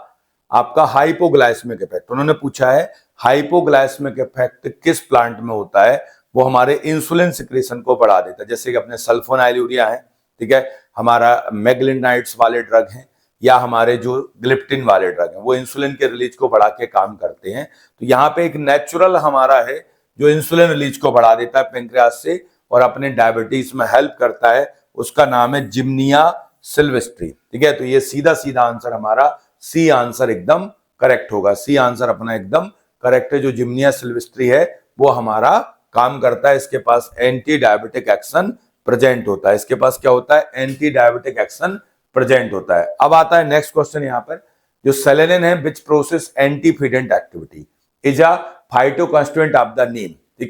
आपका हाइपोग्लाइसेमिक इफेक्ट, उन्होंने पूछा है हाइपोग्लाइसेमिक इफेक्ट किस प्लांट में होता है। वो हमारे इंसुलिन सिक्रेशन को बढ़ा देता है, जैसे कि अपने सल्फोनाइलूरिया है, ठीक है, हमारा मैग्लिनाइड्स वाले ड्रग हैं, या हमारे जो ग्लिप्टिन वाले ड्रग हैं, वो इंसुलिन के रिलीज को बढ़ा के काम करते हैं। तो यहाँ पे एक नेचुरल हमारा है जो इंसुलिन रिलीज को बढ़ा देता है पेंक्रियास से और अपने डायबिटीज में हेल्प करता है, उसका नाम है जिम्निया सिल्वेस्ट्री। ठीक है, तो ये सीधा सीधा आंसर हमारा सी आंसर एकदम करेक्ट होगा। सी आंसर अपना एकदम करेक्ट है। जो जिम्निया सिल्वेस्ट्री है वो हमारा काम करता है, इसके पास एंटी डायबिटिक एक्शन प्रेजेंट होता है। इसके पास क्या होता है, एंटी डायबिटिक एक्शन प्रेजेंट होता है। अब आता है नेक्स्ट क्वेश्चन यहाँ पर, जो सेलेनिन है which process antifeedant activity is a phytoconstituent of the neem,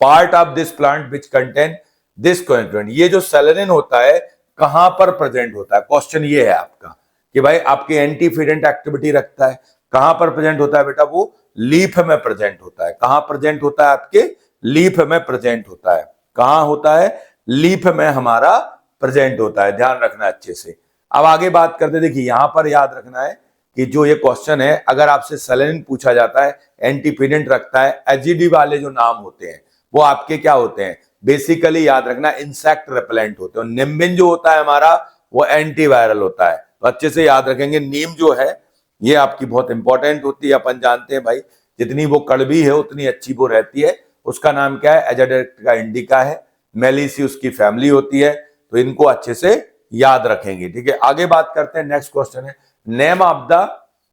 part of this plant which contain this constituent. ये जो सेलेनिन होता है कहां पर प्रेजेंट होता है, क्वेश्चन ये है आपका कि भाई आपके एंटीफिडेंट एक्टिविटी रखता है, कहां पर प्रेजेंट होता है बेटा, वो लीफ में प्रेजेंट होता है। कहां प्रेजेंट होता है, आपके लीफ में प्रेजेंट होता है। कहां होता है, लीफ में हमारा प्रेजेंट होता है, ध्यान रखना अच्छे से। अब आगे बात करते, देखिए यहां पर याद रखना है कि जो ये क्वेश्चन है अगर आपसे सेलेनिन पूछा जाता है एंटीफिडेंट रखता है, एजिडी वाले जो नाम होते हैं वो आपके क्या होते हैं, बेसिकली याद रखना इंसेक्ट रिपेलेंट होते हैं। निम्बिन जो होता है हमारा वो एंटीवायरल होता है। तो अच्छे से याद रखेंगे, नीम जो है ये आपकी बहुत इंपॉर्टेंट होती है। अपन जानते हैं भाई जितनी वो कड़वी है उतनी अच्छी वो रहती है। उसका नाम क्या है, एजाडिरेक्टिका इंडिका है, मेलिसी उसकी फैमिली होती है। तो इनको अच्छे से याद रखेंगे। ठीक है, आगे बात करते हैं, नेक्स्ट क्वेश्चन है नेम ऑफ द,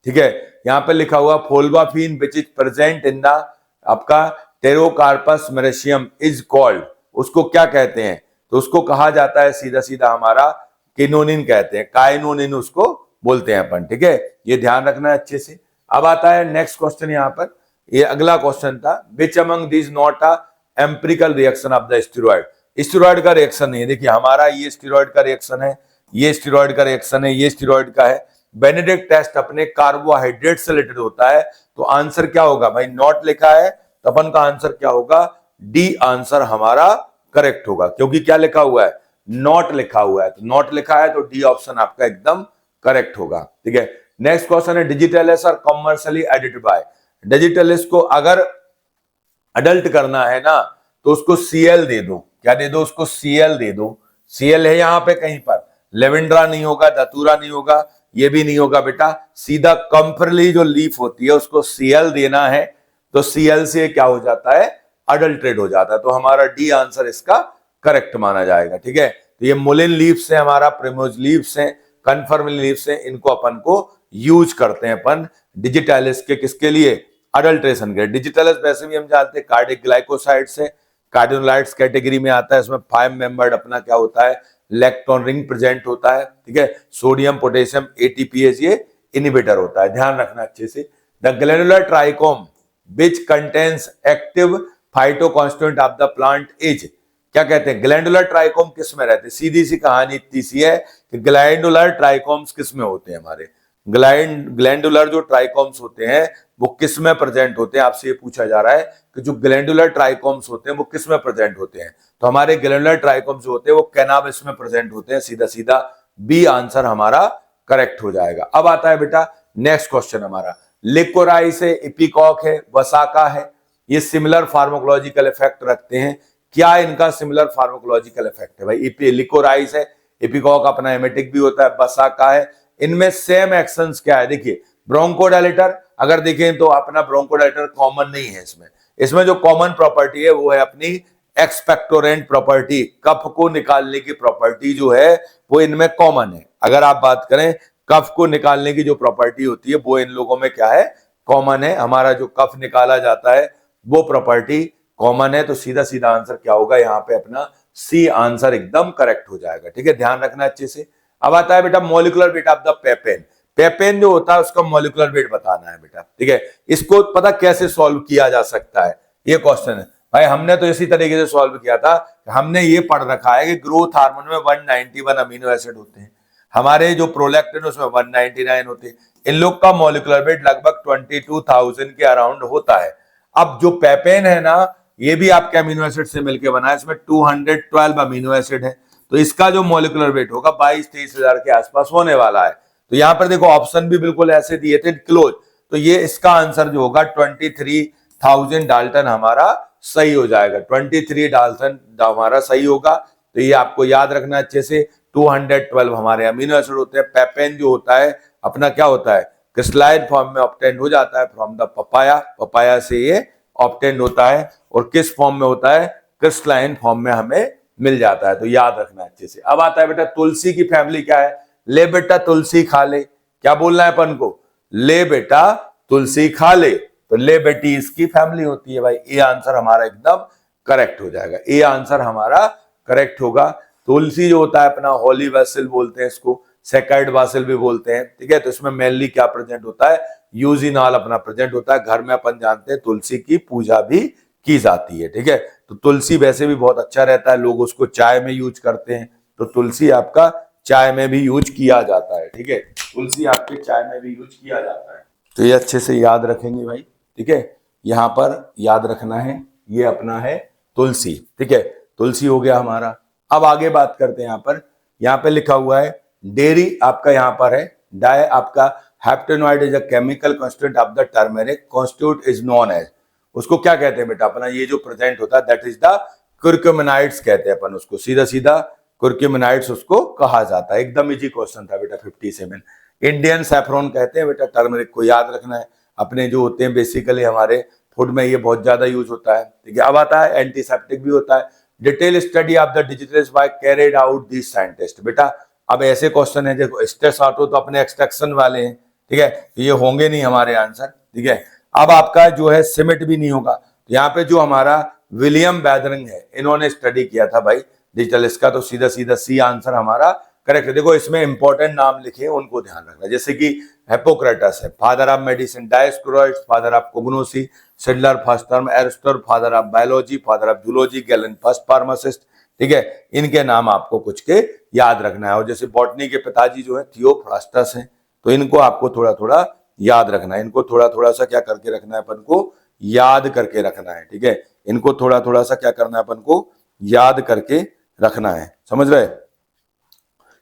ठीक है, यहां पे लिखा हुआ फोल्वाफिन which is present in the आपका टेरोकार्पस मेरेशियम इज कॉल्ड, उसको क्या कहते हैं, तो उसको कहा जाता है सीधा सीधा हमारा किनोनिन कहते हैं, काइनोनिन उसको बोलते हैं अपन। ठीक है, ये ध्यान रखना है अच्छे से। अब आता है नेक्स्ट क्वेश्चन, यहाँ पर ये अगला क्वेश्चन था, which among this not a empirical reaction of the steroid. Steroid का रिएक्शन नहीं है। देखिए हमारा ये स्टेरॉइड का रिएक्शन है, ये स्टेरॉइड का रिएक्शन है, ये स्टेरॉइड का है। बेनेडिक्ट टेस्ट अपने कार्बोहाइड्रेट से रिलेटेड होता है। तो आंसर क्या होगा भाई, नॉट लिखा है तो अपन का आंसर क्या होगा, डी आंसर हमारा करेक्ट होगा, क्योंकि क्या लिखा हुआ है, नॉट लिखा हुआ है। तो नॉट लिखा है तो डी ऑप्शन आपका एकदम करेक्ट होगा। ठीक है, नेक्स्ट क्वेश्चन है डिजिटलिस और कमर्शियली एडिटेड बाय। डिजिटलिस को अगर अडल्ट करना है ना तो उसको सीएल दे दो। क्या दे दो, उसको सीएल दे दो। सीएल है यहाँ पे कहीं पर, लेवेंड्रा नहीं होगा, धतूरा नहीं होगा, ये भी नहीं होगा बेटा, सीधा कंफरली जो लीफ होती है उसको सीएल देना है। तो सीएल से क्या हो जाता है, अडल्ट्रेट हो जाता है। तो हमारा डी आंसर इसका करेक्ट माना जाएगा। ठीक है, तो ये मुलिन लीव्स है हमारा, प्रिमोज लीव्स हैं, कन्फर्मल लीव्स हैं, इनको अपन को यूज करते हैं अपन डिजिटालिस के, किसके लिए, अडल्ट्रेशन के। डिजिटालिस वैसे भी हम जानते हैं कार्डिक ग्लाइकोसाइड्स है, कार्डियोलाइट्स कैटेगरी में आता है। इसमें 5 मेंबर्ड अपना क्या होता है, इलेक्ट्रॉन रिंग प्रेजेंट होता है, ठीक है। सोडियम पोटेशियम एटीपीएस ये इनिबिटर होता है, ध्यान रखना अच्छे से। The glandular trichome which contains active phytoconstituent of the plant is, क्या कहते हैं, ग्लैंडुलर ट्राइकोम किस में रहते हैं। सीधी सी कहानी इतनी सी है कि ग्लैंडुलर ट्राइकोम्स किस में होते हैं, हमारे ग्लैंडुलर जो ट्राइकोम्स होते हैं वो किस में प्रेजेंट होते हैं। आपसे ये पूछा जा रहा है कि जो ग्लैंडुलर ट्राइकोम्स होते हैं वो किस में प्रेजेंट होते हैं। तो हमारे ग्लैंडुलर ट्राइकोम्स जो होते हैं वो कैनाबिस में प्रेजेंट होते हैं। सीधा सीधा बी आंसर हमारा करेक्ट हो जाएगा। अब आता है बेटा नेक्स्ट क्वेश्चन हमारा, लिकोराइस है, इपिकॉक है, वसाका है, ये सिमिलर फार्माकोलॉजिकल इफेक्ट रखते हैं। क्या इनका सिमिलर फार्माकोलॉजिकल इफेक्ट है भाई। लिकोराइस है, इपिकॉक अपना एमेटिक भी होता है, वसाका है, इनमें सेम एक्शंस क्या है। देखिए ब्रोंकोडायलेटर अगर देखें तो अपना ब्रोंकोडायलेटर कॉमन नहीं है इसमें। इसमें जो कॉमन प्रॉपर्टी है वो है अपनी एक्सपेक्टोरेंट प्रॉपर्टी, कफ को निकालने की प्रॉपर्टी जो है वो इनमें कॉमन है। अगर आप बात करें कफ को निकालने की जो प्रॉपर्टी होती है वो इन लोगों में क्या है, कॉमन है। हमारा जो कफ निकाला जाता है वो प्रॉपर्टी कॉमन है। तो सीधा सीधा आंसर क्या होगा यहाँ पे, अपना सी आंसर एकदम करेक्ट हो जाएगा, ठीक है। ध्यान रखना अच्छे से। अब आता है बेटा मॉलिक्यूलर वेट ऑफ द पेपेन। पेपेन जो होता है उसका मॉलिक्यूलर वेट बताना है बेटा, ठीक है। इसको पता कैसे सॉल्व किया जा सकता है, ये क्वेश्चन है भाई। हमने तो इसी तरीके से सॉल्व किया था, हमने ये पढ़ रखा है कि ग्रोथ हार्मोन में 191 अमीनो एसिड होते हैं, हमारे जो प्रोलैक्टिन उसमें 199 होते हैं। इन लोग का मॉलिक्यूलर वेट लगभग 22,000 के अराउंड होता है। अब जो पेपेन है ना, ये भी आपके अमीनो एसिड से मिलकर बना है, इसमें 212 अमीनो एसिड है। तो इसका जो मॉलिक्यूलर वेट होगा 22-23 हजार के आसपास होने वाला है। तो यहां पर देखो ऑप्शन भी बिल्कुल ऐसे दिए थे क्लोज, तो ये इसका आंसर जो होगा 23,000 डाल्टन हमारा सही हो जाएगा। 23 डाल्टन हमारा सही होगा। तो ये आपको याद रखना अच्छे से। 212 हमारे अमीनो एसिड होते हैं। पेपेन जो होता है अपना क्या होता है, क्रिस्टलाइन फॉर्म में ऑब्टेन्ड हो जाता है फ्रॉम द पपाया, पपाया से ये ऑब्टेन्ड होता है। और किस फॉर्म में होता है, क्रिस्टलाइन फॉर्म में हमें मिल जाता है। तो याद रखना अच्छे से। अब आता है बेटा तुलसी की फैमिली क्या है, ले बेटा तुलसी खा ले। क्या बोलना है अपन को, ले बेटा तुलसी खा ले। तो ले बेटी इसकी फैमिली होती है भाई। ए आंसर हमारा एकदम करेक्ट हो जाएगा, ए आंसर हमारा करेक्ट होगा। तुलसी जो होता है अपना होली वैसिल बोलते हैं इसको, सेकाइड वासिल भी बोलते हैं, ठीक है। तो इसमें मेनली क्या प्रेजेंट होता है, यूजिनॉल अपना प्रेजेंट होता है। घर में अपन जानते हैं तुलसी की पूजा भी की जाती है, ठीक है। तो तुलसी वैसे भी बहुत अच्छा रहता है, लोग उसको चाय में यूज करते हैं। तो तुलसी आपका चाय में भी यूज किया जाता है, ठीक है। तुलसी आपके चाय में भी यूज किया जाता है। तो ये अच्छे से याद रखेंगे भाई, ठीक है। यहां पर याद रखना है, ये अपना है तुलसी, ठीक है। तुलसी हो गया हमारा। अब आगे बात करते हैं। यहाँ पे लिखा हुआ है डेयरी आपका यहाँ पर है डाई आपका heptanoid is a chemical constituent of the turmeric constitute is known as, उसको क्या कहते हैं बेटा, अपना ये जो प्रेजेंट होता है दैट इज द कुर्कुमिनाइड्स कहते हैं अपन उसको, सीधा सीधा कुर्कुमिनाइड्स उसको कहा जाता है। एकदम इजी क्वेश्चन था बेटा 57। इंडियन सैफरॉन कहते हैं बेटा टर्मरिक को, याद रखना है। अपने जो होते हैं बेसिकली हमारे फूड में ये बहुत ज्यादा यूज होता है, ठीक है। अब आता है एंटीसेप्टिक भी होता है। Detail study of the digitals by carried out this scientist. बेटा अब ऐसे क्वेश्चन है, देखो स्ट्रेस ऑटो तो अपने एक्सट्रैक्शन वाले हैं, ठीक है, ये होंगे नहीं हमारे आंसर, ठीक है। अब आपका जो है सिमिट भी नहीं होगा। तो यहाँ पे जो हमारा विलियम बैदरिंग है, इन्होंने स्टडी किया था भाई डिजिटल इसका, तो सीधा सीधा सी आंसर हमारा करेक्ट है। देखो इसमें इंपॉर्टेंट नाम लिखे उनको ध्यान रखना, जैसे कि हिप्पोक्रेटस है, father of medicine, Dioscorides father of pharmacognosy, Seydler first term, Aristotle father of biology, father of zoology, Galen first pharmacist, ठीक है। इनके नाम आपको कुछ के याद रखना है। और जैसे बॉटनी के पिताजी जो है थियोफ्रास्टस हैं, तो इनको आपको थोड़ा थोड़ा याद रखना है। इनको थोड़ा थोड़ा सा क्या करके रखना है अपन को, याद करके रखना है, ठीक है। इनको थोड़ा थोड़ा सा क्या करना है अपन को, याद करके रखना है, समझ रहे,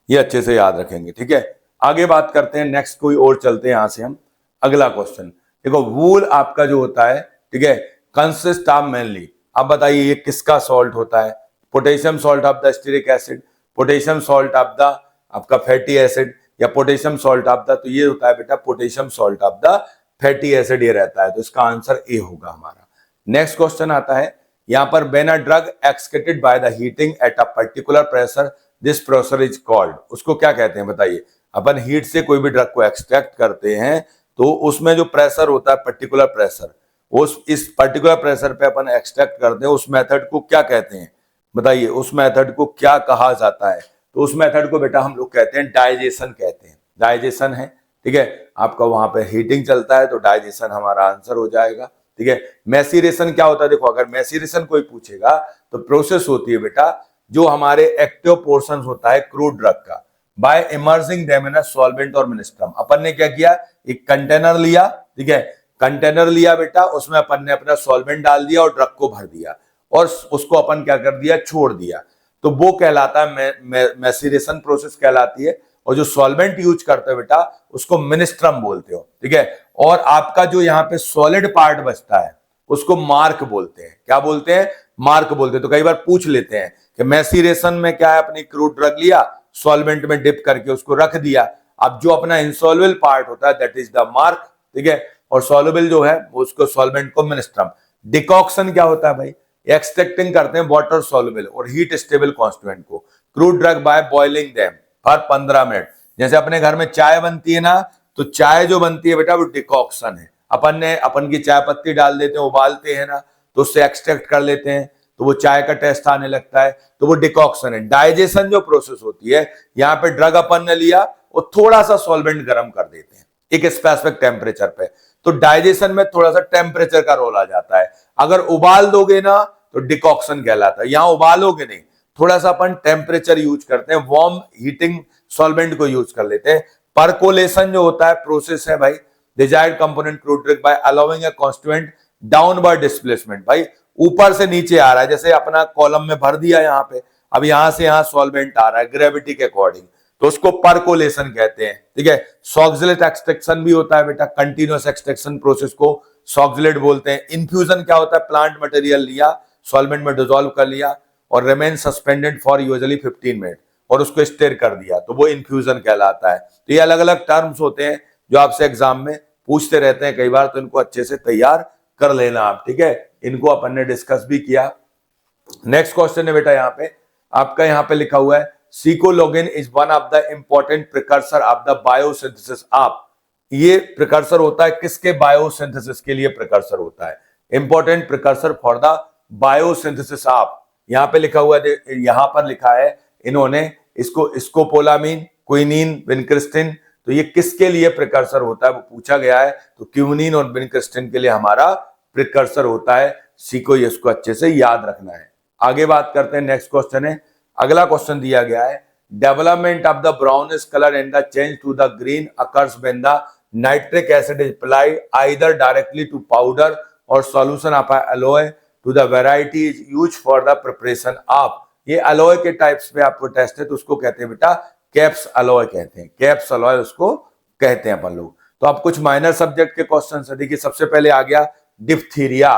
ये अच्छे से याद रखेंगे, ठीक है। आगे बात करते हैं, नेक्स्ट कोई और चलते हैं यहां से हम। अगला क्वेश्चन देखो, वूल आपका जो होता है, ठीक है, कंसिस्ट ऑफ मेनली, अब बताइए ये किसका सॉल्ट होता है, potassium salt of the stearic acid, potassium salt of the आपका फैटी एसिड, या पोटेशियम सॉल्ट ऑफ द, तो ये होता है बेटा potassium salt of the fatty acid, ये रहता है। तो इसका आंसर ए होगा हमारा। नेक्स्ट क्वेश्चन आता है यहां पर, when a drug excreted by the heating at a particular pressure this pressure is called, उसको क्या कहते हैं बताइए। अपन हीट से कोई भी ड्रग को एक्सट्रैक्ट करते हैं तो उसमें जो प्रेशर होता है, पर्टिकुलर प्रेशर, उस इस पर्टिकुलर प्रेशर पे अपन एक्सट्रैक्ट करते हैं, उस मेथड को क्या कहते हैं बताइए, उस मेथड को क्या कहा जाता है? तो उस मेथड को बेटा हम लोग कहते हैं डाइजेशन कहते हैं, डाइजेशन है। ठीक है, आपका वहां पे हीटिंग चलता है तो डाइजेशन हमारा आंसर हो जाएगा। ठीक है, मैसीरेशन क्या होता है? देखो अगर मैसीरेशन कोई पूछेगा तो प्रोसेस होती है बेटा जो हमारे एक्टिव पोर्शन होता है क्रूड ड्रग का, by immersing them in a solvent और मिनिस्ट्रम। अपन ने क्या किया, एक कंटेनर लिया, ठीक है, कंटेनर लिया बेटा, उसमें अपन ने अपना सॉल्वेंट डाल दिया और ड्रग को भर दिया और उसको अपन क्या कर दिया, छोड़ दिया, तो वो कहलाता है मैसीरेशन प्रोसेस कहलाती है। और जो सॉल्वेंट यूज करते हो बेटा उसको मिनिस्ट्रम बोलते हो। ठीक है, और आपका जो यहाँ पे सॉलिड पार्ट बचता है उसको मार्क बोलते हैं। क्या बोलते हैं? मार्क बोलते हैं। तो कई बार पूछ लेते हैं कि मैसीरेशन में क्या है, अपनी क्रूड ड्रग लिया, सॉल्वेंट में डिप करके उसको रख दिया, अब जो अपना इंसॉल्युबल पार्ट होता है दैट इज द मार्क। ठीक है, और सॉल्युबल जो है उसको सॉल्वेंट को मिनिस्ट्रम। डिकॉक्शन क्या होता है भाई? एक्सट्रैक्टिंग करते हैं वाटर सॉल्युबल और हीट स्टेबल कॉन्स्टिट्यूएंट को crude drug by boiling them her 15 minute. जैसे अपने घर में चाय बनती है ना, तो चाय जो बनती है बेटा वो डिकॉक्शन है। अपन की चाय पत्ती डाल देते हैं, उबालते हैं ना, तो उससे एक्सट्रैक्ट कर लेते हैं तो वो चाय का टेस्ट आने लगता है, तो वो डिकॉक्शन है। डाइजेशन जो प्रोसेस होती है, यहाँ पे ड्रग अपन ने लिया और थोड़ा सा सॉल्वेंट गर्म कर देते हैं एक स्पेसिफिक टेम्परेचर पे, तो डाइजेशन में थोड़ा सा टेम्परेचर का रोल आ जाता है। अगर उबाल दोगे ना तो डिकॉक्शन कहलाता है। यहां उबालोगे नहीं, थोड़ा सा अपन टेम्परेचर यूज करते हैं, वार्म हीटिंग सॉल्वेंट को यूज कर लेते हैं। परकोलेशन जो होता है प्रोसेस है भाई, desired component crude drug by allowing a constituent downward displacement. भाई ऊपर से नीचे आ रहा है, जैसे अपना कॉलम में भर दिया यहाँ पे, अब यहां से यहां सॉल्वेंट आ रहा है ग्रेविटी के अकॉर्डिंग, तो उसको परकोलेशन कहते हैं। ठीक है, सॉक्सलेट एक्सट्रैक्शन भी होता है बेटा, कंटिन्यूअस एक्सट्रैक्शन प्रोसेस को सॉक्सलेट बोलते हैं। इन्फ्यूजन क्या होता है? प्लांट मटेरियल लिया, सॉल्वेंट में डिसॉल्व कर लिया और remain suspended for usually 15 minute और उसको स्टेर कर दिया, तो वो इन्फ्यूजन कहलाता है। तो ये अलग अलग टर्म्स होते हैं जो आपसे एग्जाम में पूछते रहते हैं कई बार, तो इनको अच्छे से तैयार कर लेना आप। ठीक है, इनको अपन ने डिस्कस भी किया। नेक्स्ट क्वेश्चन है बेटा, यहाँ पे आपका यहाँ पे लिखा हुआ है secologanin is one of the important precursor of the biosynthesis. आप ये प्रिकर्सर होता है किसके? बायोसिंथेसिस के लिए प्रिकर्सर होता है, important precursor for the biosynthesis. आप यहाँ पे लिखा हुआ है, यहाँ पर लिखा है इन्होंने इसको स्कोपोलामीन, क्विनीन, विनक्रिस्टिन, तो ये किसके लिए प्रिकर्सर होता है वो पूछा गया है। तो क्यूनिन और विनक्रिस्टिन के लिए हमारा प्रिकर्सर होता है। सीको, इसको अच्छे से याद रखना है। आगे बात करते हैं, नेक्स्ट क्वेश्चन है, अगला क्वेश्चन दिया गया है development of the brownish colour and the change to the green occurs when the nitric acid is applied either directly to powder or solution of aloe to the variety is used for the preparation of. ये अलोए के टाइप्स पे आपको टेस्ट है, तो उसको कहते हैं बेटा कैप्स अलोए कहते हैं, कैप्स अलोए उसको कहते हैं अपन लोग। तो अब कुछ माइनर सब्जेक्ट के क्वेश्चन है। देखिए सबसे पहले आ गया डिप्थीरिया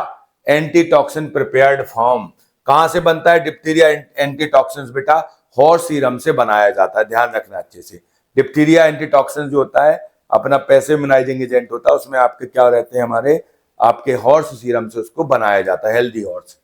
एंटीटॉक्सिन प्रिपेयर्ड फॉर्म। कहां से बनता है डिप्थीरिया एंटीटॉक्सिन बेटा? हॉर्स सीरम से बनाया जाता है, ध्यान रखना अच्छे से। डिप्थीरिया एंटीटॉक्सिन जो होता है अपना पैसिव इम्यूनाइजिंग एजेंट होता है, उसमें आपके क्या रहते हैं, हमारे आपके हॉर्स सीरम से उसको बनाया जाता है, healthy horse.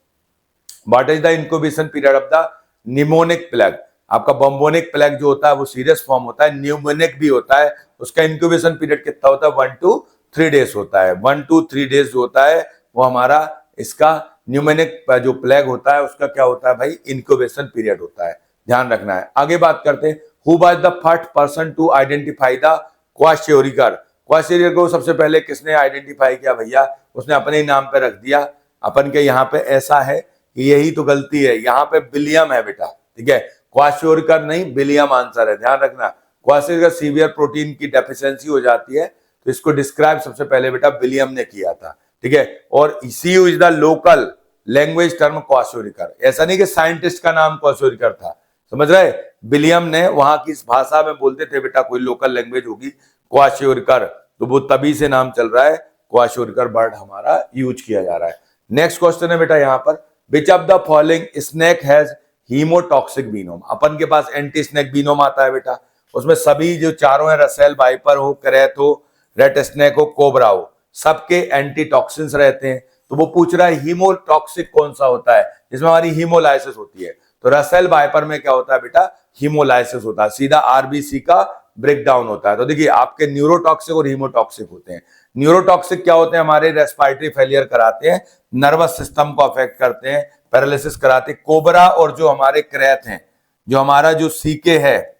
What is the incubation period of the mnemonic plague? आपका बम्बोनिक प्लेग जो होता है वो सीरियस फॉर्म होता है, न्यूमोनिक भी होता है, उसका इंक्यूबेशन पीरियड कितना होता है? 1 to 3 डेज होता है। 1 to 3 डेज जो होता है वो हमारा इसका न्यूमोनिक जो प्लेग होता है उसका क्या होता है भाई? इंक्यूबेशन पीरियड होता है, ध्यान रखना है। आगे बात करते हैं, who was the first person to identify the kwashiorkor? Kwashiorkor को सबसे पहले किसने आइडेंटिफाई किया भैया? उसने अपने ही नाम पे रख दिया। अपन के यहाँ पे ऐसा है कि यही तो गलती है, यहाँ पे विलियम है बेटा। ठीक है, क्वाशियोरिकर नहीं, विलियम आंसर है, ध्यान रखना। क्वाशियोरिकर सीवियर प्रोटीन की डेफिशिएंसी हो जाती है, तो इसको डिस्क्राइब सबसे पहले बेटा विलियम ने किया था। ठीक है, और she is the local language term kwashiorkor. ऐसा नहीं कि साइंटिस्ट का नाम क्वाशियोरिकर था, समझ रहे? विलियम ने वहां की भाषा में बोलते थे बेटा, कोई लोकल लैंग्वेज होगी क्वाशियोरिकर, तो वो तभी से नाम चल रहा है, क्वाशियोरिकर वर्ड हमारा यूज किया जा रहा है। नेक्स्ट क्वेश्चन है बेटा यहाँ पर, which of the following snake has haemotoxic venom? अपन के पास एंटी स्नेक बीनोम आता है बेटा, उसमें सभी जो चारों हैं, रसेल, वाइपर हो, क्रेथ हो, रेड स्नेक हो, कोबरा हो, सबके एंटीटॉक्सिन्स रहते हैं। तो वो पूछ रहा है हीमोटॉक्सिक कौन सा होता है जिसमें हमारी हीमोलाइसिस होती है? तो रसेल वाइपर में क्या होता है बेटा? हीमोलाइसिस होता है, सीधा आरबीसी का ब्रेक डाउन होता है। तो देखिए आपके न्यूरोटॉक्सिक और हीमोटॉक्सिक होते हैं। न्यूरोटॉक्सिक क्या होते हैं, हमारे रेस्पिरेटरी फेलियर कराते हैं, नर्वस सिस्टम को अफेक्ट करते हैं, पैरालिसिस कराते हैं। कोबरा और जो हमारे क्रैथ हैं, जो हमारा जो सीके है,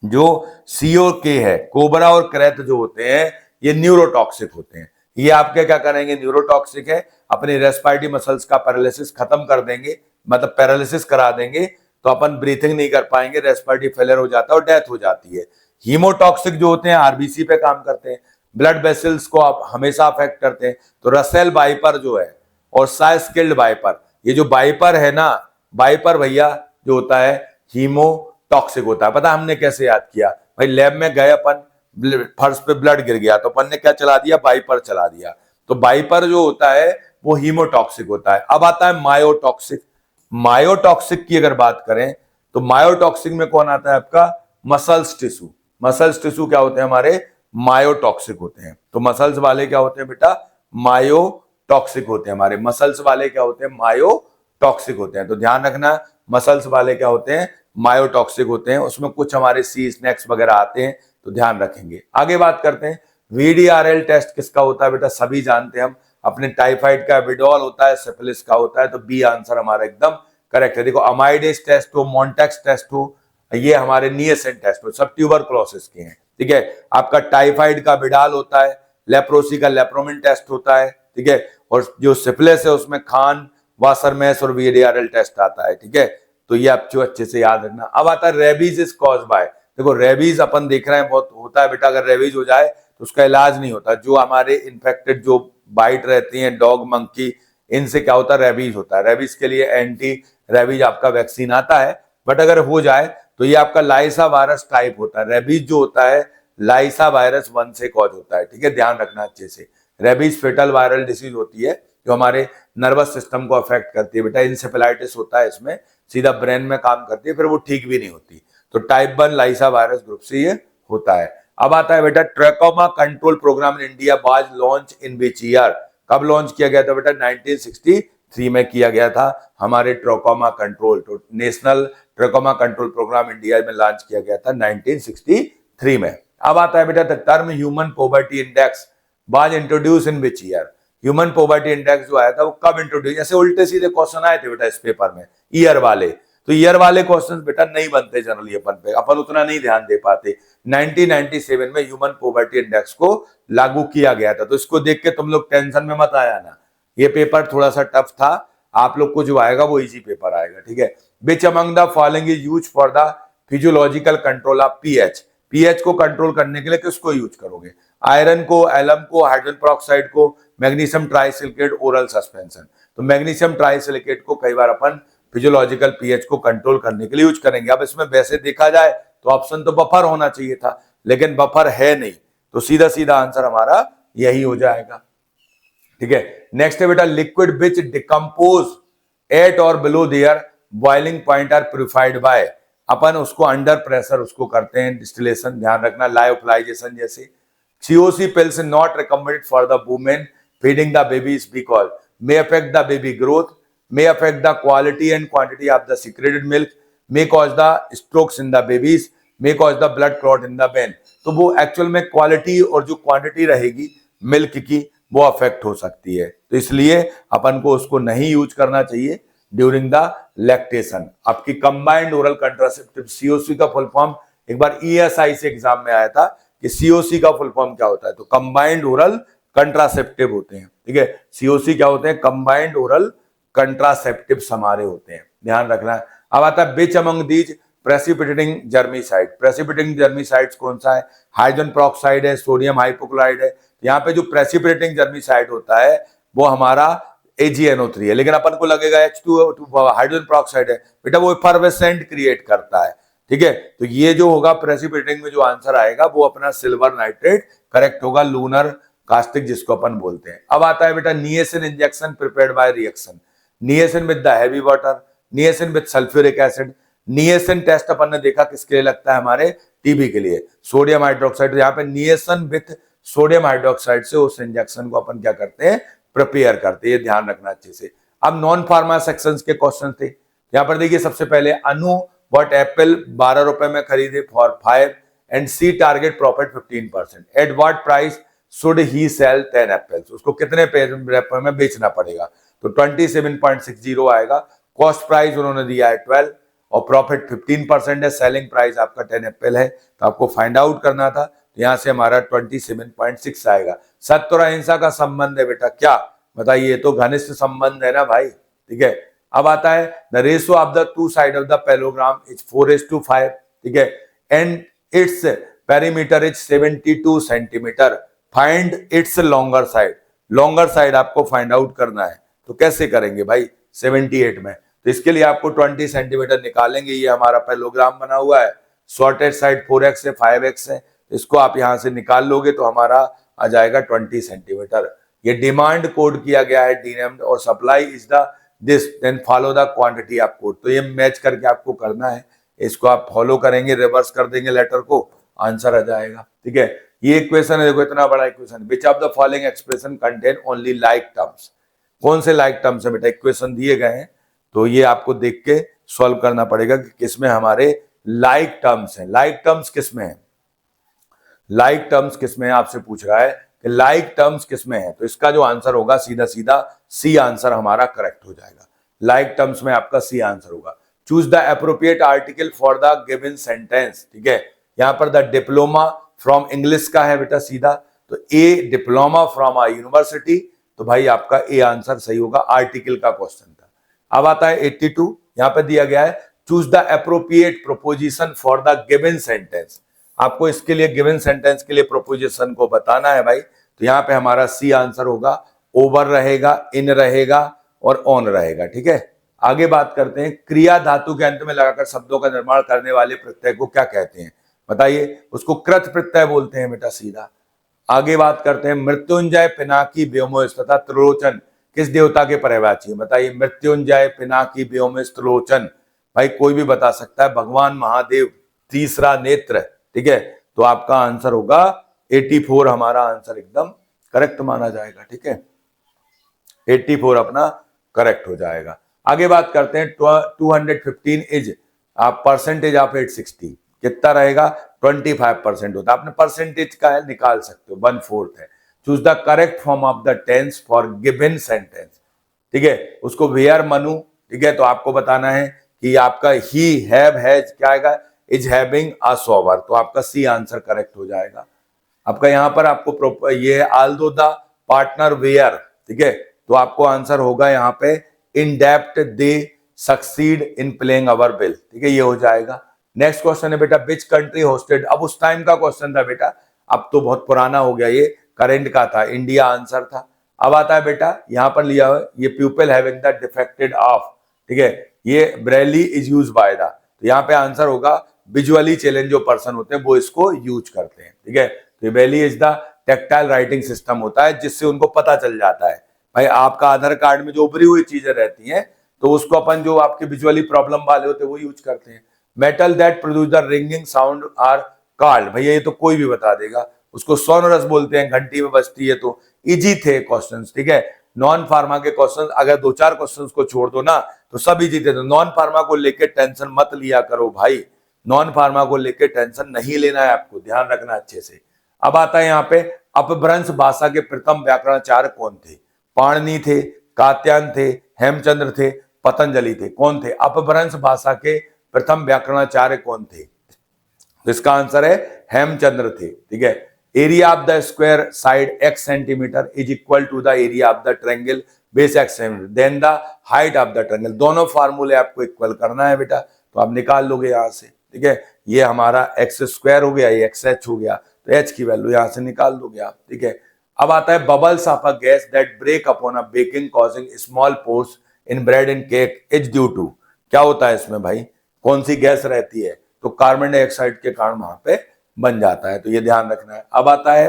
जो सीओ के है, कोबरा और क्रैथ जो होते हैं ये न्यूरोटॉक्सिक होते हैं। ये आपके क्या करेंगे, न्यूरोटॉक्सिक है, अपनी रेस्पिरेटरी मसल्स का पैरालिसिस खत्म कर देंगे, मतलब पैरालिसिस करा देंगे, तो अपन ब्रीथिंग नहीं कर पाएंगे, रेस्पिरेटरी फेलियर हो जाता है और डेथ हो जाती है। हीमोटॉक्सिक जो होते हैं आरबीसी पे काम करते हैं, ब्लड वेसल्स को आप हमेशा अफेक्ट करते हैं। तो रसेल वाइपर जो है और साइस्किल्ड वाइपर, ये जो वाइपर है ना, वाइपर भैया जो होता है हीमोटॉक्सिक होता है। पता हमने कैसे याद किया भाई, लैब में गए अपन, फर्श पे ब्लड गिर गया तो अपन ने क्या चला दिया, वाइपर चला दिया। तो वाइपर जो होता है वो हीमोटॉक्सिक होता है। अब आता है मायोटॉक्सिक। मायोटॉक्सिक की अगर बात करें तो मायोटॉक्सिक में कौन आता है आपका, मसल्स टिश्यू। मसल्स टिश्यू क्या होते हैं हमारे, मायोटॉक्सिक होते हैं। तो मसल्स वाले क्या होते हैं बेटा, मायोटॉक्सिक होते हैं। हमारे मसल्स वाले क्या होते हैं, मायोटॉक्सिक होते हैं। तो ध्यान रखना, मसल्स वाले क्या होते हैं, मायोटॉक्सिक होते हैं। उसमें कुछ हमारे सी स्नैक्स वगैरह आते हैं, तो ध्यान रखेंगे। आगे बात करते हैं, वीडीआरएल टेस्ट किसका होता है बेटा, सभी जानते हैं हम, अपने टाइफाइड का विडोल होता है, सिफिलिस का होता है। तो बी आंसर हमारा एकदम करेक्ट है। देखो अमाइडेज टेस्ट हो, मॉन्टेक्स टेस्ट हो, ये हमारे नियसेन टेस्ट हो, सब ट्यूबरकुलोसिस के हैं। ठीक है, आपका टाइफाइड का विडाल होता है, लेप्रोसी का लेप्रोमिन टेस्ट होता है। ठीक है, और जो सिफिलिस है उसमें खान, वासरमैस और वीडीआरएल टेस्ट आता है। ठीक है, तो ये आप जो अच्छे से याद रखना। अब आता है रेबीज इज कॉज बाय। देखो रेबीज अपन देख रहे हैं बहुत होता है बेटा, अगर रेबीज हो जाए तो उसका इलाज नहीं होता। जो हमारे इन्फेक्टेड जो बाइट रहती हैं, डॉग, मंकी, इनसे क्या होता है, रेबीज होता है। रेबीज के लिए एंटी रेबीज आपका वैक्सीन आता है, बट अगर हो जाए तो ये आपका लाइसा वायरस टाइप होता है। रेबीज जो होता है लाइसा वायरस 1 से कॉज होता है। ठीक है, ध्यान रखना अच्छे से। रेबीज फेटल वायरल डिसीज होती है जो हमारे नर्वस सिस्टम को अफेक्ट करती है बेटा। इंसेफेलाइटिस होता है, इसमें सीधा ब्रेन में काम करती है, फिर वो ठीक भी नहीं होती। तो टाइप 1 लाइसा वायरस ग्रुप से ये होता है। अब आता है बेटा, trachoma control programme in India was launch in which year. कब लॉन्च किया गया था बेटा, 1963 में किया गया था हमारे ट्रैकोमा कंट्रोल। तो national trachoma control programme India में लॉन्च किया गया था 1963 में। अब आता है बेटा, the term human poverty index was introduce in which year. Human poverty index जो आया था वो कब इंट्रोड्यूस, ऐसे उल्टे सीधे क्वेश्चन आए थे बेटा इस पेपर में, ईयर वाले। तो ईयर वाले क्वेश्चंस बेटा नहीं बनते जनरली अपन पे, अपन उतना नहीं ध्यान दे पाते। 1997 में ह्यूमन पॉवर्टी इंडेक्स को लागू किया गया था। तो इसको देख के तुम लोग टेंशन में मत आया ना, ये पेपर थोड़ा सा टफ था, आप लोग को जो आएगा वो इजी पेपर आएगा। ठीक है, which among the following is used for the physiological control of pH. PH को कंट्रोल करने के लिए किसको यूज करोगे, आयरन को, एलम को, हाइड्रोजन पेरोक्साइड को, मैग्नीशियम ट्राइसिलिकेट ओरल सस्पेंशन। तो मैग्नीशियम ट्राइसिलिकेट को कई बार अपन फिजियोलॉजिकल पीएच को कंट्रोल करने के लिए यूज करेंगे। अब इसमें वैसे देखा जाए तो ऑप्शन तो बफर होना चाहिए था, लेकिन बफर है नहीं, तो सीधा सीधा आंसर हमारा यही हो जाएगा। ठीक है, नेक्स्ट है बेटा, liquid which decompose at or below their boiling point are purified by. अपन उसको अंडर प्रेशर उसको करते हैं डिस्टिलेशन, ध्यान रखना, लायोफिलाइजेशन जैसे। COC pills not recommended for the women feeding the babies because may affect the baby growth, may affect the quality and quantity of the secreted milk, may cause the strokes in the babies, may cause the blood clot in the vein। तो वो एक्चुअल में क्वालिटी और जो क्वांटिटी रहेगी मिल्क की वो अफेक्ट हो सकती है, तो इसलिए अपन को उसको नहीं यूज करना चाहिए ड्यूरिंग द लैक्टेशन। आपकी कंबाइंड ओरल कंट्रासेप्टिव, COC का फुल फॉर्म एक बार ESI से एग्जाम में आया था कि COC का फुल फॉर्म क्या होता है, तो कंबाइंड ओरल कंट्रासेप्टिव होते हैं। ठीक है, COC क्या होते हैं, कंबाइंड ओरल कंट्रासेप्टिव हमारे होते हैं, ध्यान रखना है। अब आता है which among these precipitating germicide. Precipitating germicides कौन सा है, हाइड्रोजन पेरोक्साइड है, सोडियम हाइपोक्लोराइड है। यहाँ पे जो प्रेसिपिटेटिंग जर्मिसाइड होता है वो हमारा AgNO3 है, लेकिन अपन को लगेगा H2O हाइड्रोजन पेरोक्साइड है, बेटा वो एफर्वेसेंट क्रिएट करता है। ठीक है, तो ये जो होगा प्रेसिपिटेटिंग में जो आंसर आएगा वो अपना सिल्वर नाइट्रेट करेक्ट होगा, लूनर कास्टिक जिसको अपन बोलते हैं। अब आता है बेटा, niacin injection prepared by reaction, niacin with the heavy water, niacin with sulphuric acid. Niacin test अपन ने देखा किसके लिए लगता है, हमारे टीबी के लिए, सोडियम हाइड्रोक्साइड। यहाँ पे निएसिन विद सोडियम हाइड्रोक्साइड से उस इंजेक्शन को अपन क्या करते हैं, प्रिपेयर करते हैं, ध्यान रखना अच्छे से। अब नॉन फार्मा सेक्शंस के क्वेश्चन थे, यहाँ पर देखिए सबसे पहले, अनु बट एप्पल 12 रुपए में खरीदे for 5 and see target profit 15%। At what price should he sell 10 apples, उसको कितने पैसे में बेचना पड़ेगा, तो 27.60 आएगा। कॉस्ट प्राइस उन्होंने दिया है 12 और प्रॉफिट 15% है, सेलिंग प्राइस आपका 10 एप्पल है, तो आपको फाइंड आउट करना था, तो यहां से हमारा 27.6 आएगा। सत्य और अहिंसा का संबंध है बेटा क्या, बताइए, ये तो घनिष्ठ संबंध है ना भाई, ठीक है। अब आता है the ratio of the two side of the parallelogram is 4:5, ठीक है, and its perimeter is 72 centimetre, find its longer side. Longer side आपको फाइंड आउट करना है, तो कैसे करेंगे भाई 78 में, तो इसके लिए आपको 20 सेंटीमीटर निकालेंगे। ये हमारा पैलोग्राम बना हुआ है, शॉर्टेड साइड 4x है, 5x है, इसको आप यहां से निकाल लोगे तो हमारा आ जाएगा 20 सेंटीमीटर। ये डिमांड कोड किया गया है डीनेम्ड, और supply is the this, then follow the quantity of code, तो ये मैच करके आपको करना है, इसको आप फॉलो करेंगे, रिवर्स कर देंगे लेटर को, आंसर आ जाएगा, ठीक है। ये इक्वेशन है, देखो इतना बड़ा equation, which of the following expression contain only like terms, कौन से लाइक टर्म्स है बेटा, इक्वेशन दिए गए हैं, तो ये आपको देख के सॉल्व करना पड़ेगा कि किसमें हमारे लाइक टर्म्स हैं। लाइक टर्म्स किसमें है, लाइक टर्म्स किसमें है, आपसे पूछ रहा है कि लाइक टर्म्स किसमें है, तो इसका जो आंसर होगा सीधा सीधा सी आंसर हमारा करेक्ट हो जाएगा। लाइक टर्म्स में आपका सी आंसर होगा। Choose the appropriate article for the given sentence, ठीक है, यहां पर द डिप्लोमा फ्रॉम इंग्लिश का है बेटा सीधा, तो ए डिप्लोमा फ्रॉम अ यूनिवर्सिटी, तो भाई आपका ए आंसर सही होगा, आर्टिकल का क्वेश्चन था। अब आता है 82, यहां पर दिया गया है choose the appropriate proposition for the given sentence, आपको इसके लिए गिवन सेंटेंस के लिए प्रोपोजिशन को बताना है भाई, तो यहां पे हमारा सी आंसर होगा, ओवर रहेगा, इन रहेगा और ऑन रहेगा, ठीक है। आगे बात करते हैं, क्रिया धातु के अंत में लगाकर शब्दों का निर्माण करने वाले प्रत्यय को क्या कहते हैं, बताइए, उसको कृत प्रत्यय बोलते हैं बेटा सीधा। आगे बात करते हैं, मृत्युंजय पिनाकी व्योमोस तथा त्रिलोचन किस देवता के पर्यायवाची है, बताइए, मृत्युंजय पिनाकी व्योमोस त्रिलोचन, भाई कोई भी बता सकता है, भगवान महादेव तीसरा नेत्र, ठीक है, तो आपका आंसर होगा 84, हमारा आंसर एकदम करेक्ट माना जाएगा, ठीक है, 84 अपना करेक्ट हो जाएगा। आगे बात करते हैं, 215 इज परसेंटेज ऑफ 860, कितना रहेगा, 25% होता है, आपने परसेंटेज का है निकाल सकते हो, 1/4 है। Choose the correct form of the tense for given sentence, ठीक है, उसको वेयर मनु, ठीक है, तो आपको बताना है कि आपका ही हैव हैज क्या आएगा, इज हैविंग अ सोवर, तो आपका सी आंसर करेक्ट हो जाएगा। आपका यहां पर आपको ये आल्दो द पार्टनर वेयर, ठीक है, तो आपको आंसर होगा यहाँ पे in depth they succeed in playing our bill, ठीक है, ये हो जाएगा। नेक्स्ट क्वेश्चन है बेटा, विच कंट्री होस्टेड, अब उस टाइम का क्वेश्चन था बेटा, अब तो बहुत पुराना हो गया, ये करेंट का था, इंडिया आंसर था। अब आता है बेटा, यहां पर लिया हुआ ये people having the defected of, ठीक है, ये Braille is use by the, तो यहाँ पे आंसर होगा विजुअली चैलेंज जो पर्सन होते हैं वो इसको यूज करते हैं, ठीक है, तो Braille is the tactile writing system होता है जिससे उनको पता चल जाता है भाई आपका आधार कार्ड में जो उभरी हुई चीजें रहती हैं, तो उसको अपन जो आपके विजुअली प्रॉब्लम वाले होते हैं वो यूज करते हैं। Metal that produce the ringing sound are called, भैया ये तो कोई भी बता देगा, उसको सोनोरस बोलते हैं, घंटी में बजती है, तो इजी थे क्वेश्चंस, ठीक है। नॉन फार्मा के क्वेश्चंस अगर 2-4 क्वेश्चंस को छोड़ दो ना तो सब इजी थे, तो नॉन फार्मा को लेके टेंशन मत लिया करो भाई, नॉन फार्मा को लेके टेंशन नहीं लेना है आपको, ध्यान रखना अच्छे से। अब आता है यहाँ पे, अपभ्रंश भाषा के प्रथम व्याकरणाचार्य कौन थे, पाणिनि थे, कात्यायन थे, हेमचंद्र थे, पतंजलि थे, कौन थे, अपभ्रंश भाषा के प्रथम व्याकरणाचार्य कौन थे, तो इसका आंसर है हेमचंद्र थे, ठीक है। Area of the square side x centimetre is equal to the area of the triangle base x centimetre then the height of the triangle, दोनों फार्मूले आपको इक्वल करना है बेटा, तो आप निकाल लोगे यहां से, ठीक है, ये हमारा एक्स स्क्वायर हो गया, ये XH हो गया, तो h की वैल्यू यहां से निकाल दोगे आप, ठीक है। अब आता है bubbles of a gas that break upon a baking causing small pores in bread and cake is due to, क्या होता है इसमें भाई, कौन सी गैस रहती है, तो कार्बन डाइऑक्साइड के कारण वहां पे बन जाता है, तो ये ध्यान रखना है। अब आता है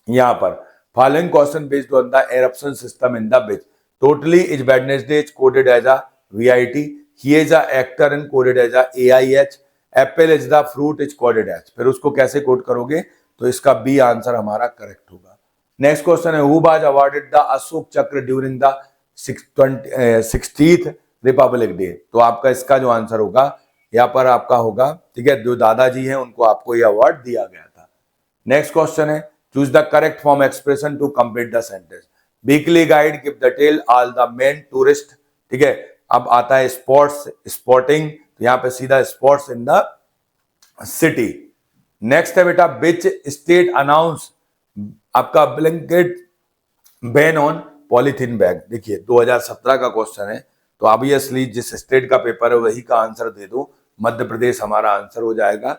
यहां पर, following question based on the eruption system in the beach, totally is Wednesday is coded as a VIT, he is a actor in coded as a AIH, apple is the fruit is coded as, फिर उसको कैसे कोड करोगे, तो इसका बी आंसर हमारा करेक्ट होगा। नेक्स्ट क्वेश्चन है, who was awarded the Ashok Chakra during the 60th Republic day, तो आपका इसका जो आंसर होगा यहाँ पर आपका होगा, ठीक है, जो दादाजी हैं उनको आपको ये अवार्ड दिया गया था। नेक्स्ट क्वेश्चन है, choose the correct form expression to complete the sentence. Weekly guide give the tell all the main tourist, ठीक है। अब आता है स्पोर्ट्स, स्पोर्टिंग, तो यहाँ पे सीधा sports in the city. Next है बेटा, विच स्टेट अनाउंस आपका blanket ban on polythene bag. देखिए 2017 का क्वेश्चन है, तो ऑब्वियसली जिस स्टेट का पेपर है वही का आंसर दे दो, मध्य प्रदेश हमारा आंसर हो जाएगा।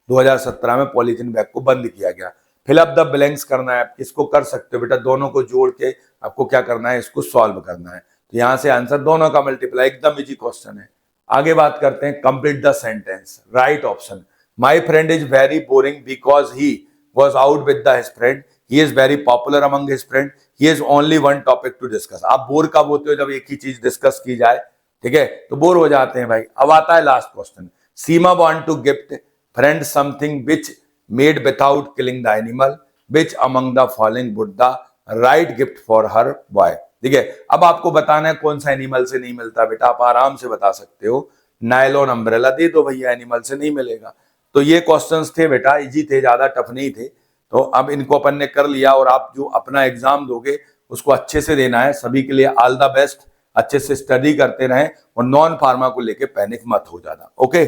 2017 में पॉलीथीन बैग को बंद किया गया। फिल अप द ब्लैंक्स करना है, आप इसको कर सकते हो बेटा, दोनों को जोड़ के आपको क्या करना है, इसको सॉल्व करना है। तो यहां से आंसर दोनों का मल्टीप्लाई, एकदम इजी क्वेश्चन है। आगे बात करते हैं, complete the sentence. Right option, my friend is very boring because he was out with the his friend, he is very popular among his friend, he is only one topic to discuss. आप बोर कब होते हो, जब एक ही चीज डिस्कस की जाए, ठीक है, तो बोर हो जाते हैं भाई। अब आता है last question, Seema want to gift friend something which made without killing the animal, which among the following would the right gift for her boy. ठीक है, अब आपको बताना है कौन सा एनिमल से नहीं मिलता। बेटा आप आराम से बता सकते हो, नायलॉन अम्ब्रेला दे दो भैया, एनिमल से नहीं मिलेगा। तो ये क्वेश्चंस थे बेटा, इजी थे, ज्यादा टफ नहीं थे। तो अब इनको अपन ने कर लिया, और आप जो अपना एग्जाम दोगे उसको अच्छे से देना है। सभी के लिए ऑल द बेस्ट, अच्छे से स्टडी करते रहें और नॉन फार्मा को लेके पैनिक मत हो जाना। ओके।